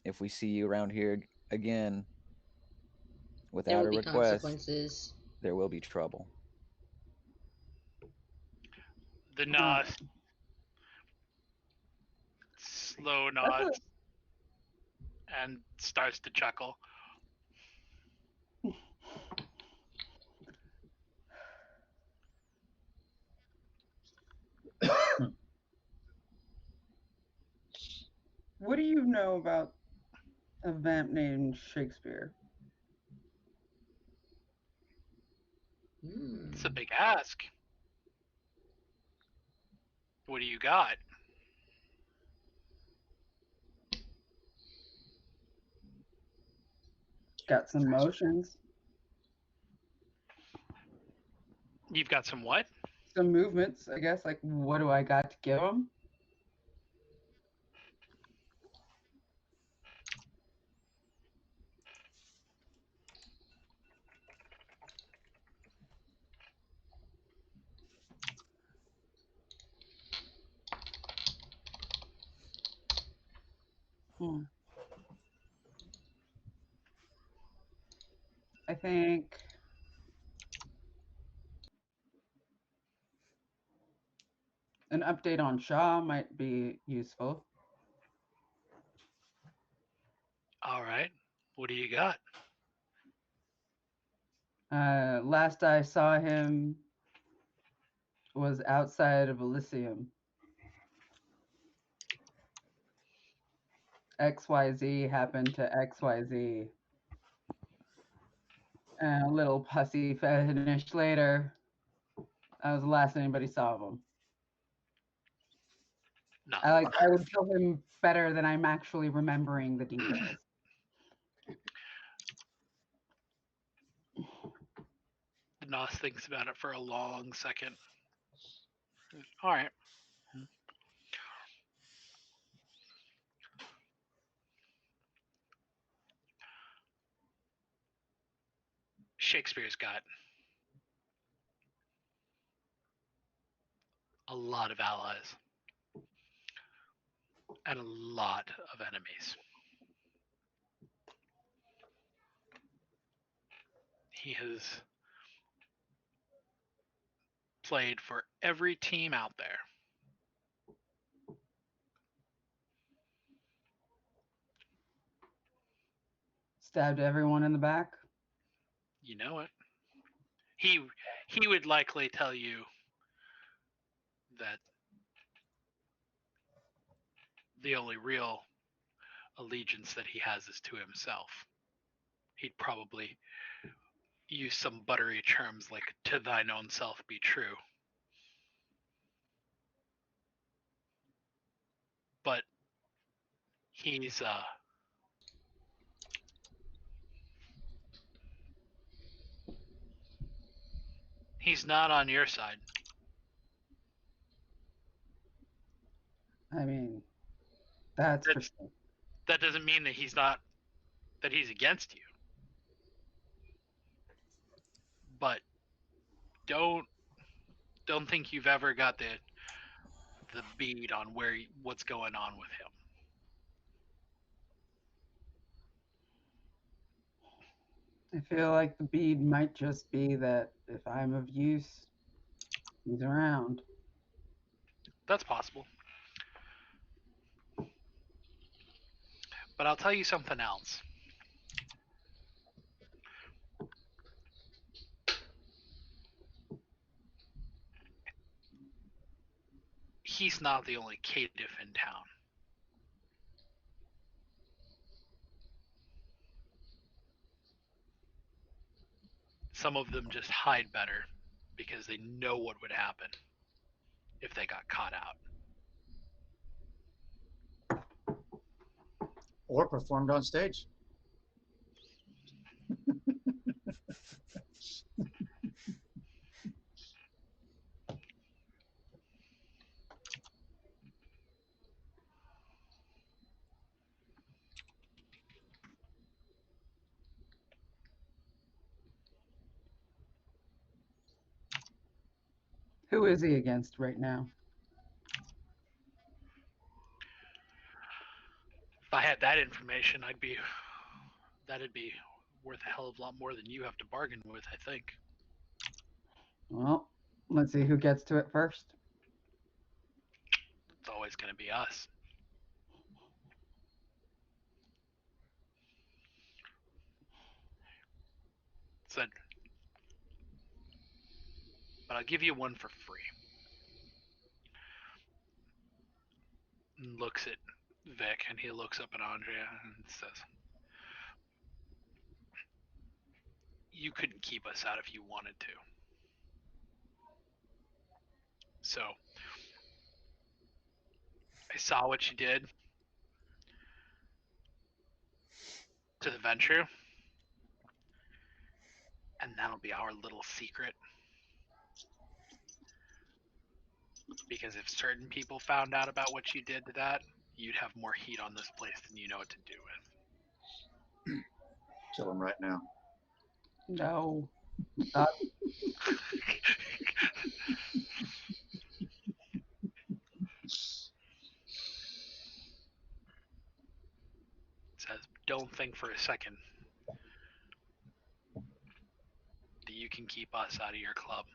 Speaker 6: If we see you around here again
Speaker 3: There
Speaker 6: without
Speaker 3: will
Speaker 6: a
Speaker 3: be
Speaker 6: request,
Speaker 3: consequences.
Speaker 6: there will be trouble.
Speaker 2: The Nos slow nods and starts to chuckle.
Speaker 4: What do you know about a vamp named Shakespeare?
Speaker 2: It's a big ask. What do you got?
Speaker 4: Got some motions,
Speaker 2: You've got some what?
Speaker 4: some movements, I guess. Like, what do I got to give him? I think an update on Shaw might be useful.
Speaker 2: All right. What do you got?
Speaker 4: Last I saw him was outside of Elysium. XYZ happened to XYZ. And a little pussy finished later. That was the last anybody saw of him.
Speaker 2: No.
Speaker 4: I would kill him better than I'm actually remembering the details.
Speaker 2: The Nos thinks about it for a long second. All right. Shakespeare's got a lot of allies and a lot of enemies. He has played for every team out there.
Speaker 4: Stabbed everyone in the back.
Speaker 2: You know it. He would likely tell you that the only real allegiance that he has is to himself. He'd probably use some buttery terms like "to thine own self be true." but he's not on your side.
Speaker 4: I mean, that's for sure.
Speaker 2: That doesn't mean that he's against you. But don't think you've ever got the bead on what's going on with him.
Speaker 4: I feel like the bead might just be that if I'm of use, he's around.
Speaker 2: That's possible. But I'll tell you something else. He's not the only caitiff in town. Some of them just hide better because they know what would happen if they got caught out.
Speaker 7: Or performed on stage.
Speaker 4: Who is he against right now?
Speaker 2: If I had that information, that'd be worth a hell of a lot more than you have to bargain with, I think.
Speaker 4: Well, let's see who gets to it first.
Speaker 2: It's always going to be us. Said, but I'll give you one for free. And looks at Vic, and he looks up at Andrea and says, you couldn't keep us out if you wanted to. So, I saw what you did to the venture, and that'll be our little secret. Because if certain people found out about what you did to that, you'd have more heat on this place than you know what to do with.
Speaker 7: Kill him right now.
Speaker 4: No.
Speaker 2: Says, don't think for a second that you can keep us out of your club.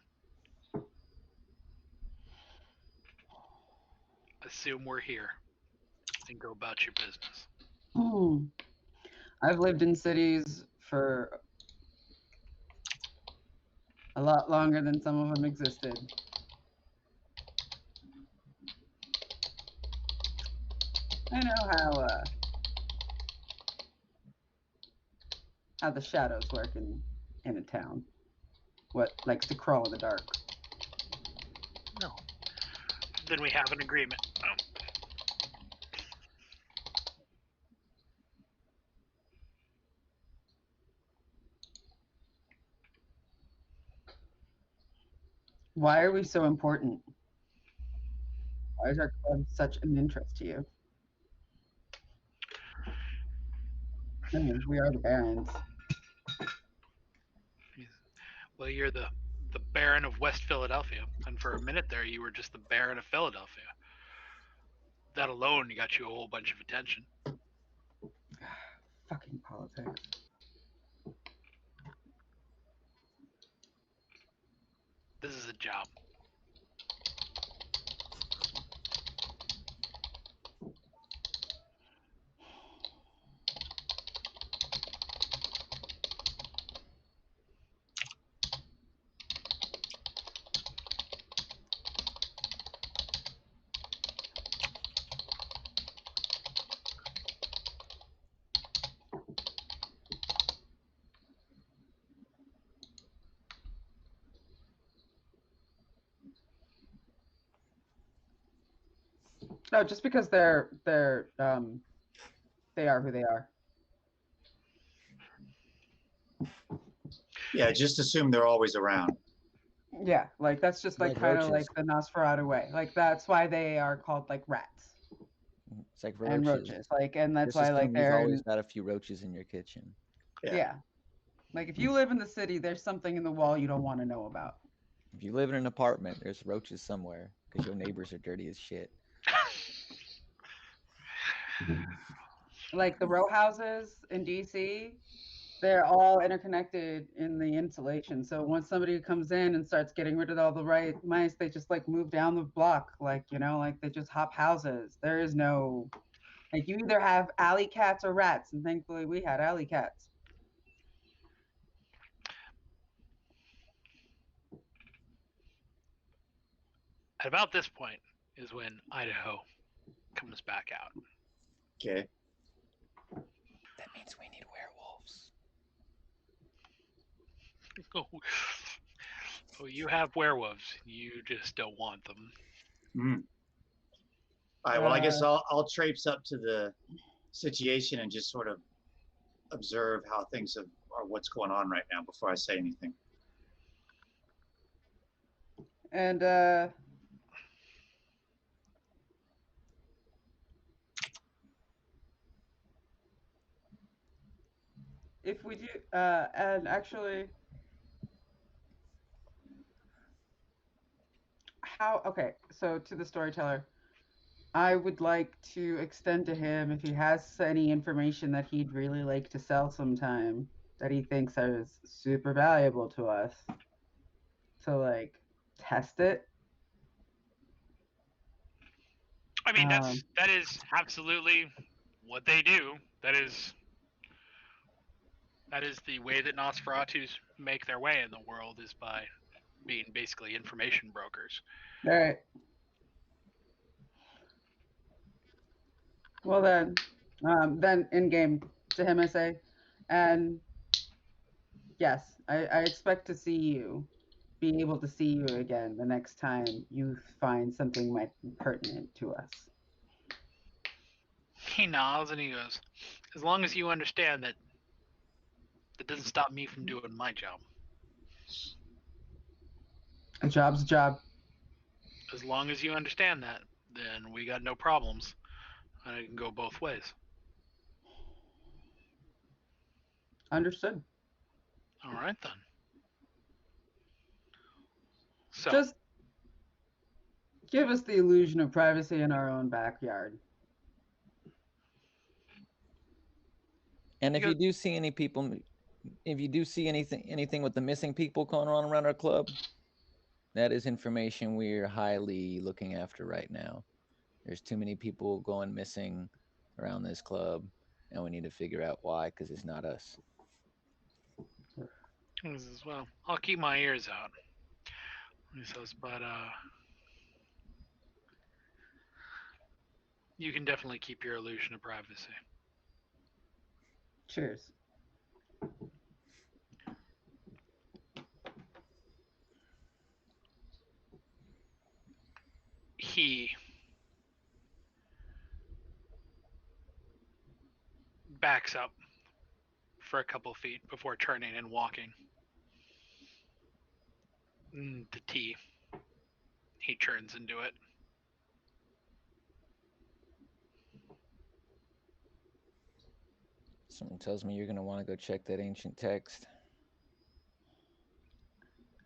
Speaker 2: Assume we're here and go about your business.
Speaker 4: I've lived in cities for a lot longer than some of them existed. I know how the shadows work in a town. What likes to crawl in the dark.
Speaker 2: No. Then we have an agreement. Oh.
Speaker 4: Why are we so important? Why is our club such an interest to you? I mean, we are the Barons.
Speaker 2: Well, you're the Baron of West Philadelphia, and for a minute there, you were just the Baron of Philadelphia. That alone got you a whole bunch of attention.
Speaker 4: Fucking politics.
Speaker 2: This is a job.
Speaker 4: No, just because they are who they are.
Speaker 7: Yeah, just assume they're always around.
Speaker 4: Yeah, like that's just like
Speaker 6: Like
Speaker 4: kind of
Speaker 6: roaches.
Speaker 4: like the Nosferatu way. Like that's why they are called like rats
Speaker 6: It's like
Speaker 4: and
Speaker 6: roaches.
Speaker 4: roaches. Like, and that's
Speaker 6: Just
Speaker 4: why like
Speaker 6: assume you've
Speaker 4: they're
Speaker 6: always got a few roaches in your kitchen.
Speaker 4: yeah. Like if you live in the city, there's something in the wall you don't want to know about.
Speaker 6: If you live in an apartment, there's roaches somewhere because your neighbors are dirty as shit.
Speaker 4: Like the row houses in DC, they're all interconnected in the insulation. So once somebody comes in and starts getting rid of all the right mice, they just like move down the block, like, you know, like they just hop houses. There is no, like, you either have alley cats or rats, and thankfully we had alley cats.
Speaker 2: At about this point is when Idaho comes back out.
Speaker 7: Okay.
Speaker 6: That means we need werewolves.
Speaker 2: Oh, you have werewolves. You just don't want them.
Speaker 7: Mm. All right. Well, I guess I'll traipse up to the situation and just sort of observe how things are, or what's going on right now before I say anything.
Speaker 4: And if we do, and actually, okay, so to the storyteller, I would like to extend to him if he has any information that he'd really like to sell sometime that he thinks is super valuable to us to like test it.
Speaker 2: I mean, that is absolutely what they do. That is the way that Nosferatus make their way in the world, is by being basically information brokers.
Speaker 4: All right. Well then in game to him I say, and yes, I expect to see you, be able to see you again the next time you find something might be pertinent to us.
Speaker 2: He nods and he goes, as long as you understand that doesn't stop me from doing my job.
Speaker 4: A job's a job.
Speaker 2: As long as you understand that, then we got no problems. And it can go both ways.
Speaker 4: Understood.
Speaker 2: All right, then. So,
Speaker 4: just give us the illusion of privacy in our own backyard.
Speaker 6: And if you do see any people, if you do see anything with the missing people going on around our club, that is information we're highly looking after right now. There's too many people going missing around this club, and we need to figure out why, because it's not us.
Speaker 2: as well, I'll keep my ears out. He says, but you can definitely keep your illusion of privacy.
Speaker 4: Cheers.
Speaker 2: He backs up for a couple feet before turning and walking. The tea. He turns into it.
Speaker 6: Someone tells me you're going to want to go check that ancient text.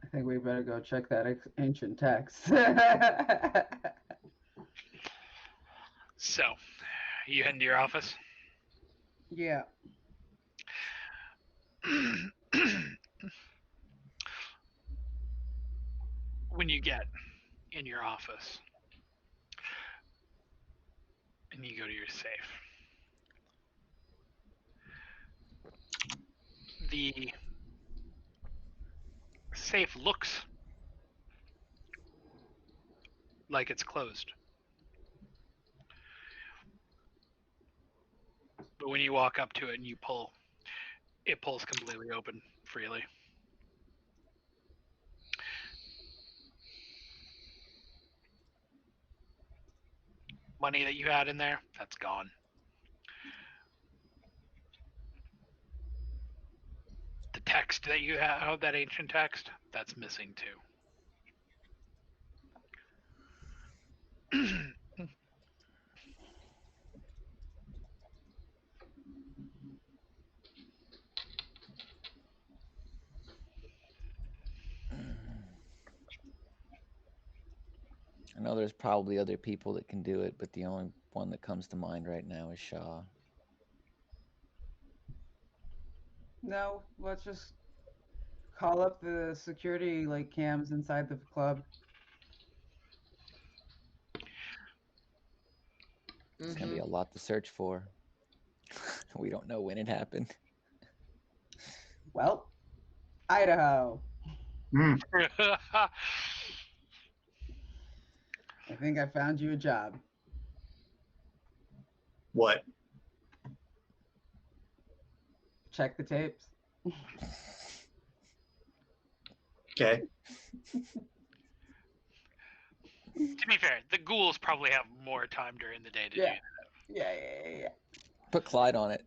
Speaker 4: I think we better go check that ancient text.
Speaker 2: So, you head into your office?
Speaker 4: Yeah.
Speaker 2: When you get in your office and you go to your safe, the safe looks like it's closed. But when you walk up to it and you pull, it pulls completely open freely. money that you had in there, that's gone. The text that you have, that ancient text, that's missing too.
Speaker 6: I know there's probably other people that can do it, but the only one that comes to mind right now is Shaw.
Speaker 4: No, let's just call up the security like cams inside the club.
Speaker 6: It's gonna be a lot to search for. We don't know when it happened.
Speaker 4: Well, Idaho.
Speaker 7: Hmm.
Speaker 4: I think I found you a job.
Speaker 7: What?
Speaker 4: Check the tapes.
Speaker 7: Okay.
Speaker 2: To be fair, the ghouls probably have more time during the day to do
Speaker 4: Yeah.
Speaker 2: that.
Speaker 4: Yeah.
Speaker 6: Put Clyde on it.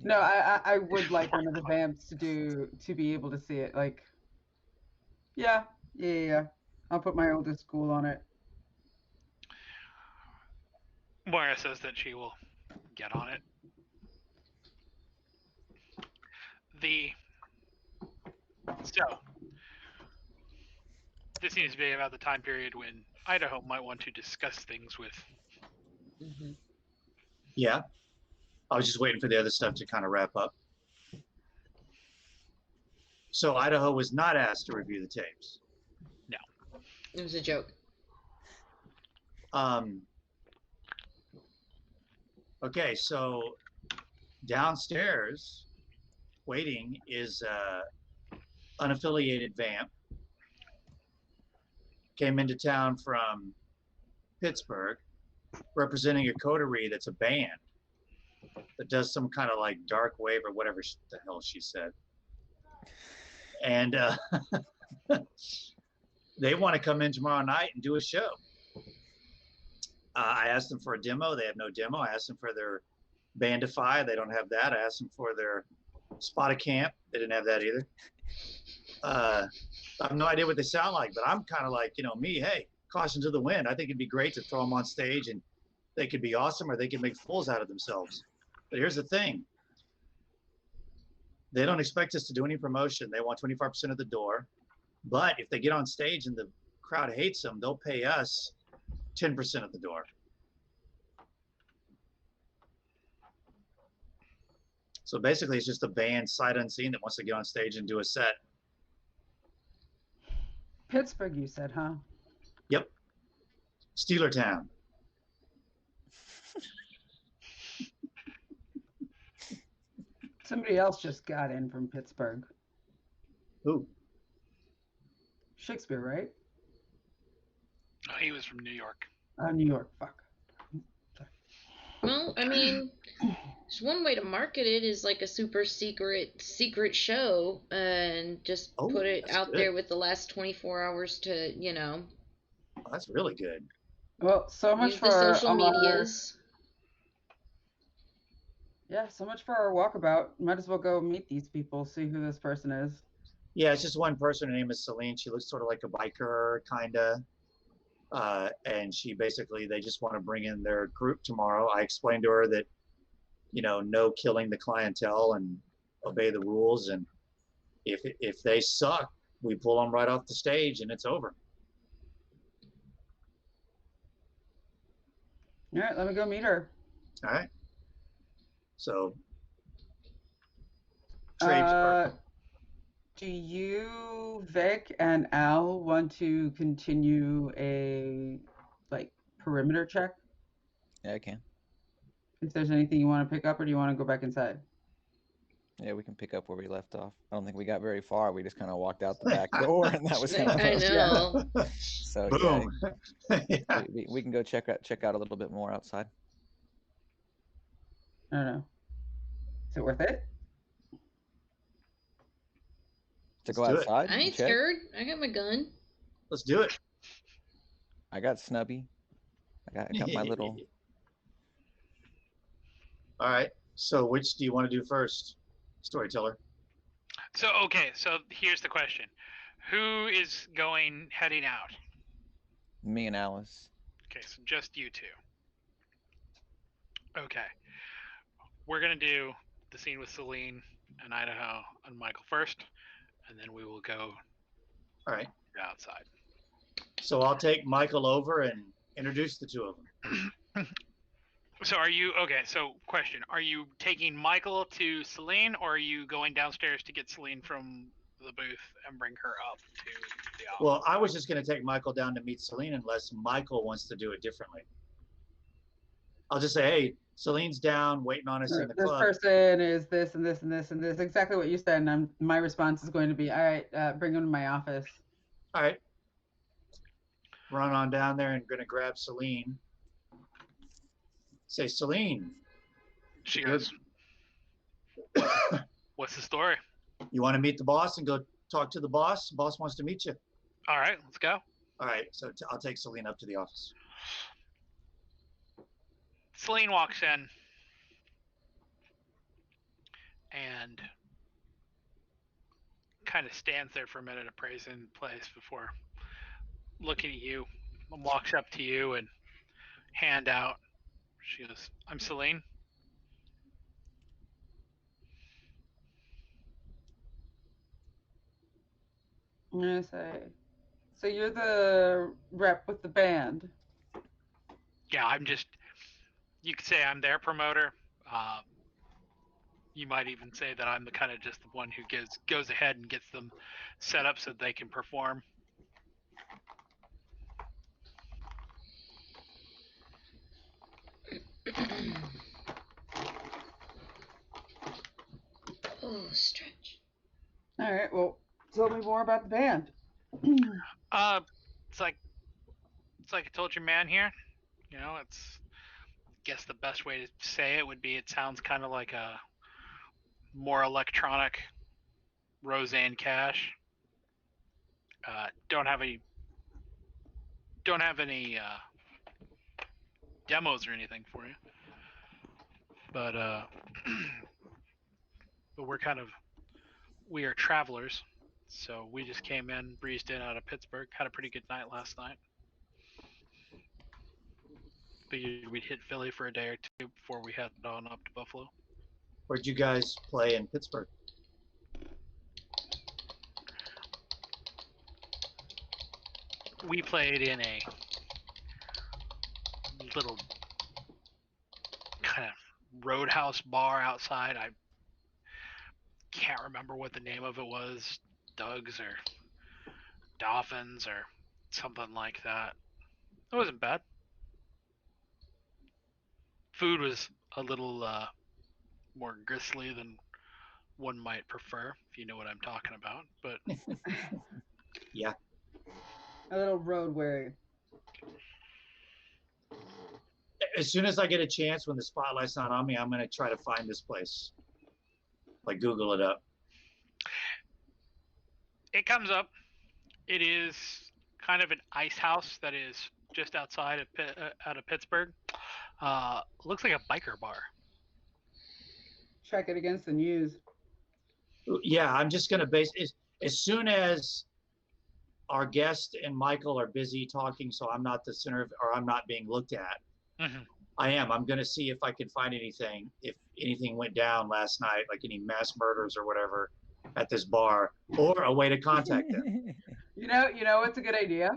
Speaker 4: No, I would like one of the vamps to be able to see it. Like, yeah. I'll put my oldest school on it.
Speaker 2: Moira says that she will get on it. So this seems to be about the time period when Idaho might want to discuss things with.
Speaker 7: Yeah. I was just waiting for the other stuff to kind of wrap up. So Idaho was not asked to review the tapes.
Speaker 2: No.
Speaker 3: It was a joke.
Speaker 7: Okay, so downstairs waiting is unaffiliated vamp. Came into town from Pittsburgh, representing a coterie that's a band that does some kind of like dark wave or whatever the hell she said. And they want to come in tomorrow night and do a show. I asked them for a demo. They have no demo. I asked them for their Bandify. They don't have that. I asked them for their Spotted Camp. They didn't have that either. I have no idea what they sound like, but I'm kind of like, me, hey, caution to the wind. I think it'd be great to throw them on stage and they could be awesome or they could make fools out of themselves. But here's the thing. They don't expect us to do any promotion. They want 25% of the door. But if they get on stage and the crowd hates them, they'll pay us 10% of the door. So basically, it's just a band sight unseen that wants to get on stage and do a set.
Speaker 4: Pittsburgh, you said, huh?
Speaker 7: Yep. Steeler Town.
Speaker 4: Somebody else just got in from Pittsburgh.
Speaker 7: Who?
Speaker 4: Shakespeare, right?
Speaker 2: Oh, he was from New York.
Speaker 4: New York. Fuck.
Speaker 3: Well, I mean, there's one way to market it is like a super secret show and just put it out there with the last 24 hours to,
Speaker 7: Oh, that's really good.
Speaker 4: Well, so much
Speaker 3: use
Speaker 4: for
Speaker 3: the social medias.
Speaker 4: Yeah, so much for our walkabout. Might as well go meet these people, see who this person is.
Speaker 7: Yeah, it's just one person. Her name is Celine. She looks sort of like a biker, kind of. And she basically, they just want to bring in their group tomorrow. I explained to her that, no killing the clientele and obey the rules. And if they suck, we pull them right off the stage and it's over.
Speaker 4: All right, let me go meet her.
Speaker 7: All right. So,
Speaker 4: do you, Vic, and Al want to continue a perimeter check?
Speaker 6: Yeah, I can.
Speaker 4: If there's anything you want to pick up, or do you want to go back inside?
Speaker 6: Yeah, we can pick up where we left off. I don't think we got very far. We just kind of walked out the back door, and that was kind of.
Speaker 3: I know.
Speaker 6: So
Speaker 7: boom.
Speaker 6: Yeah, we can go check out a little bit more outside.
Speaker 4: I don't know. Is it worth it?
Speaker 6: To go outside?
Speaker 3: I ain't scared. I got my gun.
Speaker 7: Let's do it.
Speaker 6: I got Snubby. I got my little
Speaker 7: All right. So which do you want to do first, Storyteller?
Speaker 2: So okay, so here's the question: who is heading out?
Speaker 6: Me and Alice.
Speaker 2: Okay, so just you two. Okay, we're gonna do the scene with Celine and Idaho and Michael first, and then we will go
Speaker 7: All right.
Speaker 2: outside.
Speaker 7: So I'll take Michael over and introduce the two of them.
Speaker 2: So are you okay? So question: are you taking Michael to Celine, or are you going downstairs to get Celine from the booth and bring her up to the office?
Speaker 7: Well, I was just going to take Michael down to meet Celine unless Michael wants to do it differently. I'll just say, hey, Celine's down, waiting on us in the
Speaker 4: This
Speaker 7: club.
Speaker 4: person is this and this and this and this. Exactly what you said. And my response is going to be, all right, bring him to my office.
Speaker 7: All right. Run on down there and going to grab Celine. Say, Celine.
Speaker 2: She goes, what's the story?
Speaker 7: You want to meet the boss and go talk to the boss? The boss wants to meet you.
Speaker 2: All right, let's go.
Speaker 7: All right. So I'll take Celine up to the office.
Speaker 2: Celine walks in and kind of stands there for a minute, appraising the place before looking at you. And walks up to you and hand out. She goes, I'm Celine.
Speaker 4: I'm going to say, so you're the rep with the band.
Speaker 2: Yeah, you could say I'm their promoter. You might even say that I'm the kind of just the one who goes ahead and gets them set up so they can perform.
Speaker 3: Oh, stretch.
Speaker 4: All right, well, tell me more about the band.
Speaker 2: It's like I told your man here. You know, I guess the best way to say it would be it sounds kind of like a more electronic Roseanne Cash. Don't have any demos or anything for you, but but we are travelers, so we just came in, breezed in out of Pittsburgh, had a pretty good night last night. Figured we'd hit Philly for a day or two before we head on up to Buffalo.
Speaker 7: Where'd you guys play in Pittsburgh?
Speaker 2: We played in a little kind of roadhouse bar outside. I can't remember what the name of it was, Doug's or Dolphins or something like that. It wasn't bad. Food was a little more grisly than one might prefer, if you know what I'm talking about. But
Speaker 7: Yeah.
Speaker 4: A little road weary.
Speaker 7: As soon as I get a chance, when the spotlight's not on me, I'm going to try to find this place. Like Google it up.
Speaker 2: it comes up. It is kind of an ice house that is just outside of Pittsburgh. Looks like a biker bar.
Speaker 4: Check it against the news.
Speaker 7: Yeah, I'm just going to base it. As soon as our guest and Michael are busy talking, so I'm not the center of, or I'm not being looked at.
Speaker 2: Mm-hmm.
Speaker 7: I'm going to see if I can find anything, if anything went down last night, like any mass murders or whatever at this bar, or a way to contact them.
Speaker 4: You know what's a good idea?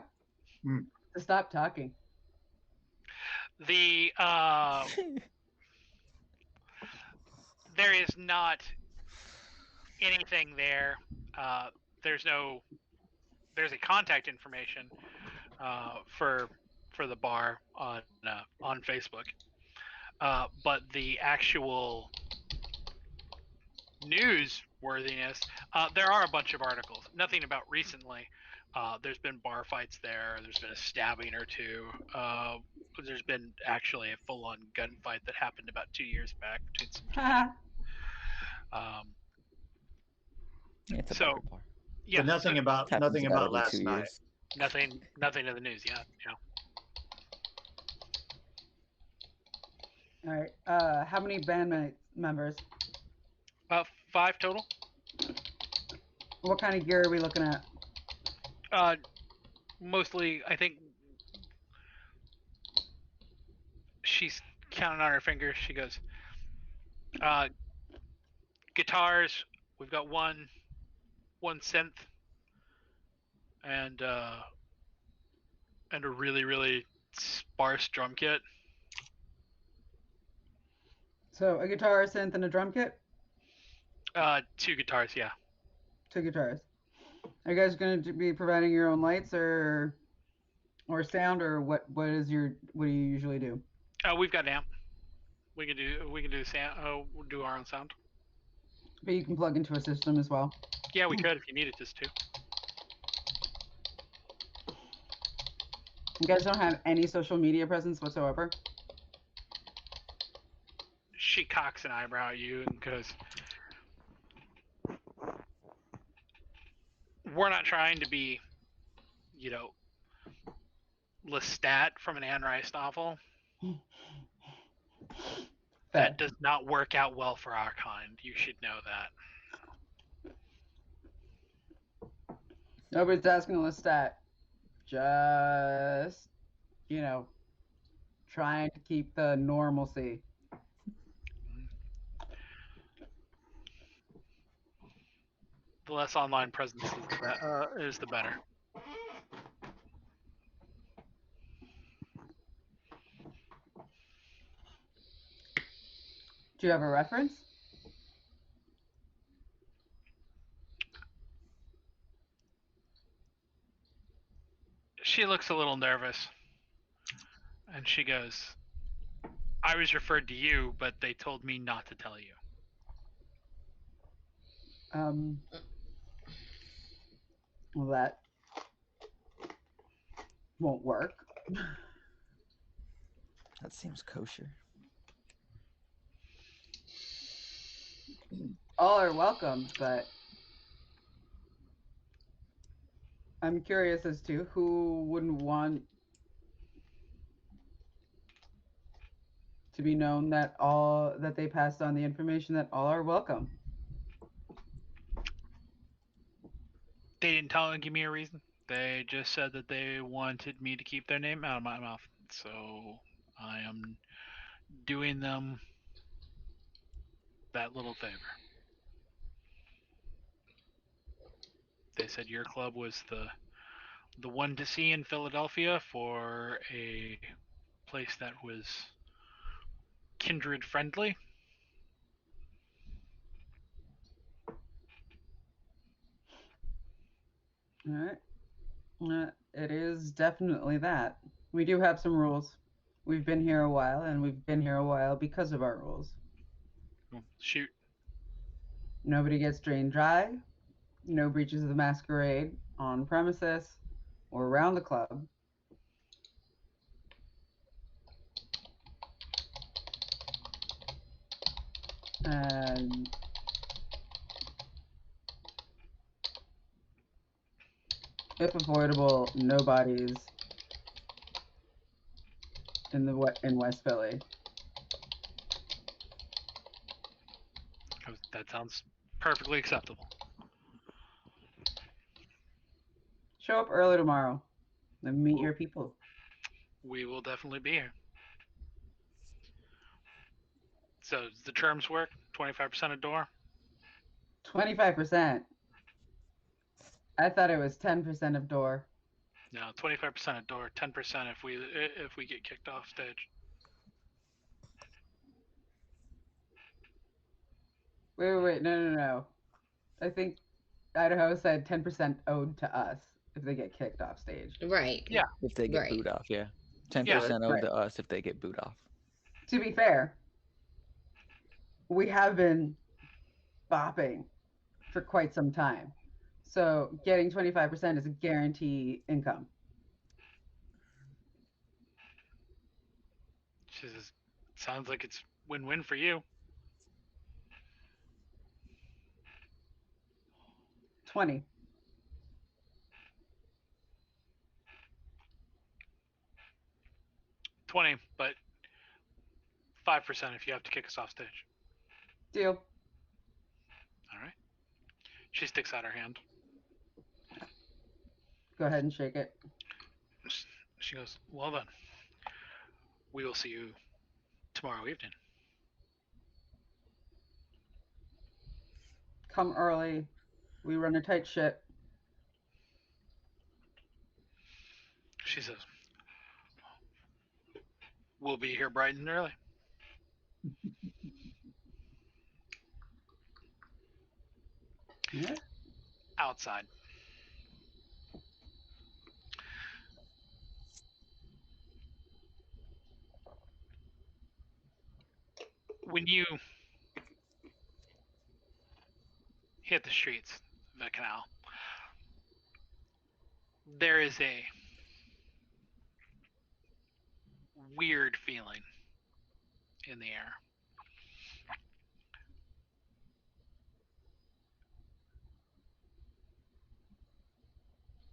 Speaker 7: Hmm.
Speaker 4: To stop talking.
Speaker 2: There is not anything there. There's a contact information for the bar on Facebook, but the actual newsworthiness, there are a bunch of articles. Nothing about recently. There's been bar fights there. There's been a stabbing or two. There's been actually a full-on gunfight that happened about 2 years back between some gentlemen.
Speaker 6: It's a
Speaker 2: So,
Speaker 6: biker bar.
Speaker 2: yeah,
Speaker 7: But nothing
Speaker 2: so
Speaker 7: about
Speaker 6: Happens
Speaker 7: nothing
Speaker 6: about
Speaker 7: about
Speaker 6: every
Speaker 7: last
Speaker 6: 2
Speaker 7: night.
Speaker 6: years.
Speaker 2: nothing in the news yet. Yeah.
Speaker 4: All right. How many members?
Speaker 2: 5 total.
Speaker 4: What kind of gear are we looking at?
Speaker 2: Mostly, I think she's counting on her fingers. She goes, guitars. We've got one synth, and a really sparse drum kit.
Speaker 4: So a guitar, a synth, and a drum kit.
Speaker 2: 2 guitars, yeah.
Speaker 4: 2 guitars. Are you guys going to be providing your own lights or sound, or what do you usually do?
Speaker 2: We've got an amp. We can do sound. We'll do our own sound.
Speaker 4: But you can plug into a system as well.
Speaker 2: Yeah, we could if you needed us to.
Speaker 4: You guys don't have any social media presence whatsoever?
Speaker 2: She cocks an eyebrow at you and goes, we're not trying to be, Lestat from an Anne Rice novel.
Speaker 4: Fair.
Speaker 2: That does not work out well for our kind. You should know that.
Speaker 4: Nobody's asking Lestat. Just, trying to keep the normalcy.
Speaker 2: The less online presence is the better.
Speaker 4: Do you have a reference?
Speaker 2: She looks a little nervous. And she goes, I was referred to you, but they told me not to tell you.
Speaker 4: Well, that won't work.
Speaker 6: That seems kosher.
Speaker 4: All are welcome, but I'm curious as to who wouldn't want to be known that they passed on the information that all are welcome.
Speaker 2: They didn't give me a reason. They just said that they wanted me to keep their name out of my mouth. So I am doing them that little favor. They said your club was the one to see in Philadelphia for a place that was kindred friendly.
Speaker 4: All right. It is definitely that. We do have some rules. We've been here a while, and we've been here a while because of our rules.
Speaker 2: Shoot.
Speaker 4: Nobody gets drained dry. No breaches of the Masquerade on premises or around the club. And if avoidable, no bodies in West Philly.
Speaker 2: That sounds perfectly acceptable.
Speaker 4: Show up early tomorrow and meet your people.
Speaker 2: We will definitely be here. So does the terms work? 25% a door?
Speaker 4: 25%. I thought it was 10% of door.
Speaker 2: No, 25% a door, 10% if we get kicked off stage.
Speaker 4: Wait. No. I think Idaho said 10% owed to us if they get kicked off stage.
Speaker 3: Right.
Speaker 2: Yeah.
Speaker 6: If they get booed off, yeah. 10% owed to us if they get booed off.
Speaker 4: To be fair, we have been bopping for quite some time. So getting 25% is a guarantee income.
Speaker 2: She says, sounds like it's win-win for you.
Speaker 4: 20.
Speaker 2: 20, but 5% if you have to kick us off stage.
Speaker 4: Deal.
Speaker 2: All right. She sticks out her hand.
Speaker 4: Go ahead and shake it.
Speaker 2: She goes, well then, we will see you tomorrow evening.
Speaker 4: Come early. We run a tight ship.
Speaker 2: She says, we'll be here bright and early.
Speaker 4: Yeah.
Speaker 2: Outside. When you hit the streets of the canal, there is a weird feeling in the air.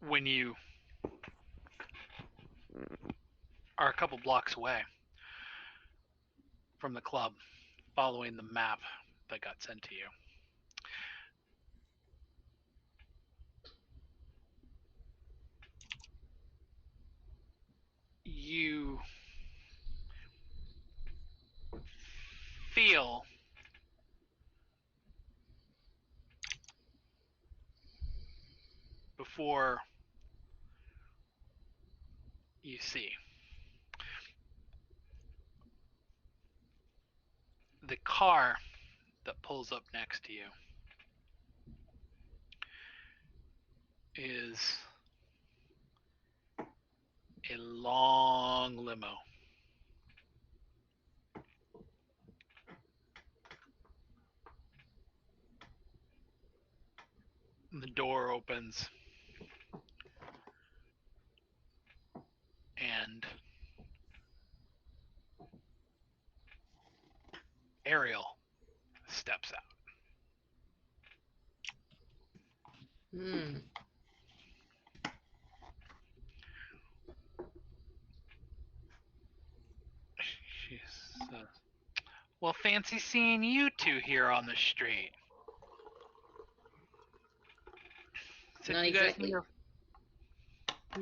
Speaker 2: When you are a couple blocks away from the club, following the map that got sent to you, you feel before you see the car that pulls up next to you is a long limo. The door opens and Ariel steps out.
Speaker 3: Hmm.
Speaker 2: She says, well, fancy seeing you two here on the street. Said
Speaker 3: Not
Speaker 2: you
Speaker 3: exactly.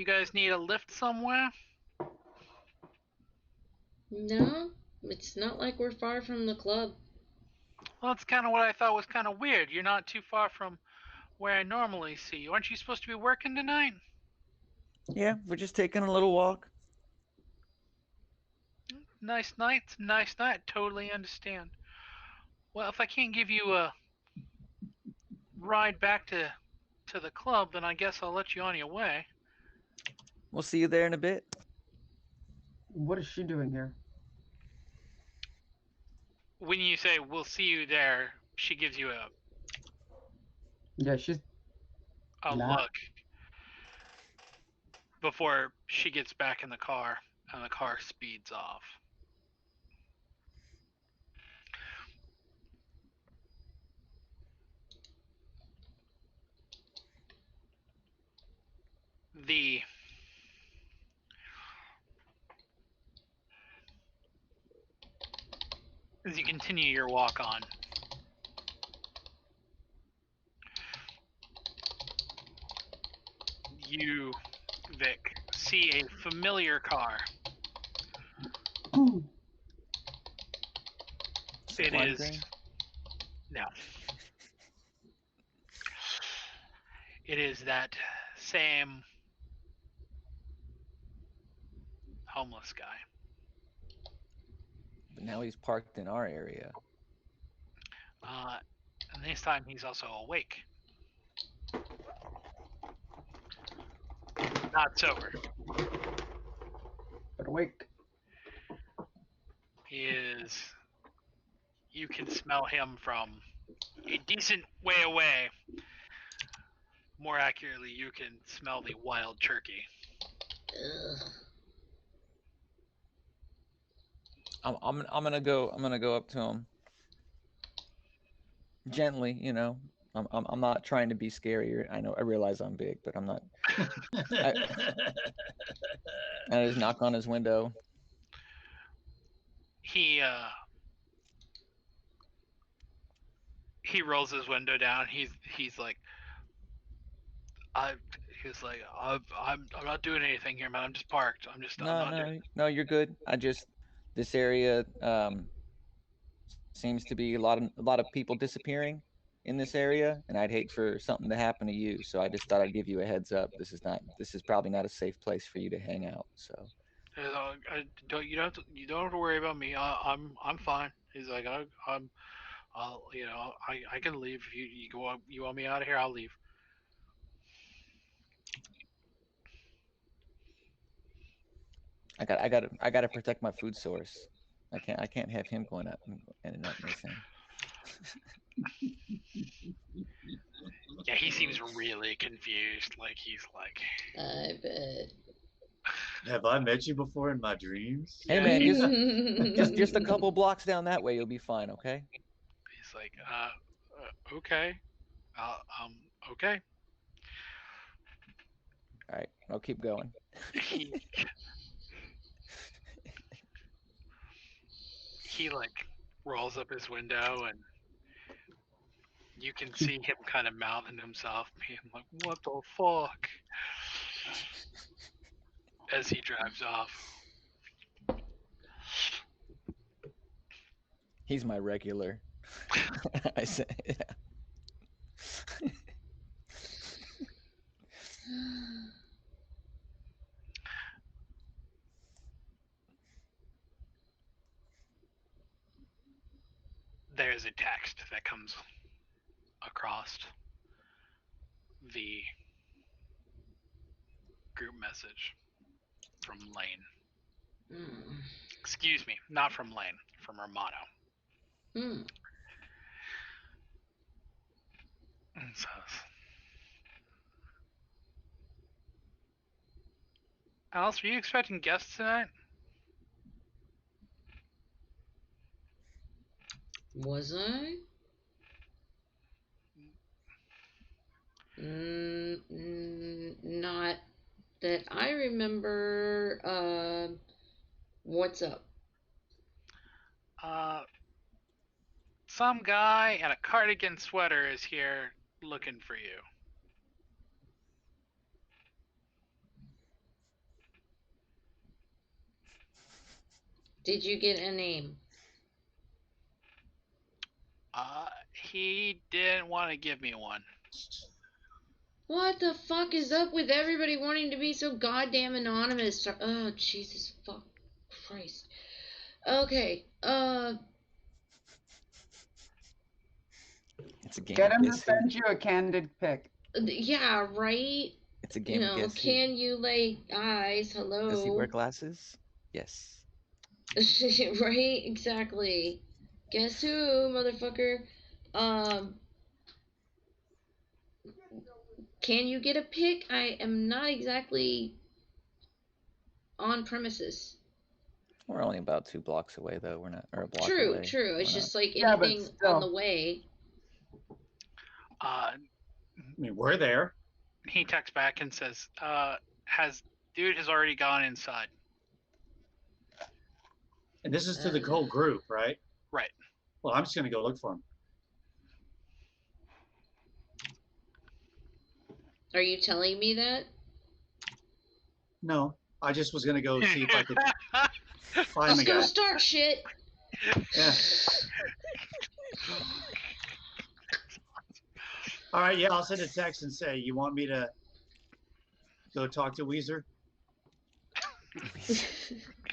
Speaker 2: guys need a lift somewhere?
Speaker 3: No, it's not like we're far from the club.
Speaker 2: Well, that's kind of what I thought was kind of weird. You're not too far from where I normally see you. Aren't you supposed to be working tonight?
Speaker 6: Yeah, we're just taking a little walk.
Speaker 2: Nice night. Totally understand. Well, if I can't give you a ride back to the club, then I guess I'll let you on your way.
Speaker 6: We'll see you there in a bit.
Speaker 4: What is she doing here?
Speaker 2: When you say we'll see you there, she gives you
Speaker 4: Yeah, she's
Speaker 2: a
Speaker 4: not.
Speaker 2: look before she gets back in the car and the car speeds off. As you continue your walk on, you, Vic, see a familiar car. It
Speaker 6: Supply
Speaker 2: is
Speaker 6: train?
Speaker 2: no. It is that same homeless guy.
Speaker 6: But now he's parked in our area.
Speaker 2: And this time he's also awake. Not sober.
Speaker 4: But awake.
Speaker 2: You can smell him from a decent way away. More accurately, you can smell the wild turkey.
Speaker 3: Ugh.
Speaker 6: I'm gonna go up to him gently. You know, I'm not trying to be scary. I realize I'm big, but I'm not. I just knock on his window.
Speaker 2: He he rolls his window down. He's like, I'm not doing anything here, man. I'm just parked. I'm not doing.
Speaker 6: No, you're good. This area seems to be a lot of people disappearing in this area, and I'd hate for something to happen to you. So I just thought I'd give you a heads up. This is probably not a safe place for you to hang out. So
Speaker 2: You don't have to worry about me. I'm fine. He's like, I can leave. If you want me out of here, I'll leave.
Speaker 6: I got to protect my food source. I can't have him going up and ending up missing.
Speaker 2: Yeah, he seems really confused. Like he's like,
Speaker 3: I bet.
Speaker 7: Have I met you before in my dreams?
Speaker 6: Hey man, just a couple blocks down that way, you'll be fine. Okay.
Speaker 2: He's like, okay, okay.
Speaker 6: All right, I'll keep going.
Speaker 2: He like rolls up his window and you can see him kind of mouthing himself, being like, "What the fuck?" as he drives off.
Speaker 6: He's my regular. I say, yeah.
Speaker 2: There's a text that comes across the group message from Lane. Excuse me, not from Lane, from Romano. It says, Alice, were you expecting guests tonight?
Speaker 3: Was I? Not that I remember. What's up?
Speaker 2: Some guy in a cardigan sweater is here looking for you.
Speaker 3: Did you get a name?
Speaker 2: He didn't want to give me one.
Speaker 3: What the fuck is up with everybody wanting to be so goddamn anonymous? Oh, Jesus fuck Christ. Okay,
Speaker 6: It's a game.
Speaker 4: Get him to send you a candid pic.
Speaker 3: Yeah, right?
Speaker 6: It's a game of guess who.
Speaker 3: Can you lay eyes? Hello?
Speaker 6: Does he wear glasses? Yes.
Speaker 3: Right? Exactly. Guess who, motherfucker? Can you get a pic? I am not exactly on premises.
Speaker 6: We're only about 2 blocks away, though. We're not, or a block
Speaker 3: True,
Speaker 6: away.
Speaker 3: true. It's
Speaker 6: We're
Speaker 3: just
Speaker 6: not.
Speaker 3: like
Speaker 4: Yeah, but
Speaker 3: anything
Speaker 4: still.
Speaker 3: on the way.
Speaker 7: I mean, we're there.
Speaker 2: He texts back and says, dude has already gone inside.
Speaker 7: And this is to the whole group, right?
Speaker 2: Right.
Speaker 7: Well, I'm just going to go look for him.
Speaker 3: Are you telling me that?
Speaker 7: No, I just was going to go see if I could find
Speaker 3: Let's
Speaker 7: the
Speaker 3: go
Speaker 7: guy.
Speaker 3: start shit.
Speaker 7: Yeah. All right, yeah, I'll send a text and say, you want me to go talk to Weezer?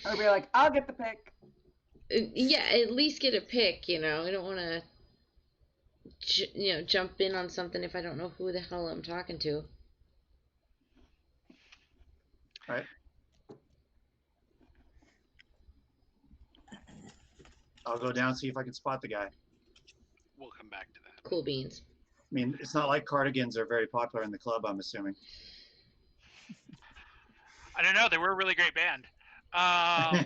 Speaker 4: I'll be like, I'll get the pic.
Speaker 3: Yeah, at least get a pic, I don't want to, jump in on something if I don't know who the hell I'm talking to.
Speaker 7: All right. I'll go down and see if I can spot the guy.
Speaker 2: We'll come back to that.
Speaker 3: Cool beans.
Speaker 7: I mean, it's not like cardigans are very popular in the club, I'm assuming.
Speaker 2: I don't know. They were a really great band.
Speaker 3: My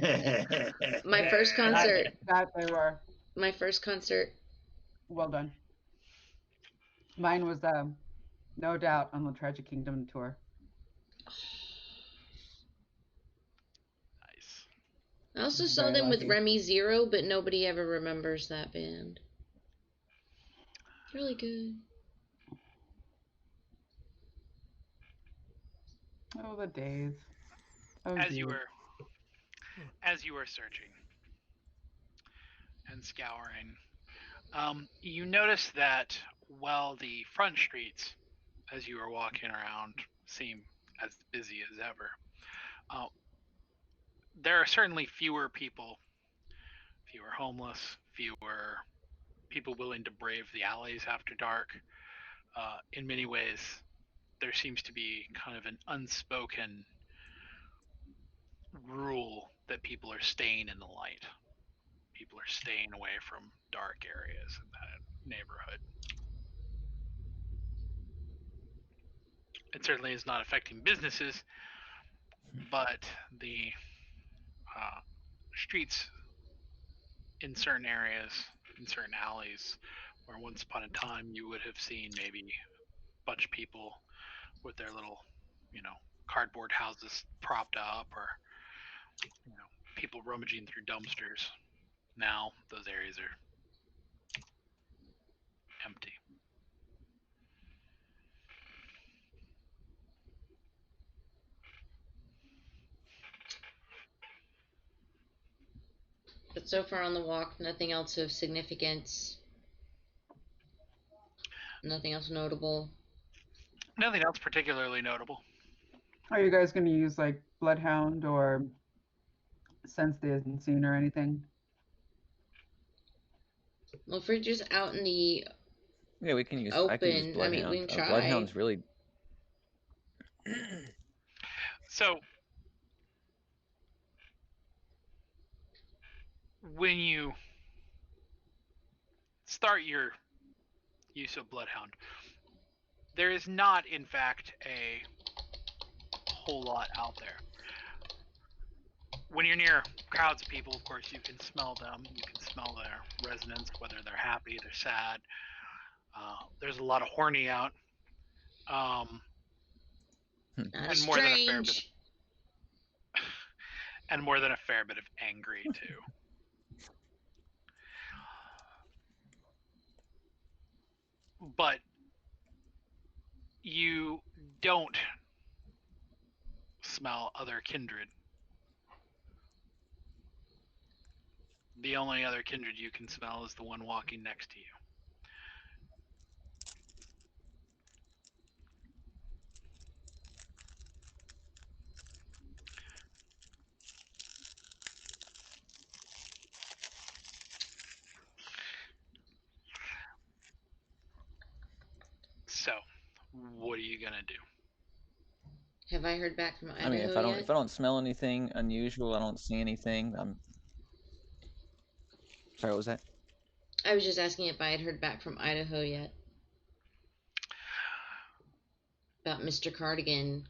Speaker 3: first concert.
Speaker 4: That they were.
Speaker 3: My first concert.
Speaker 4: Well done. Mine was, no doubt, on the Tragic Kingdom tour.
Speaker 2: Nice.
Speaker 3: I also saw
Speaker 4: Very
Speaker 3: them with
Speaker 4: lucky.
Speaker 3: Remy Zero, but nobody ever remembers that band. really good.
Speaker 4: Oh, the days. Oh,
Speaker 2: As you
Speaker 4: geez.
Speaker 2: were searching and scouring, you notice that while the front streets, as you were walking around, seem as busy as ever, there are certainly fewer people, fewer homeless, fewer people willing to brave the alleys after dark. In many ways, there seems to be kind of an unspoken rule that people are staying in the light. People are staying away from dark areas in that neighborhood. It certainly is not affecting businesses, but the streets in certain areas, in certain alleys, where once upon a time you would have seen maybe a bunch of people with their little, cardboard houses propped up, or people rummaging through dumpsters. Now those areas are empty.
Speaker 3: But so far on the walk, nothing else of significance. Nothing else notable.
Speaker 2: Nothing else particularly notable.
Speaker 4: Are you guys going to use like Bloodhound or Sense the Unseen or anything?
Speaker 3: Well, if we're just out in the
Speaker 6: Yeah, we can use. I can use
Speaker 3: open, I mean, we
Speaker 6: Bloodhound.
Speaker 3: can try.
Speaker 6: Bloodhound's really.
Speaker 2: So when you start your use of Bloodhound, there is not, in fact, a whole lot out there. When you're near crowds of people, of course, you can smell them. You can smell their resonance, whether they're happy, they're sad. There's a lot of horny out,
Speaker 3: Not
Speaker 2: and
Speaker 3: strange.
Speaker 2: more than a fair bit, and more than a fair bit of angry too. But you don't smell other kindred. The only other kindred you can smell is the one walking next to you. So, what are you gonna do?
Speaker 3: Have I heard back from Idaho
Speaker 6: I mean, if
Speaker 3: yet?
Speaker 6: I don't smell anything unusual, I don't see anything. I'm sorry. What was that?
Speaker 3: I was just asking if I had heard back from Idaho yet about Mr. Cardigan.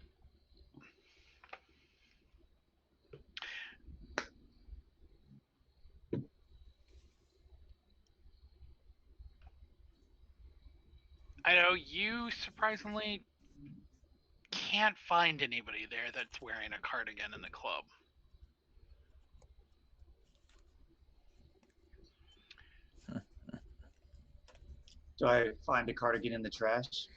Speaker 2: I know you surprisingly can't find anybody there that's wearing a cardigan in the club.
Speaker 7: Do I find a cardigan in the trash?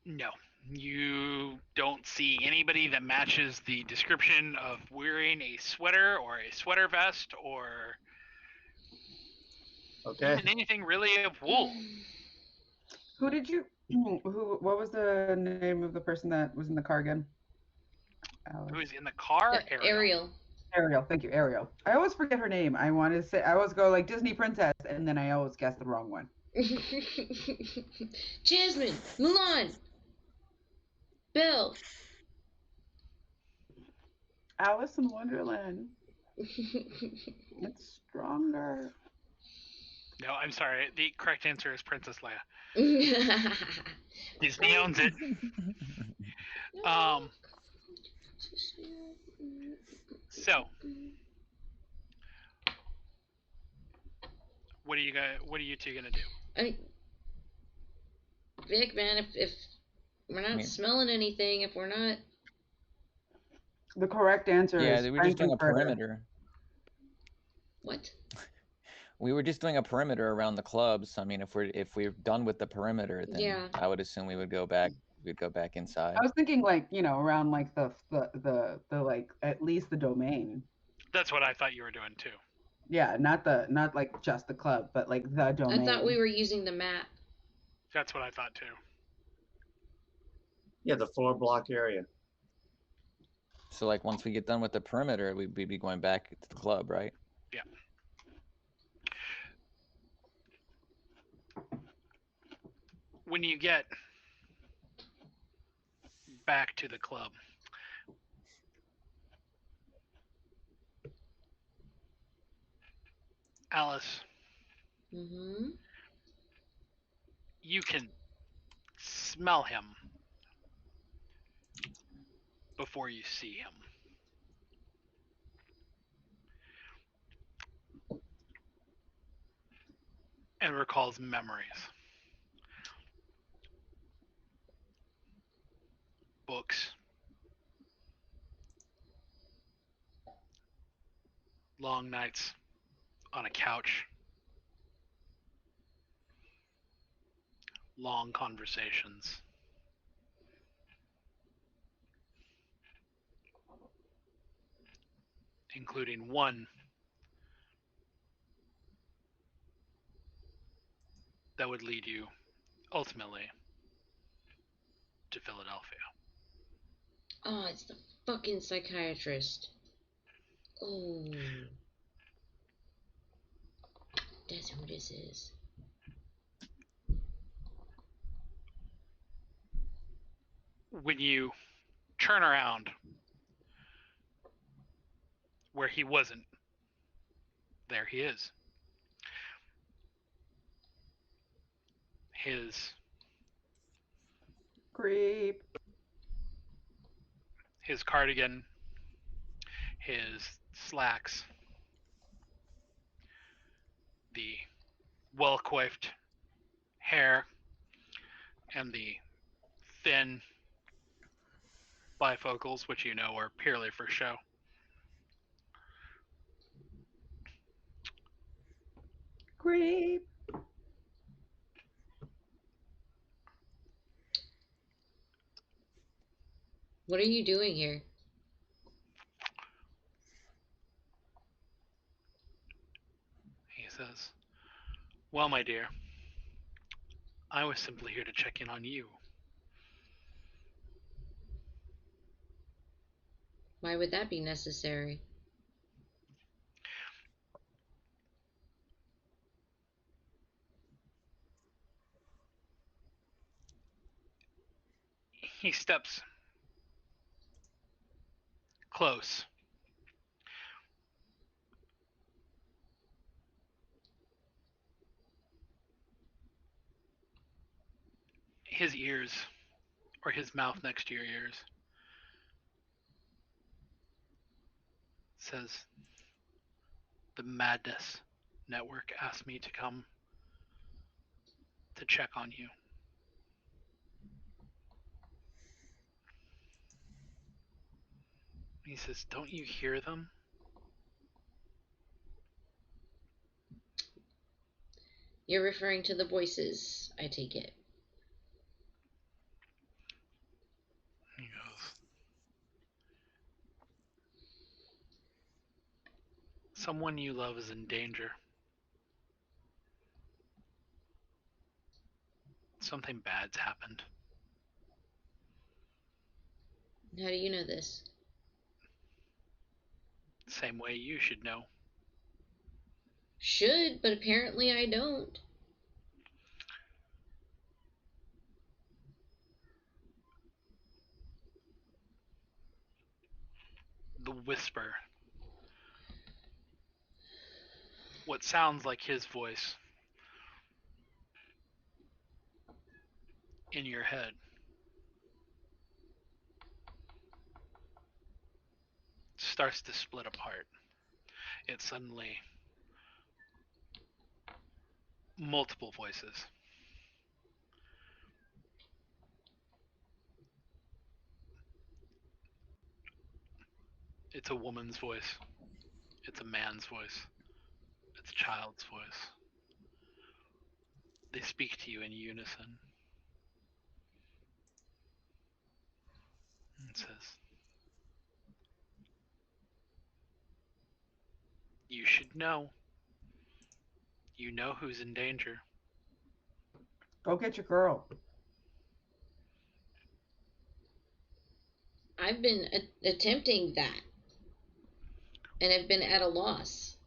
Speaker 2: No, you don't see anybody that matches the description of wearing a sweater or a sweater vest or
Speaker 7: Okay.
Speaker 2: even anything really of wool.
Speaker 4: Who did you? What was the name of the person that was in the car again?
Speaker 2: Who is in the car?
Speaker 3: Ariel.
Speaker 4: Ariel. Thank you, Ariel. I always forget her name. I want to say I always go like Disney princess, and then I always guess the wrong one.
Speaker 3: Jasmine, Mulan, Belle.
Speaker 4: Alice in Wonderland. It's stronger.
Speaker 2: No, I'm sorry. The correct answer is Princess Leia. Disney owns it. So, what are you two gonna do?
Speaker 3: Vic, man, if we're not smelling anything, if we're not.
Speaker 4: The correct answer is
Speaker 6: Yeah, we're just doing a
Speaker 4: Frankenfurter.
Speaker 6: perimeter.
Speaker 3: What?
Speaker 6: We were just doing a perimeter around the clubs. I mean, if we're done with the perimeter, then
Speaker 3: Yeah.
Speaker 6: I would assume we would go back. We'd go back inside.
Speaker 4: I was thinking like, around like the like at least the domain.
Speaker 2: That's what I thought you were doing too.
Speaker 4: Yeah, not like just the club, but like the domain.
Speaker 3: I thought we were using the map.
Speaker 2: That's what I thought too.
Speaker 7: Yeah, the 4-block area.
Speaker 6: So like once we get done with the perimeter, we'd be going back to the club, right?
Speaker 2: Yeah. When you get back to the club, Alice,
Speaker 3: Mm-hmm.
Speaker 2: you can smell him before you see him. And recalls memories. Books. Long nights on a couch. Long conversations. Including one that would lead you ultimately to Philadelphia.
Speaker 3: Oh, it's the fucking psychiatrist. Oh. That's who this is.
Speaker 2: When you turn around where he wasn't, there he is. His
Speaker 4: Creep.
Speaker 2: cardigan, his slacks, the well-coiffed hair, and the thin bifocals, which you know are purely for show.
Speaker 4: Creep.
Speaker 3: What are you doing here?
Speaker 2: He says, "Well, my dear, I was simply here to check in on you."
Speaker 3: Why would that be necessary?
Speaker 2: He steps close. His ears, or his mouth next to your ears, says, "The Madness Network asked me to come to check on you." He says, "Don't you hear them?"
Speaker 3: You're referring to the voices, I take it.
Speaker 2: He goes, "Someone you love is in danger. Something bad's happened."
Speaker 3: How do you know this?
Speaker 2: Same way you should know.
Speaker 3: Should, but apparently I don't.
Speaker 2: The whisper, what sounds like his voice in your head, starts to split apart. It's suddenly multiple voices. It's a woman's voice. It's a man's voice. It's a child's voice. They speak to you in unison. It says, "You should know. You know who's in danger."
Speaker 4: Go get your girl.
Speaker 3: I've been attempting that, and I've been at a loss.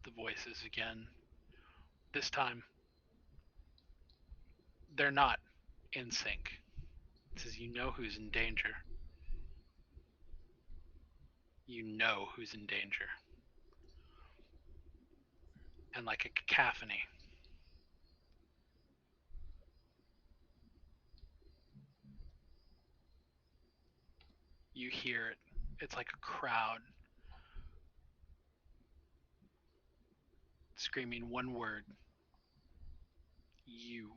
Speaker 2: The voices again. This time, they're not in sync. It says, "You know who's in danger. You know who's in danger." And like a cacophony, you hear it. It's like a crowd screaming one word: you.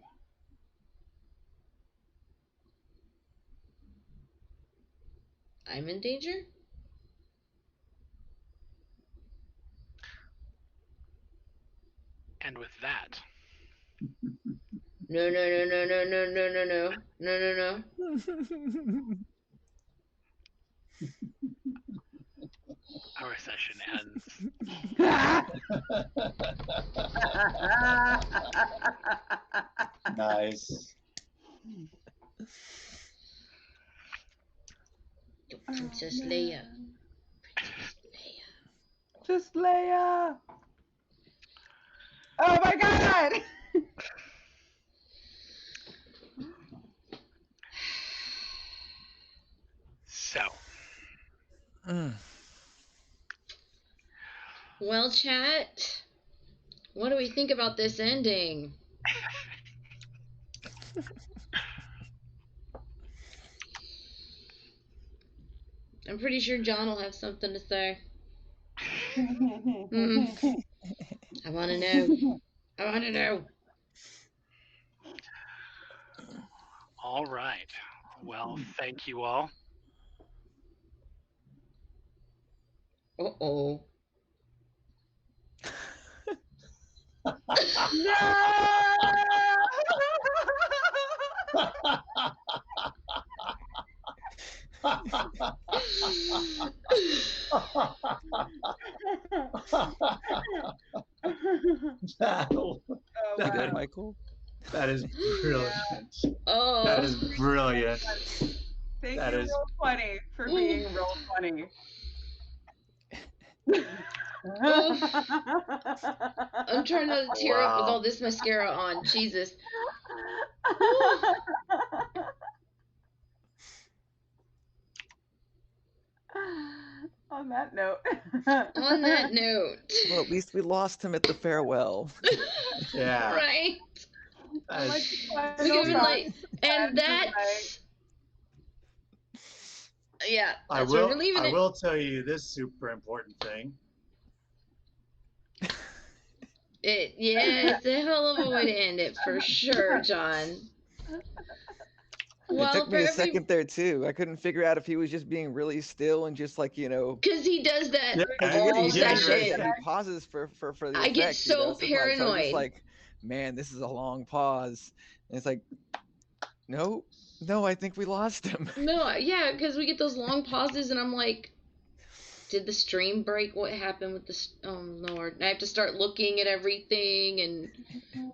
Speaker 3: I'm in danger?
Speaker 2: And with that,
Speaker 3: No, no, no, no, no, no, no, no, no, no, no, no.
Speaker 2: our session ends.
Speaker 7: Nice.
Speaker 3: Your Princess Leia.
Speaker 4: Just Leia. Oh my god!
Speaker 2: So,
Speaker 3: Well, chat, what do we think about this ending? I'm pretty sure John will have something to say. I want to know. I want to know.
Speaker 2: all right. Well, thank you all.
Speaker 3: Uh-oh.
Speaker 6: You good, Michael?
Speaker 7: That is brilliant.
Speaker 3: Oh.
Speaker 7: That is brilliant.
Speaker 4: Thank
Speaker 7: That
Speaker 4: you,
Speaker 7: is-
Speaker 4: Roll20, for being Roll20.
Speaker 3: I'm trying not to tear up with
Speaker 7: Wow.
Speaker 3: all this mascara on. Jesus.
Speaker 4: On that note.
Speaker 3: On that note.
Speaker 6: Well, at least we lost him at the farewell.
Speaker 7: Yeah.
Speaker 3: Right.
Speaker 7: That
Speaker 4: Like
Speaker 7: is-
Speaker 4: the
Speaker 3: We
Speaker 4: final
Speaker 3: could be
Speaker 4: thoughts
Speaker 3: like, and
Speaker 4: and
Speaker 3: that's. Yeah,
Speaker 7: I
Speaker 3: that's where
Speaker 7: will.
Speaker 3: we're leaving
Speaker 7: I
Speaker 3: it.
Speaker 7: will tell you this super important thing.
Speaker 3: Yeah, it's a hell of a way to end it for sure, John.
Speaker 6: It took me a second there too. I couldn't figure out if he was just being really still and just like, you know,
Speaker 3: because he does that
Speaker 7: Yeah,
Speaker 3: all
Speaker 7: he does
Speaker 3: session.
Speaker 6: He pauses for the
Speaker 3: I
Speaker 6: effect.
Speaker 3: get so
Speaker 6: you know? So I was
Speaker 3: paranoid.
Speaker 6: just like, man, this is a long pause. And it's like, no, I think we lost him.
Speaker 3: No, yeah, because we get those long pauses, and I'm like, did the stream break? What happened with the? Oh Lord! I have to start looking at everything, and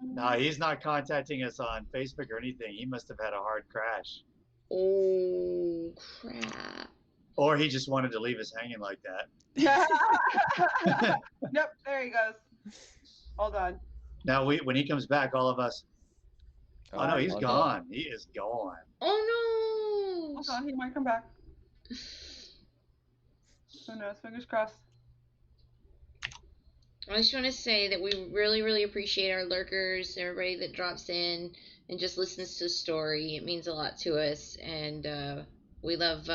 Speaker 7: No, he's not contacting us on Facebook or anything. He must have had a hard crash,
Speaker 3: oh crap!
Speaker 7: or he just wanted to leave us hanging like that.
Speaker 4: Yep, there he goes. Hold on.
Speaker 7: Now when he comes back, all of us. Oh no, he's
Speaker 6: no.
Speaker 7: gone. He is gone.
Speaker 3: Oh no!
Speaker 4: Hold on, he might come back. Who knows? Fingers crossed.
Speaker 3: I just want to say that we really, really appreciate our lurkers, everybody that drops in and just listens to the story. It means a lot to us, and we love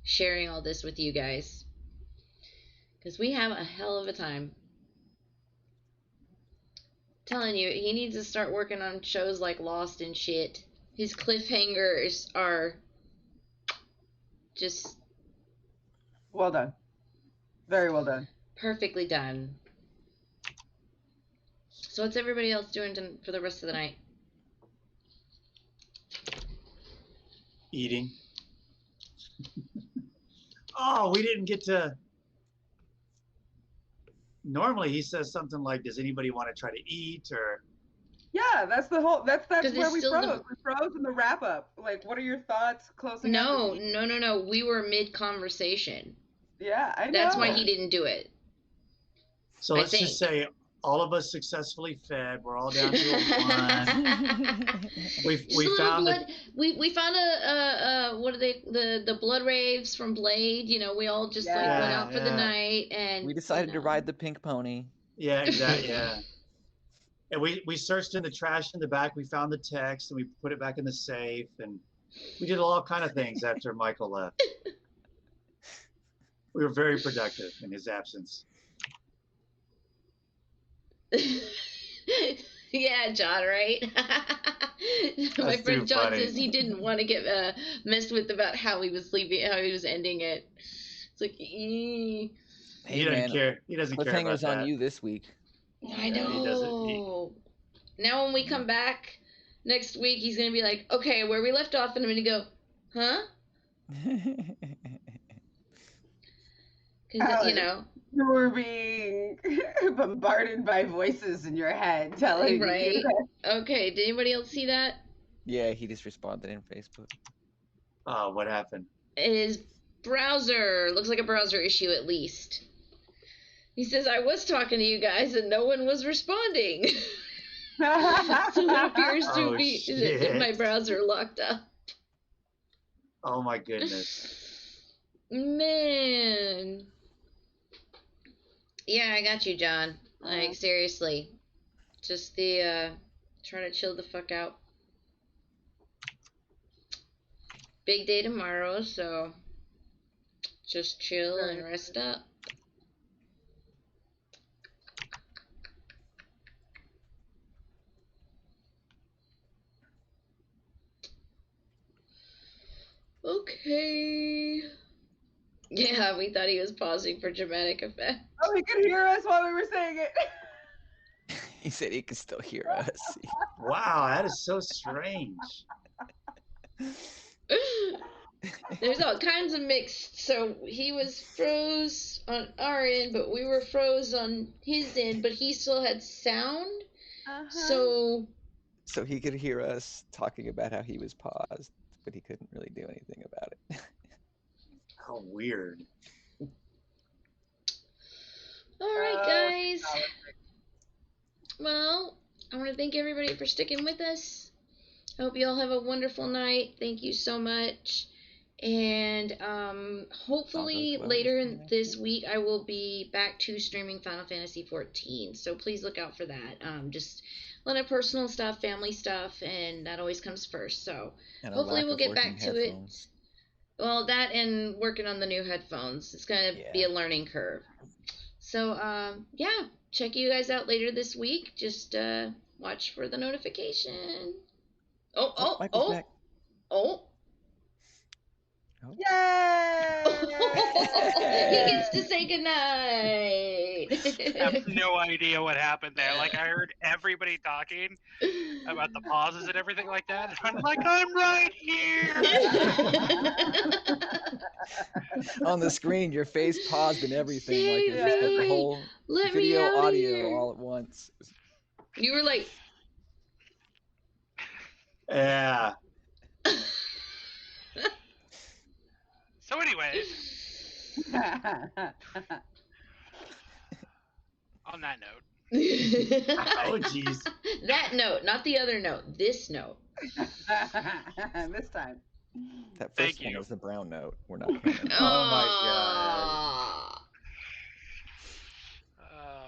Speaker 3: sharing all this with you guys because we have a hell of a time. I'm telling you, he needs to start working on shows like Lost and shit. His cliffhangers are just
Speaker 4: Well done. Very well done.
Speaker 3: perfectly done. So what's everybody else doing for the rest of the night?
Speaker 7: Eating. Oh, we didn't get to. Normally he says something like, "Does anybody want to try to eat?" Or
Speaker 4: Yeah, that's the whole. That's
Speaker 3: 'Cause
Speaker 4: where
Speaker 3: it's
Speaker 4: we
Speaker 3: still
Speaker 4: froze. We froze in the wrap up. Like, what are your thoughts closing out?
Speaker 3: No,
Speaker 4: this week?
Speaker 3: no. We were mid conversation.
Speaker 4: Yeah, I know.
Speaker 3: That's why he didn't do it.
Speaker 7: so
Speaker 3: I
Speaker 7: let's just say all of us successfully fed. We're all down to a one. We
Speaker 3: Just a little
Speaker 7: found
Speaker 3: blood. We found a what are they the blood raves from Blade? You know, we all just like went
Speaker 4: Yeah,
Speaker 3: out for the night and
Speaker 6: We decided
Speaker 3: you
Speaker 6: to
Speaker 3: know.
Speaker 6: ride the pink pony.
Speaker 7: yeah, exactly. Yeah. And we searched in the trash in the back. We found the text and we put it back in the safe. And we did all kind of things after Michael left. We were very productive in his absence.
Speaker 3: Yeah, John, right? My
Speaker 7: That's
Speaker 3: friend
Speaker 7: too
Speaker 3: John
Speaker 7: funny.
Speaker 3: says he didn't want to get messed with about how he was leaving, how he was ending it. It's like,
Speaker 7: He
Speaker 6: Hey
Speaker 7: doesn't
Speaker 6: man,
Speaker 7: care. He doesn't care about
Speaker 6: cliffhanger's on
Speaker 7: that.
Speaker 6: you this week.
Speaker 3: I
Speaker 7: Yeah, he doesn't.
Speaker 3: know. Now when we come back next week, he's gonna be like, okay, where we left off, and I'm gonna go, huh? Because you know.
Speaker 4: You were being bombarded by voices in your head telling
Speaker 3: Right.
Speaker 4: you.
Speaker 3: Okay, did anybody else see that?
Speaker 6: Yeah, he just responded in Facebook.
Speaker 7: Oh, what happened?
Speaker 3: His browser looks like a browser issue at least. He says, I was talking to you guys and no one was responding. So it appears to be
Speaker 7: shit.
Speaker 3: my browser locked up.
Speaker 7: Oh my goodness.
Speaker 3: Man. Yeah, I got you, John. Like, seriously. Just the, try to chill the fuck out. Big day tomorrow, so just chill and rest up. Okay. Yeah, we thought he was pausing for dramatic effect.
Speaker 4: Oh, he could hear us while we were saying it.
Speaker 6: He said he could still hear us.
Speaker 7: Wow, that is so strange.
Speaker 3: There's all kinds of mixed. So he was froze on our end, but we were froze on his end, but he still had sound. So
Speaker 6: he could hear us talking about how he was paused, but he couldn't really do anything about it.
Speaker 7: How weird.
Speaker 3: all right, guys. Well, I want to thank everybody for sticking with us. I hope you all have a wonderful night. Thank you so much. And hopefully later in this week I will be back to streaming Final Fantasy XIV. So please look out for that. Just a lot of personal stuff, family stuff, and that always comes first. So hopefully we'll get back to it. Well, that and working on the new headphones. It's gonna be a learning curve. So yeah, check you guys out later this week. Just watch for the notification. Oh.
Speaker 4: Yay!
Speaker 3: He gets to say goodnight.
Speaker 2: I have no idea what happened there. Like, I heard everybody talking about the pauses and everything like that. And I'm like, I'm right here.
Speaker 6: On the screen, your face paused and everything.
Speaker 3: Save
Speaker 6: like it was
Speaker 3: me.
Speaker 6: the whole
Speaker 3: Let
Speaker 6: video,
Speaker 3: me out
Speaker 6: audio
Speaker 3: of here.
Speaker 6: all at once.
Speaker 3: You were like,
Speaker 7: Yeah.
Speaker 2: So anyways, on that note.
Speaker 7: Oh, jeez.
Speaker 3: That note, not the other note. This note.
Speaker 4: This time.
Speaker 6: That
Speaker 2: Thank
Speaker 6: first one
Speaker 2: you.
Speaker 6: was the brown note. We're not counting.
Speaker 7: Oh my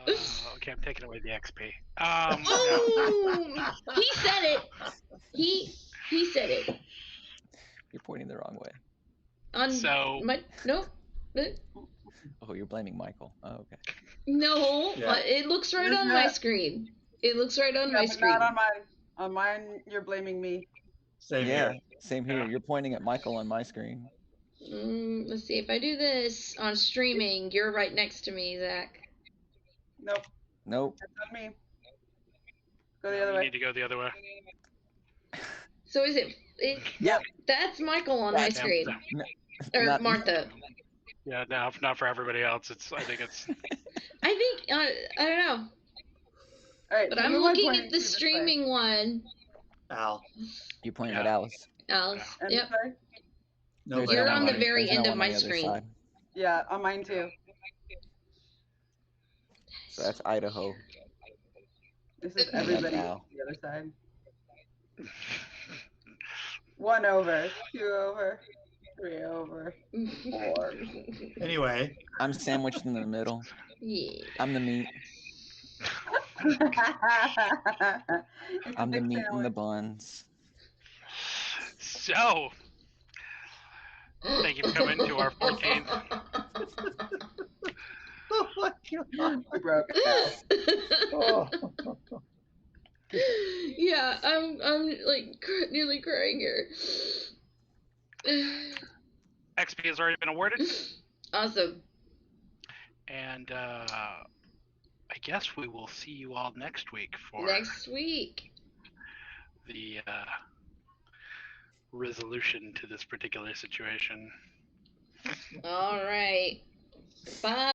Speaker 3: God.
Speaker 2: Okay, I'm taking away the XP.
Speaker 3: Oh, he said it. He said it.
Speaker 6: You're pointing the wrong way.
Speaker 2: So
Speaker 3: no.
Speaker 6: Oh, you're blaming Michael. Oh, okay.
Speaker 3: No,
Speaker 7: Yeah.
Speaker 3: it looks right on my screen. It looks right on my
Speaker 4: but
Speaker 3: screen.
Speaker 4: not on mine. On mine, you're blaming me.
Speaker 7: Same
Speaker 6: Yeah,
Speaker 7: here.
Speaker 6: same here.
Speaker 2: Yeah.
Speaker 6: You're pointing at Michael on my screen.
Speaker 3: Let's see. If I do this on streaming, you're right next to me, Zach.
Speaker 4: Nope,
Speaker 6: Nope.
Speaker 4: that's not me. Go the
Speaker 2: No,
Speaker 4: other
Speaker 2: you
Speaker 4: way.
Speaker 2: need to go the other way.
Speaker 3: So is it?
Speaker 6: Yep.
Speaker 3: That's Michael on my
Speaker 6: That's-
Speaker 3: screen,
Speaker 6: No,
Speaker 3: or
Speaker 6: not-
Speaker 3: Martha.
Speaker 2: Yeah, no, not for everybody else. I think it's.
Speaker 3: I think I don't know,
Speaker 4: All right,
Speaker 3: but
Speaker 4: so
Speaker 3: I'm
Speaker 4: who am I
Speaker 3: looking
Speaker 4: pointing
Speaker 3: at the
Speaker 4: to this way?
Speaker 3: streaming one.
Speaker 7: Al.
Speaker 6: You're pointing
Speaker 2: Yeah.
Speaker 6: at Alice.
Speaker 3: Alice.
Speaker 4: And
Speaker 3: Yep.
Speaker 4: this way?
Speaker 6: There's
Speaker 7: Nobody.
Speaker 3: You're
Speaker 6: no
Speaker 3: on
Speaker 6: one
Speaker 3: the very
Speaker 6: there's
Speaker 3: end
Speaker 6: no
Speaker 3: of
Speaker 6: one on
Speaker 3: my
Speaker 6: the other
Speaker 3: screen.
Speaker 6: side.
Speaker 4: Yeah, on mine too.
Speaker 6: So that's Idaho.
Speaker 4: This is
Speaker 6: That's
Speaker 4: everybody on
Speaker 6: Al.
Speaker 4: the other side. 1 over, 2 over, 3 over, 4.
Speaker 7: Anyway,
Speaker 6: I'm sandwiched in the middle.
Speaker 3: Yeah.
Speaker 6: I'm the meat.
Speaker 4: It's
Speaker 6: I'm
Speaker 4: a
Speaker 6: the
Speaker 4: big
Speaker 6: meat and the
Speaker 4: sandwich.
Speaker 6: buns.
Speaker 2: So, thank you for coming to our 14th.
Speaker 7: oh my God.
Speaker 4: We broke it
Speaker 7: Oh.
Speaker 3: Yeah, I'm like nearly crying here.
Speaker 2: XP has already been awarded,
Speaker 3: Awesome.
Speaker 2: and I guess we will see you all next week for
Speaker 3: Next week.
Speaker 2: the resolution to this particular situation.
Speaker 3: All right. Bye.